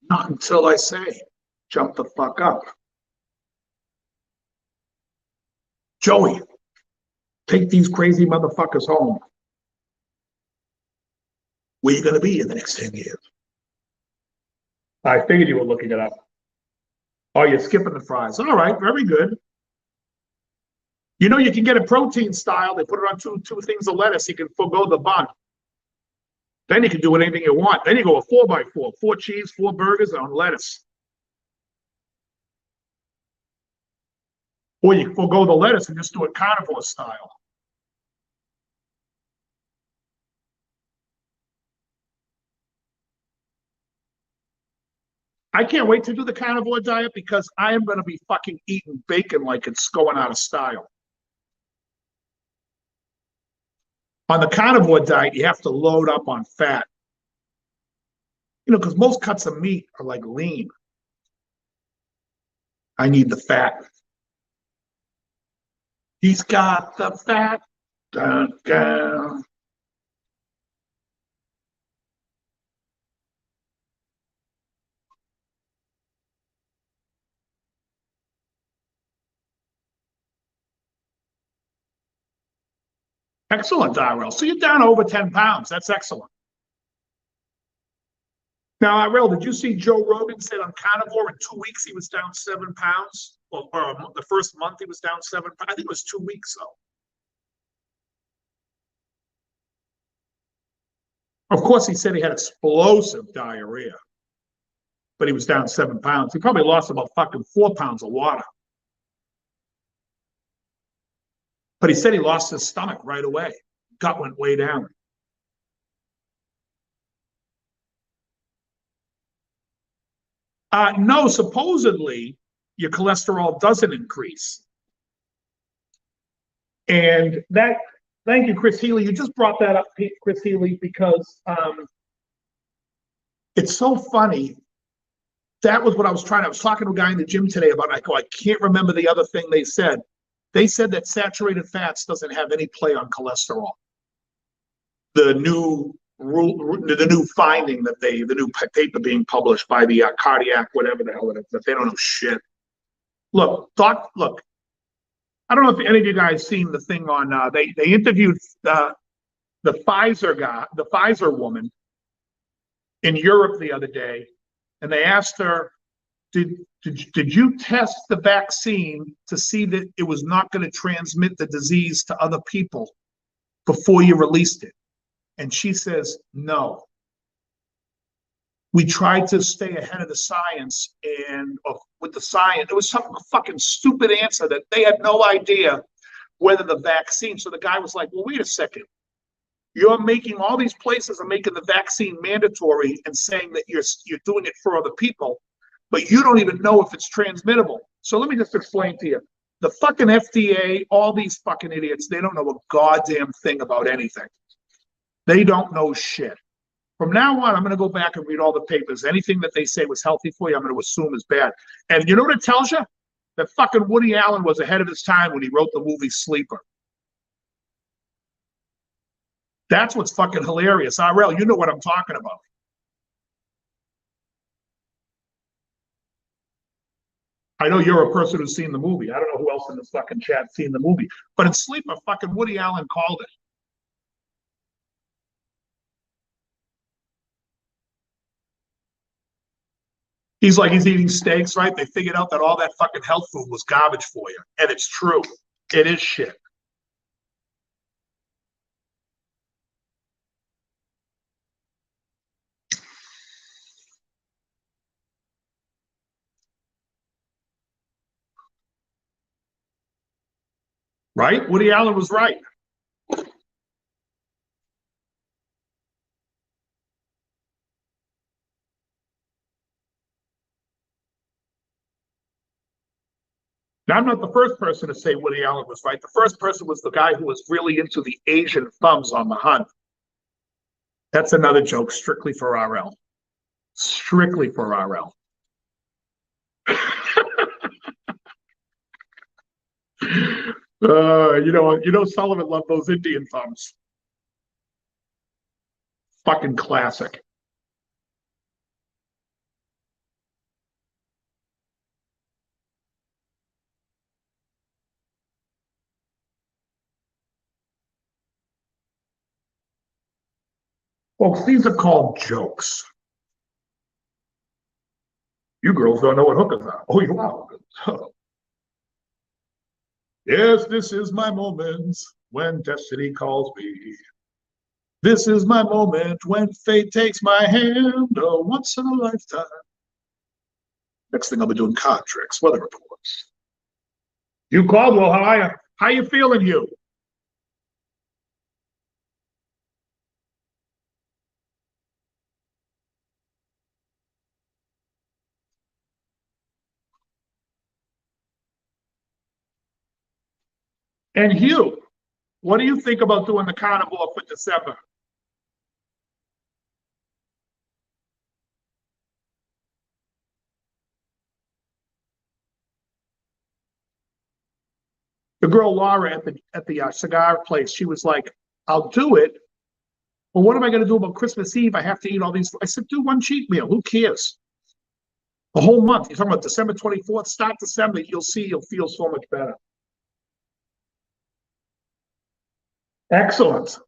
Not until I say, jump the fuck up. Joey, take these crazy motherfuckers home. Where you going to be in the next 10 years? I figured you were looking it up. Oh, you're skipping the fries. All right, very good. You know, you can get a protein style. They put it on two things of lettuce. You can forego the bun. Then you can do anything you want. Then you go a 4x4, 4 cheese, 4 burgers on lettuce. Or you forego the lettuce and just do it carnivore style. I can't wait to do the carnivore diet because I am going to be fucking eating bacon like it's going out of style. On the carnivore diet, you have to load up on fat. You know, because most cuts of meat are like lean. I need the fat. He's got the fat. Dun, dun. Excellent, Darrell. So you're down over 10 pounds. That's excellent. Now, Darrell, did you see Joe Rogan said on carnivore in 2 weeks he was down 7 pounds? Or the first month he was down 7 pounds? I think it was 2 weeks, though. Of course, he said he had explosive diarrhea, but he was down 7 pounds. He probably lost about fucking 4 pounds of water. But he said he lost his stomach right away. Gut went way down. No, supposedly your cholesterol doesn't increase. And that, thank you, Chris Healy. You just brought that up, Chris Healy, because it's so funny. That was what I was talking to a guy in the gym today about. I go, I can't remember the other thing they said. They said that saturated fats doesn't have any play on cholesterol. The new finding that the new paper being published by the cardiac, whatever the hell it is, that they don't know shit. Look, I don't know if any of you guys seen the thing on. They interviewed the Pfizer woman in Europe the other day, and they asked her, did you test the vaccine to see that it was not going to transmit the disease to other people before you released it? And she says, no. We tried to stay ahead of the science and with the science. It was some fucking stupid answer that they had no idea whether the vaccine. So the guy was like, well, wait a second. You're making all these places are making the vaccine mandatory and saying that you're doing it for other people, but you don't even know if it's transmittable. So let me just explain to you. The fucking FDA, all these fucking idiots, they don't know a goddamn thing about anything. They don't know shit. From now on, I'm going to go back and read all the papers. Anything that they say was healthy for you, I'm going to assume is bad. And you know what it tells you? That fucking Woody Allen was ahead of his time when he wrote the movie Sleeper. That's what's fucking hilarious. RL, you know what I'm talking about. I know you're a person who's seen the movie. I don't know who else in this fucking chat's seen the movie. But in Sleeper, fucking Woody Allen called it. He's like, he's eating steaks, right? They figured out that all that fucking health food was garbage for you. And it's true. It is shit. Right? Woody Allen was right. Now, I'm not the first person to say Woody Allen was right. The first person was the guy who was really into the Asian thumbs on the hunt. That's another joke strictly for RL. Strictly for RL. Sullivan loved those Indian thumbs. Fucking classic. Folks, these are called jokes. You girls don't know what hookers are. Oh, you are hookers. Yes, this is my moment when destiny calls me. This is my moment when fate takes my hand, once in a lifetime. Next thing I'll be doing card tricks, weather reports. You Caldwell, how are you? How you feeling, you? And Hugh, what do you think about doing the carnivore for December? The girl Laura at the cigar place, she was like, "I'll do it, but what am I going to do about Christmas Eve? I have to eat all these." I said, "Do one cheat meal. Who cares? The whole month. You're talking about December 24th. Start December. You'll see. You'll feel so much better." Excellent.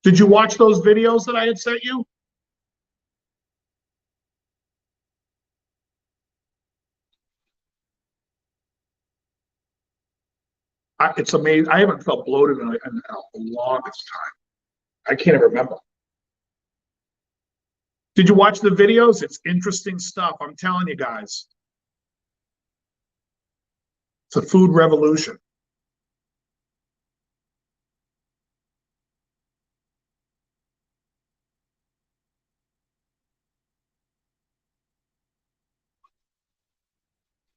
Did you watch those videos that I had sent you? It's amazing. I haven't felt bloated in the longest time. I can't even remember. Did you watch the videos? It's interesting stuff. I'm telling you guys. It's a food revolution.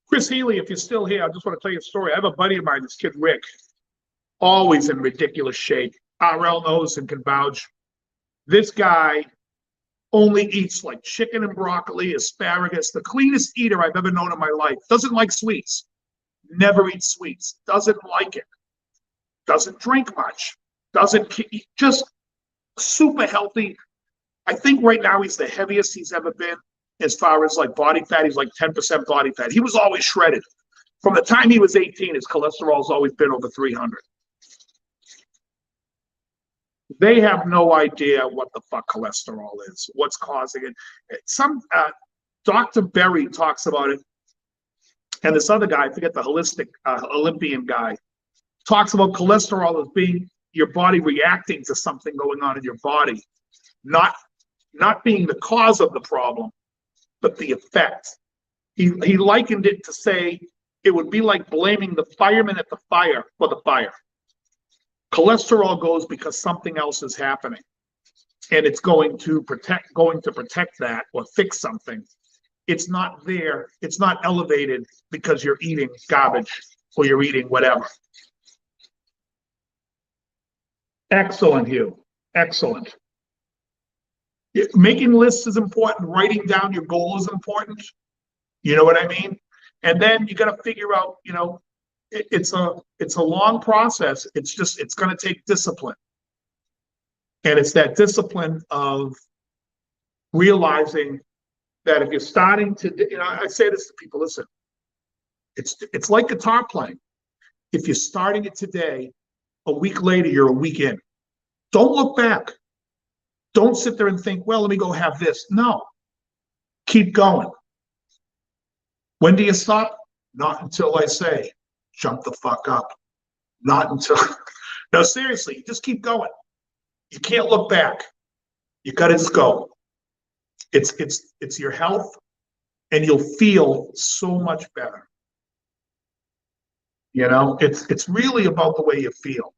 Chris Healy, if you're still here, I just want to tell you a story. I have a buddy of mine, this kid Rick, always in ridiculous shape. RL knows and can vouch. This guy only eats like chicken and broccoli, asparagus, the cleanest eater I've ever known in my life. Doesn't like sweets. Never eats sweets. Doesn't like it. Doesn't drink much. Doesn't just super healthy. I think right now he's the heaviest he's ever been as far as like body fat. He's like 10% body fat. He was always shredded. From the time he was 18, his cholesterol's always been over 300. They have no idea what the fuck cholesterol is, what's causing it. Some Dr. Berry talks about it, and this other guy, I forget the holistic Olympian guy, talks about cholesterol as being your body reacting to something going on in your body, not not being the cause of the problem, but the effect. He likened it to say it would be like blaming the fireman at the fire for the fire. Cholesterol goes because something else is happening, and it's going to protect that or fix something. It's not there. It's not elevated because you're eating garbage or you're eating whatever. Excellent, Hugh. Excellent. Making lists is important. Writing down your goal is important. You know what I mean? And then you got to figure out, it's a long process. It's going to take discipline. And it's that discipline of realizing that if you're starting to, I say this to people, listen, it's like guitar playing. If you're starting it today, a week later, you're a week in. Don't look back. Don't sit there and think, well, let me go have this. No. Keep going. When do you stop? Not until I say, jump the fuck up. Not until, no, seriously, just keep going. You can't look back. You got to just go. It's your health, and you'll feel so much better. It's really about the way you feel.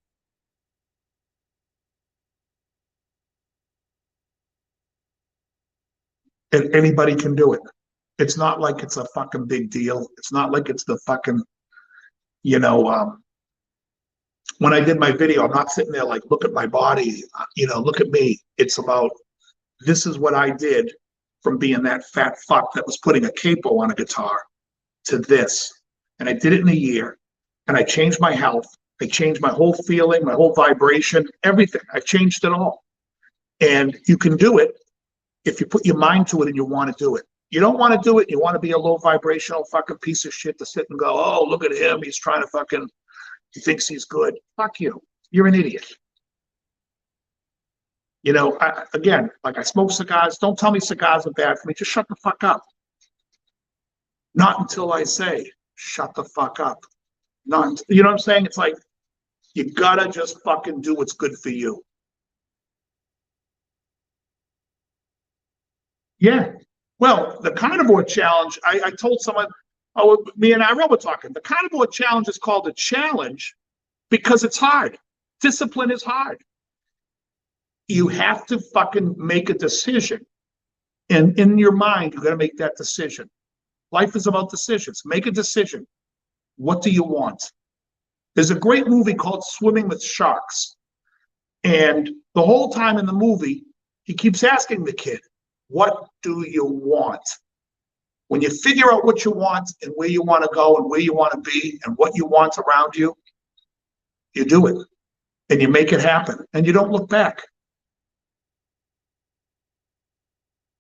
And anybody can do it. It's not like it's a fucking big deal. It's not like it's the fucking, when I did my video, I'm not sitting there like, look at my body, look at me. It's about, this is what I did from being that fat fuck that was putting a capo on a guitar to this. And I did it in a year, and I changed my health. I changed my whole feeling, my whole vibration, everything. I changed it all. And you can do it if you put your mind to it and you want to do it. You don't want to do it. You want to be a low vibrational fucking piece of shit to sit and go, oh, look at him. He's trying to fucking, he thinks he's good. Fuck you. You're an idiot. Again, like I smoke cigars. Don't tell me cigars are bad for me. Just shut the fuck up. Not until I say, shut the fuck up. Not, you know what I'm saying? It's like, you gotta just fucking do what's good for you. Yeah. Well, the carnivore challenge, I told someone, me and Ariel were talking, the carnivore challenge is called a challenge because it's hard. Discipline is hard. You have to fucking make a decision. And in your mind, you got to make that decision. Life is about decisions. Make a decision. What do you want? There's a great movie called Swimming with Sharks. And the whole time in the movie, he keeps asking the kid, what do you want? When you figure out what you want and where you want to go and where you want to be and what you want around you, you do it. And you make it happen. And you don't look back.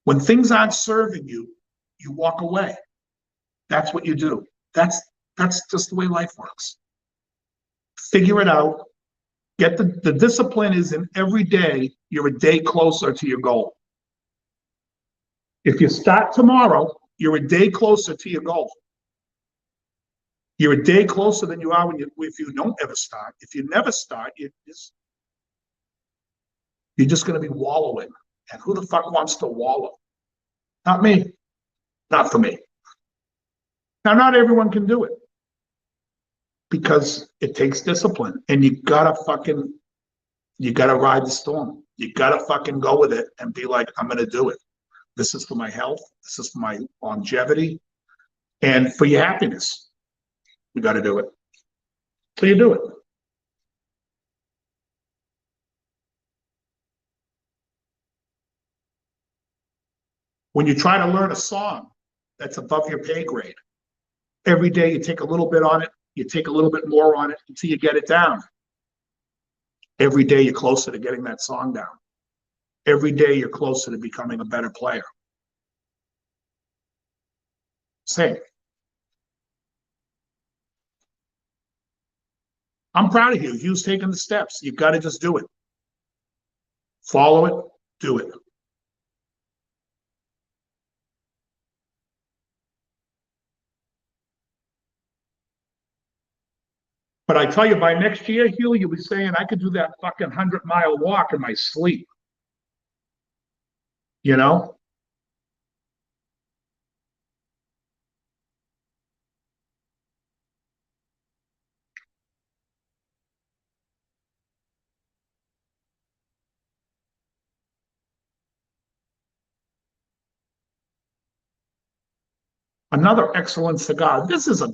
When things aren't serving you, you walk away. That's what you do. That's just the way life works. Figure it out. Get the discipline is in every day, you're a day closer to your goal. If you start tomorrow, you're a day closer to your goal. You're a day closer than you are if you don't ever start. If you never start, you're just going to be wallowing. And who the fuck wants to wallow? Not me. Not for me. Now, not everyone can do it because it takes discipline, and you gotta ride the storm. You gotta fucking go with it and be like, I'm gonna do it. This is for my health. This is for my longevity and for your happiness. You got to do it. So you do it. When you try to learn a song that's above your pay grade, every day you take a little bit on it, you take a little bit more on it until you get it down. Every day you're closer to getting that song down. Every day you're closer to becoming a better player. Same. I'm proud of you. You've taken the steps. You've got to just do it. Follow it, do it. But I tell you, by next year, Hugh, you'll be saying, I could do that fucking 100-mile walk in my sleep. you know? Another excellent cigar. This is a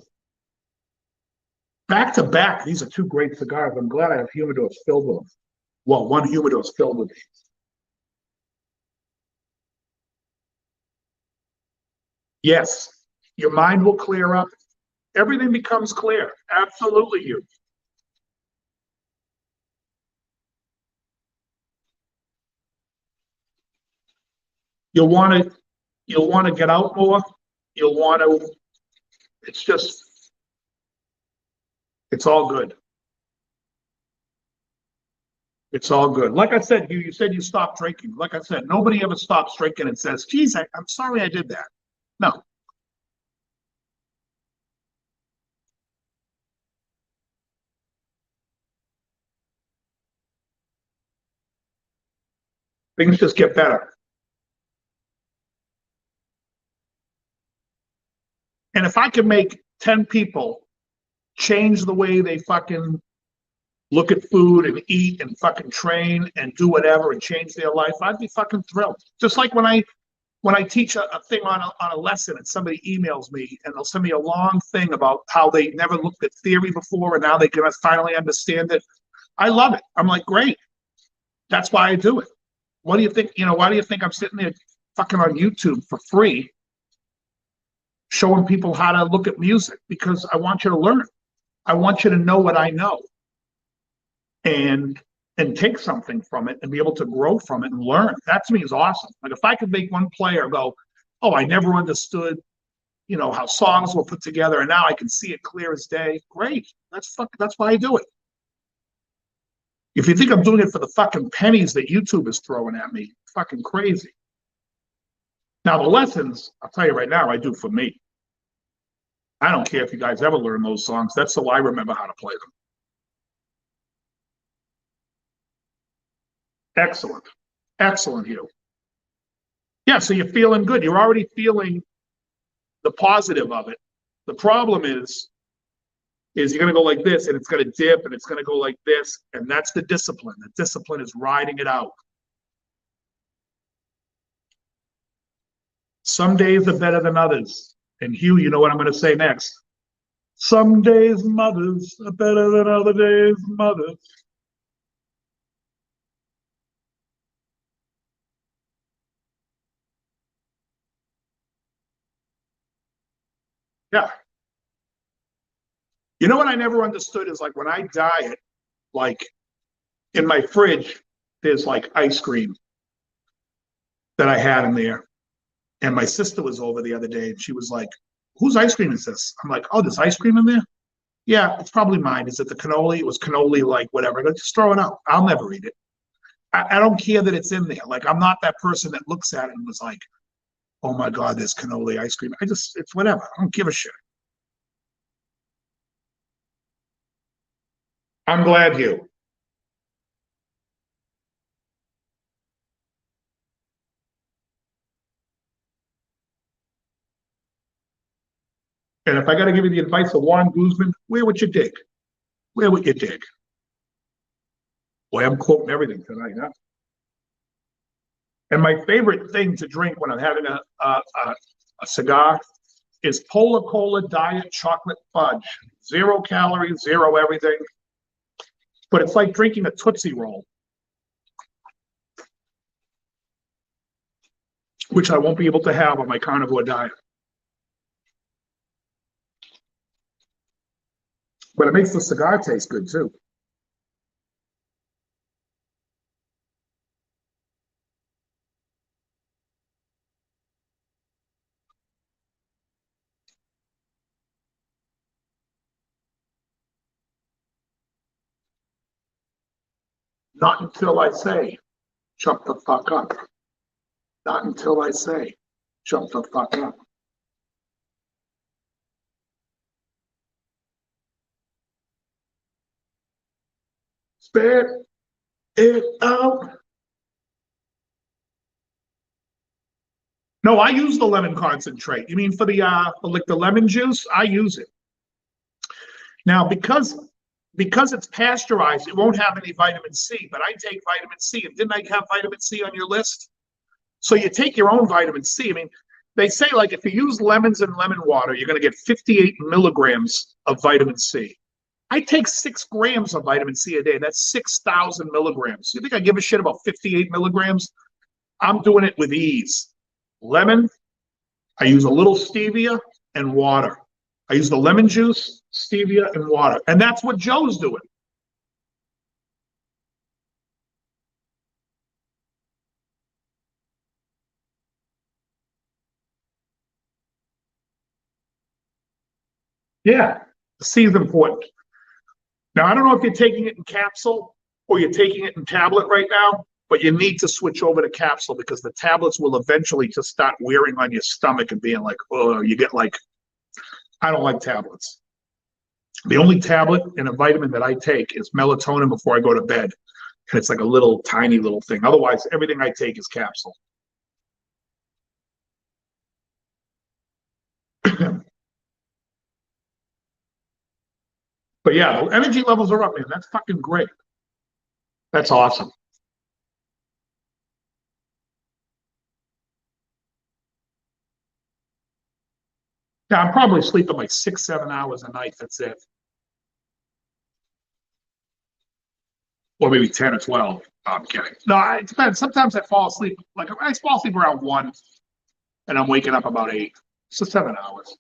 back to back. These are two great cigars. I'm glad I have humidors filled with them. Well, one humidor is filled with these. Yes, your mind will clear up. Everything becomes clear. Absolutely, you. You'll want to you'll want to get out more. You'll want to. It's just it's all good. It's all good. Like I said, you said you stopped drinking. Like I said, nobody ever stops drinking and says, "Geez, I'm sorry I did that." No, things just get better. And if I could make 10 people change the way they fucking look at food and eat and fucking train and do whatever and change their life, I'd be fucking thrilled. Just like when I teach a thing on a lesson and somebody emails me and they'll send me a long thing about how they never looked at theory before and now they can finally understand it. I love it. I'm like, great. That's why I do it. What do you think? Why do you think I'm sitting there fucking on YouTube for free showing people how to look at music? Because I want you to learn. I want you to know what I know and take something from it and be able to grow from it and learn. That to me is awesome. Like if I could make one player go, "Oh, I never understood, how songs were put together, and now I can see it clear as day." Great. That's why I do it. If you think I'm doing it for the fucking pennies that YouTube is throwing at me, fucking crazy. Now the lessons, I'll tell you right now, I do for me. I don't care if you guys ever learn those songs. That's so I remember how to play them. Excellent. Excellent, Hugh. Yeah, so you're feeling good. You're already feeling the positive of it. The problem is you're going to go like this and it's going to dip and it's going to go like this. And that's the discipline. The discipline is riding it out. Some days are better than others. And Hugh, you know what I'm going to say next. Some days mothers are better than other days mothers. Yeah. You know what I never understood is like when I diet, like in my fridge, there's like ice cream that I had in there. And my sister was over the other day and she was like, "Whose ice cream is this?" I'm like, "Oh, there's ice cream in there?" "Yeah, it's probably mine." "Is it the cannoli?" "It was cannoli, like whatever." I go, "Just throw it out. I'll never eat it." I don't care that it's in there. Like, I'm not that person that looks at it and was like, "Oh my God, there's cannoli ice cream." It's whatever. I don't give a shit. I'm glad you. And if I got to give you the advice of Warren Guzman, where would you dig? Where would you dig? Boy, I'm quoting everything tonight, huh? And my favorite thing to drink when I'm having a cigar is Polar Cola Diet Chocolate Fudge. 0 calories, zero everything. But it's like drinking a Tootsie Roll, which I won't be able to have on my carnivore diet. But it makes the cigar taste good too. Not until I say, "Shut the fuck up." Not until I say, "Shut the fuck up." Spit it out. No, I use the lemon concentrate. You mean for the like the lemon juice? I use it. Now, because it's pasteurized, it won't have any vitamin C, but I take vitamin C. And didn't I have vitamin C on your list? So you take your own vitamin C. I mean, they say like if you use lemons and lemon water, you're going to get 58 milligrams of vitamin C. I take 6 grams of vitamin C a day. That's 6,000 milligrams. You think I give a shit about 58 milligrams? I'm doing it with ease. Lemon, I use a little stevia and water. I use the lemon juice, stevia, and water. And that's what Joe's doing. Yeah, the C is important. Now, I don't know if you're taking it in capsule or you're taking it in tablet right now, but you need to switch over to capsule because the tablets will eventually just start wearing on your stomach and being like, oh, you get like, I don't like tablets. The only tablet and a vitamin that I take is melatonin before I go to bed. And it's like a little tiny little thing. Otherwise, everything I take is capsule. But yeah, the energy levels are up, man. That's fucking great. That's awesome. Yeah, I'm probably sleeping like 6, 7 hours a night. That's it. Or maybe 10 or 12. No, I'm kidding. No, it depends. Sometimes I fall asleep. Like I fall asleep around 1 and I'm waking up about 8. So 7 hours.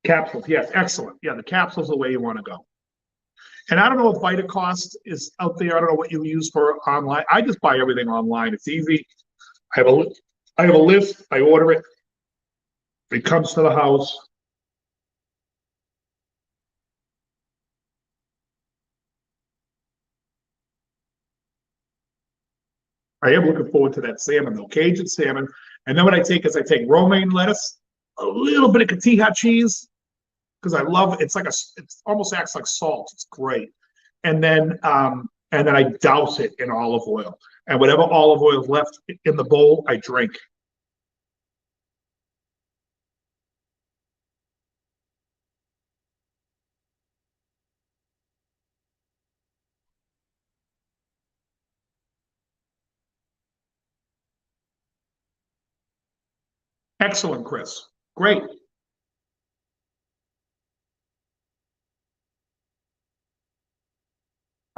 Capsules, yes, excellent. Yeah, the capsule's the way you want to go. And I don't know if VitaCost is out there. I don't know what you use for online. I just buy everything online. It's easy. I have a I have a list. I order it. It comes to the house. I am looking forward to that salmon though, Cajun salmon. And then what I take is I take romaine lettuce, a little bit of cotija cheese because I love it. It's like it almost acts like salt. It's great. And then I douse it in olive oil. And whatever olive oil is left in the bowl, I drink. Excellent, Chris. Great.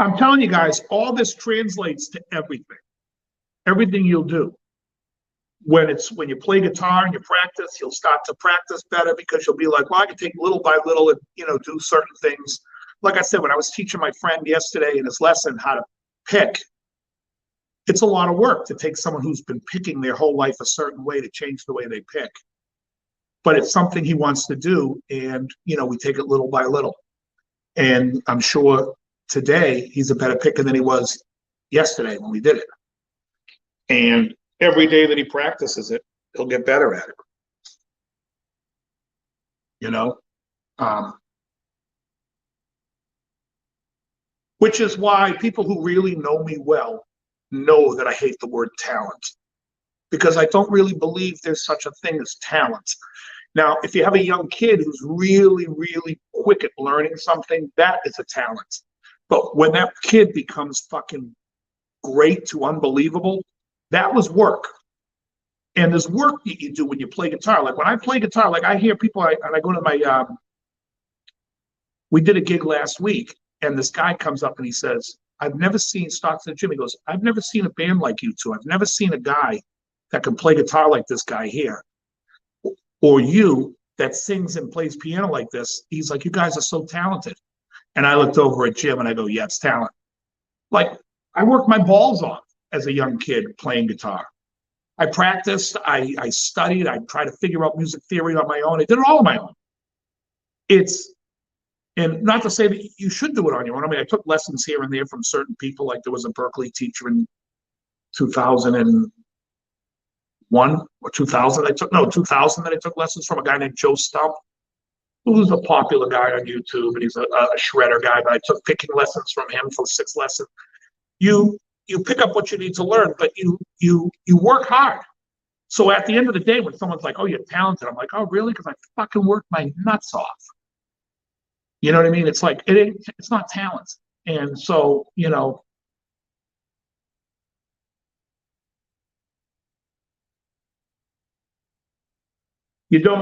I'm telling you guys, all this translates to everything. Everything you'll do. When you play guitar and you practice, you'll start to practice better because you'll be like, well, I can take little by little and do certain things. Like I said, when I was teaching my friend yesterday in his lesson how to pick, it's a lot of work to take someone who's been picking their whole life a certain way to change the way they pick. But it's something he wants to do, and we take it little by little. And I'm sure today he's a better picker than he was yesterday when we did it. And every day that he practices it, he'll get better at it. You know, um, which is why people who really know me well know that I hate the word talent because I don't really believe there's such a thing as talent. Now, if you have a young kid who's really, really quick at learning something, that is a talent. But when that kid becomes fucking great to unbelievable, that was work. And there's work that you do when you play guitar. Like when I play guitar, like I hear people, and I go to my, we did a gig last week, and this guy comes up and he says, I've never seen Stockton Jim. He goes, I've never seen a band like you two. I've never seen a guy that can play guitar like this guy here. Or you that sings and plays piano like this. He's like, you guys are so talented. And I looked over at Jim and I go, yeah, it's talent. Like I worked my balls off as a young kid playing guitar. I practiced, I studied, I tried to figure out music theory on my own. I did it all on my own. And not to say that you should do it on your own. I mean, I took lessons here and there from certain people. Like there was a Berkeley teacher in 2001 or 2000. 2000 that I took lessons from a guy named Joe Stump, who's a popular guy on YouTube, and he's a shredder guy. But I took picking lessons from him for 6 lessons. You you pick up what you need to learn, but you work hard. So at the end of the day, when someone's like, "Oh, you're talented," I'm like, "Oh, really?" Because I fucking work my nuts off. You know what I mean? It's like it's not talent. And so, you don't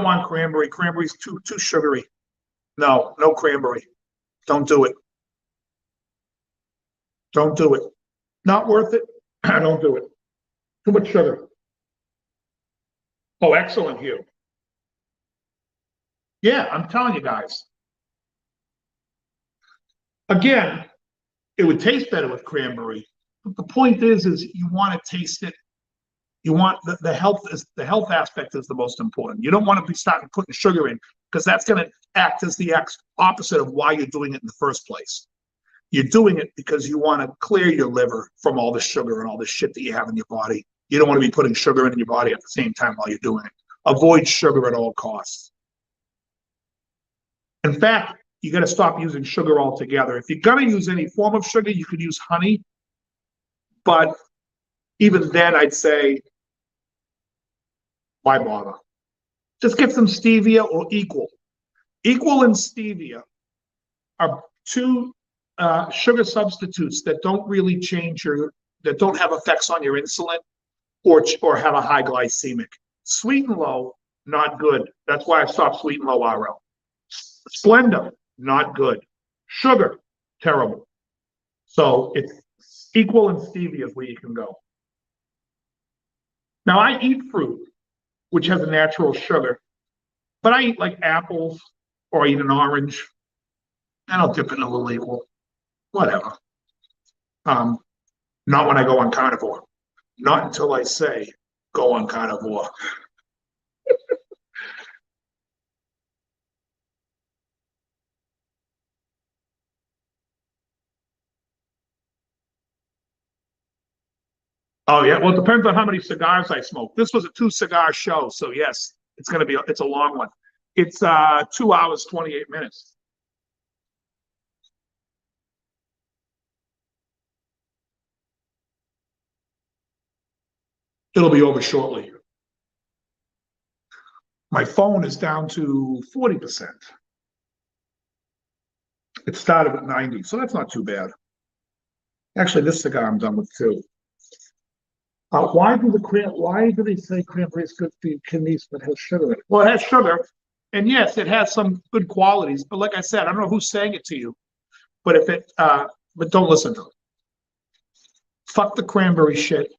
want cranberry. Cranberry's too sugary. No, no cranberry. Don't do it. Don't do it. Not worth it. Don't do it. Too much sugar. Oh, excellent, Hugh. Yeah, I'm telling you guys. Again, it would taste better with cranberry. But the point is you want to taste it. You want the health aspect is the most important. You don't want to be starting putting sugar in because that's going to act as the opposite of why you're doing it in the first place. You're doing it because you want to clear your liver from all the sugar and all the shit that you have in your body. You don't want to be putting sugar in your body at the same time while you're doing it. Avoid sugar at all costs. In fact, you got to stop using sugar altogether. If you're going to use any form of sugar, you could use honey. But even then, I'd say, why bother? Just get some stevia or Equal. Equal and stevia are two sugar substitutes that don't really that don't have effects on your insulin or have a high glycemic. Sweet and low, not good. That's why I stopped Sweet and Low RL. Splenda, not good. Sugar, terrible. So it's Equal and stevia is where you can go. Now I eat fruit, which has a natural sugar, but I eat like apples or I eat an orange, and I'll dip in a little Equal, whatever. Not when I go on carnivore. Not until I say go on carnivore. Oh yeah, well it depends on how many cigars I smoke. This was a 2 cigar show, so yes, it's a long one. It's 2 hours 28 minutes. It'll be over shortly. My phone is down to 40%. It started at 90, so that's not too bad. Actually, this cigar I'm done with too. Why do they say cranberry is good for your kidneys but has sugar in it? Well, it has sugar, and yes, it has some good qualities. But like I said, I don't know who's saying it to you, but but don't listen to it. Fuck the cranberry shit.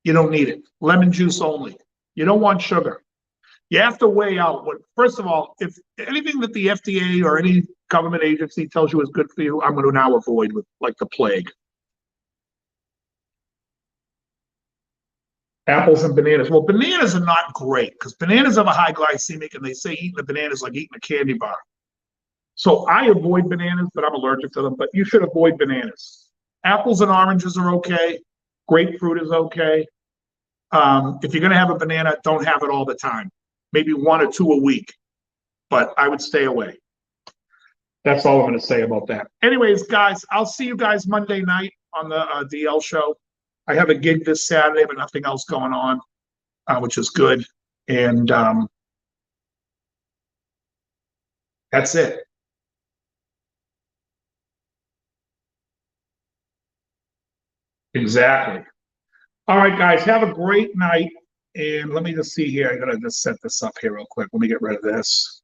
You don't need it. Lemon juice only. You don't want sugar. You have to weigh out first of all, if anything that the FDA or any government agency tells you is good for you, I'm going to now avoid with like the plague. Apples and bananas. Well, bananas are not great because bananas have a high glycemic, and they say eating a banana is like eating a candy bar. So I avoid bananas, but I'm allergic to them. But you should avoid bananas. Apples and oranges are okay. Grapefruit is okay. If you're going to have a banana, don't have it all the time. Maybe 1 or 2 a week. But I would stay away. That's all I'm going to say about that. Anyways, guys, I'll see you guys Monday night on the DL show. I have a gig this Saturday, but nothing else going on, which is good. And that's it. Exactly. All right, guys, have a great night. And let me just see here. I got to just set this up here real quick. Let me get rid of this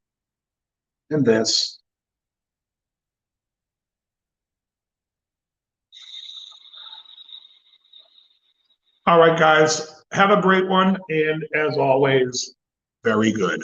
and this. All right, guys, have a great one. And as always, very good.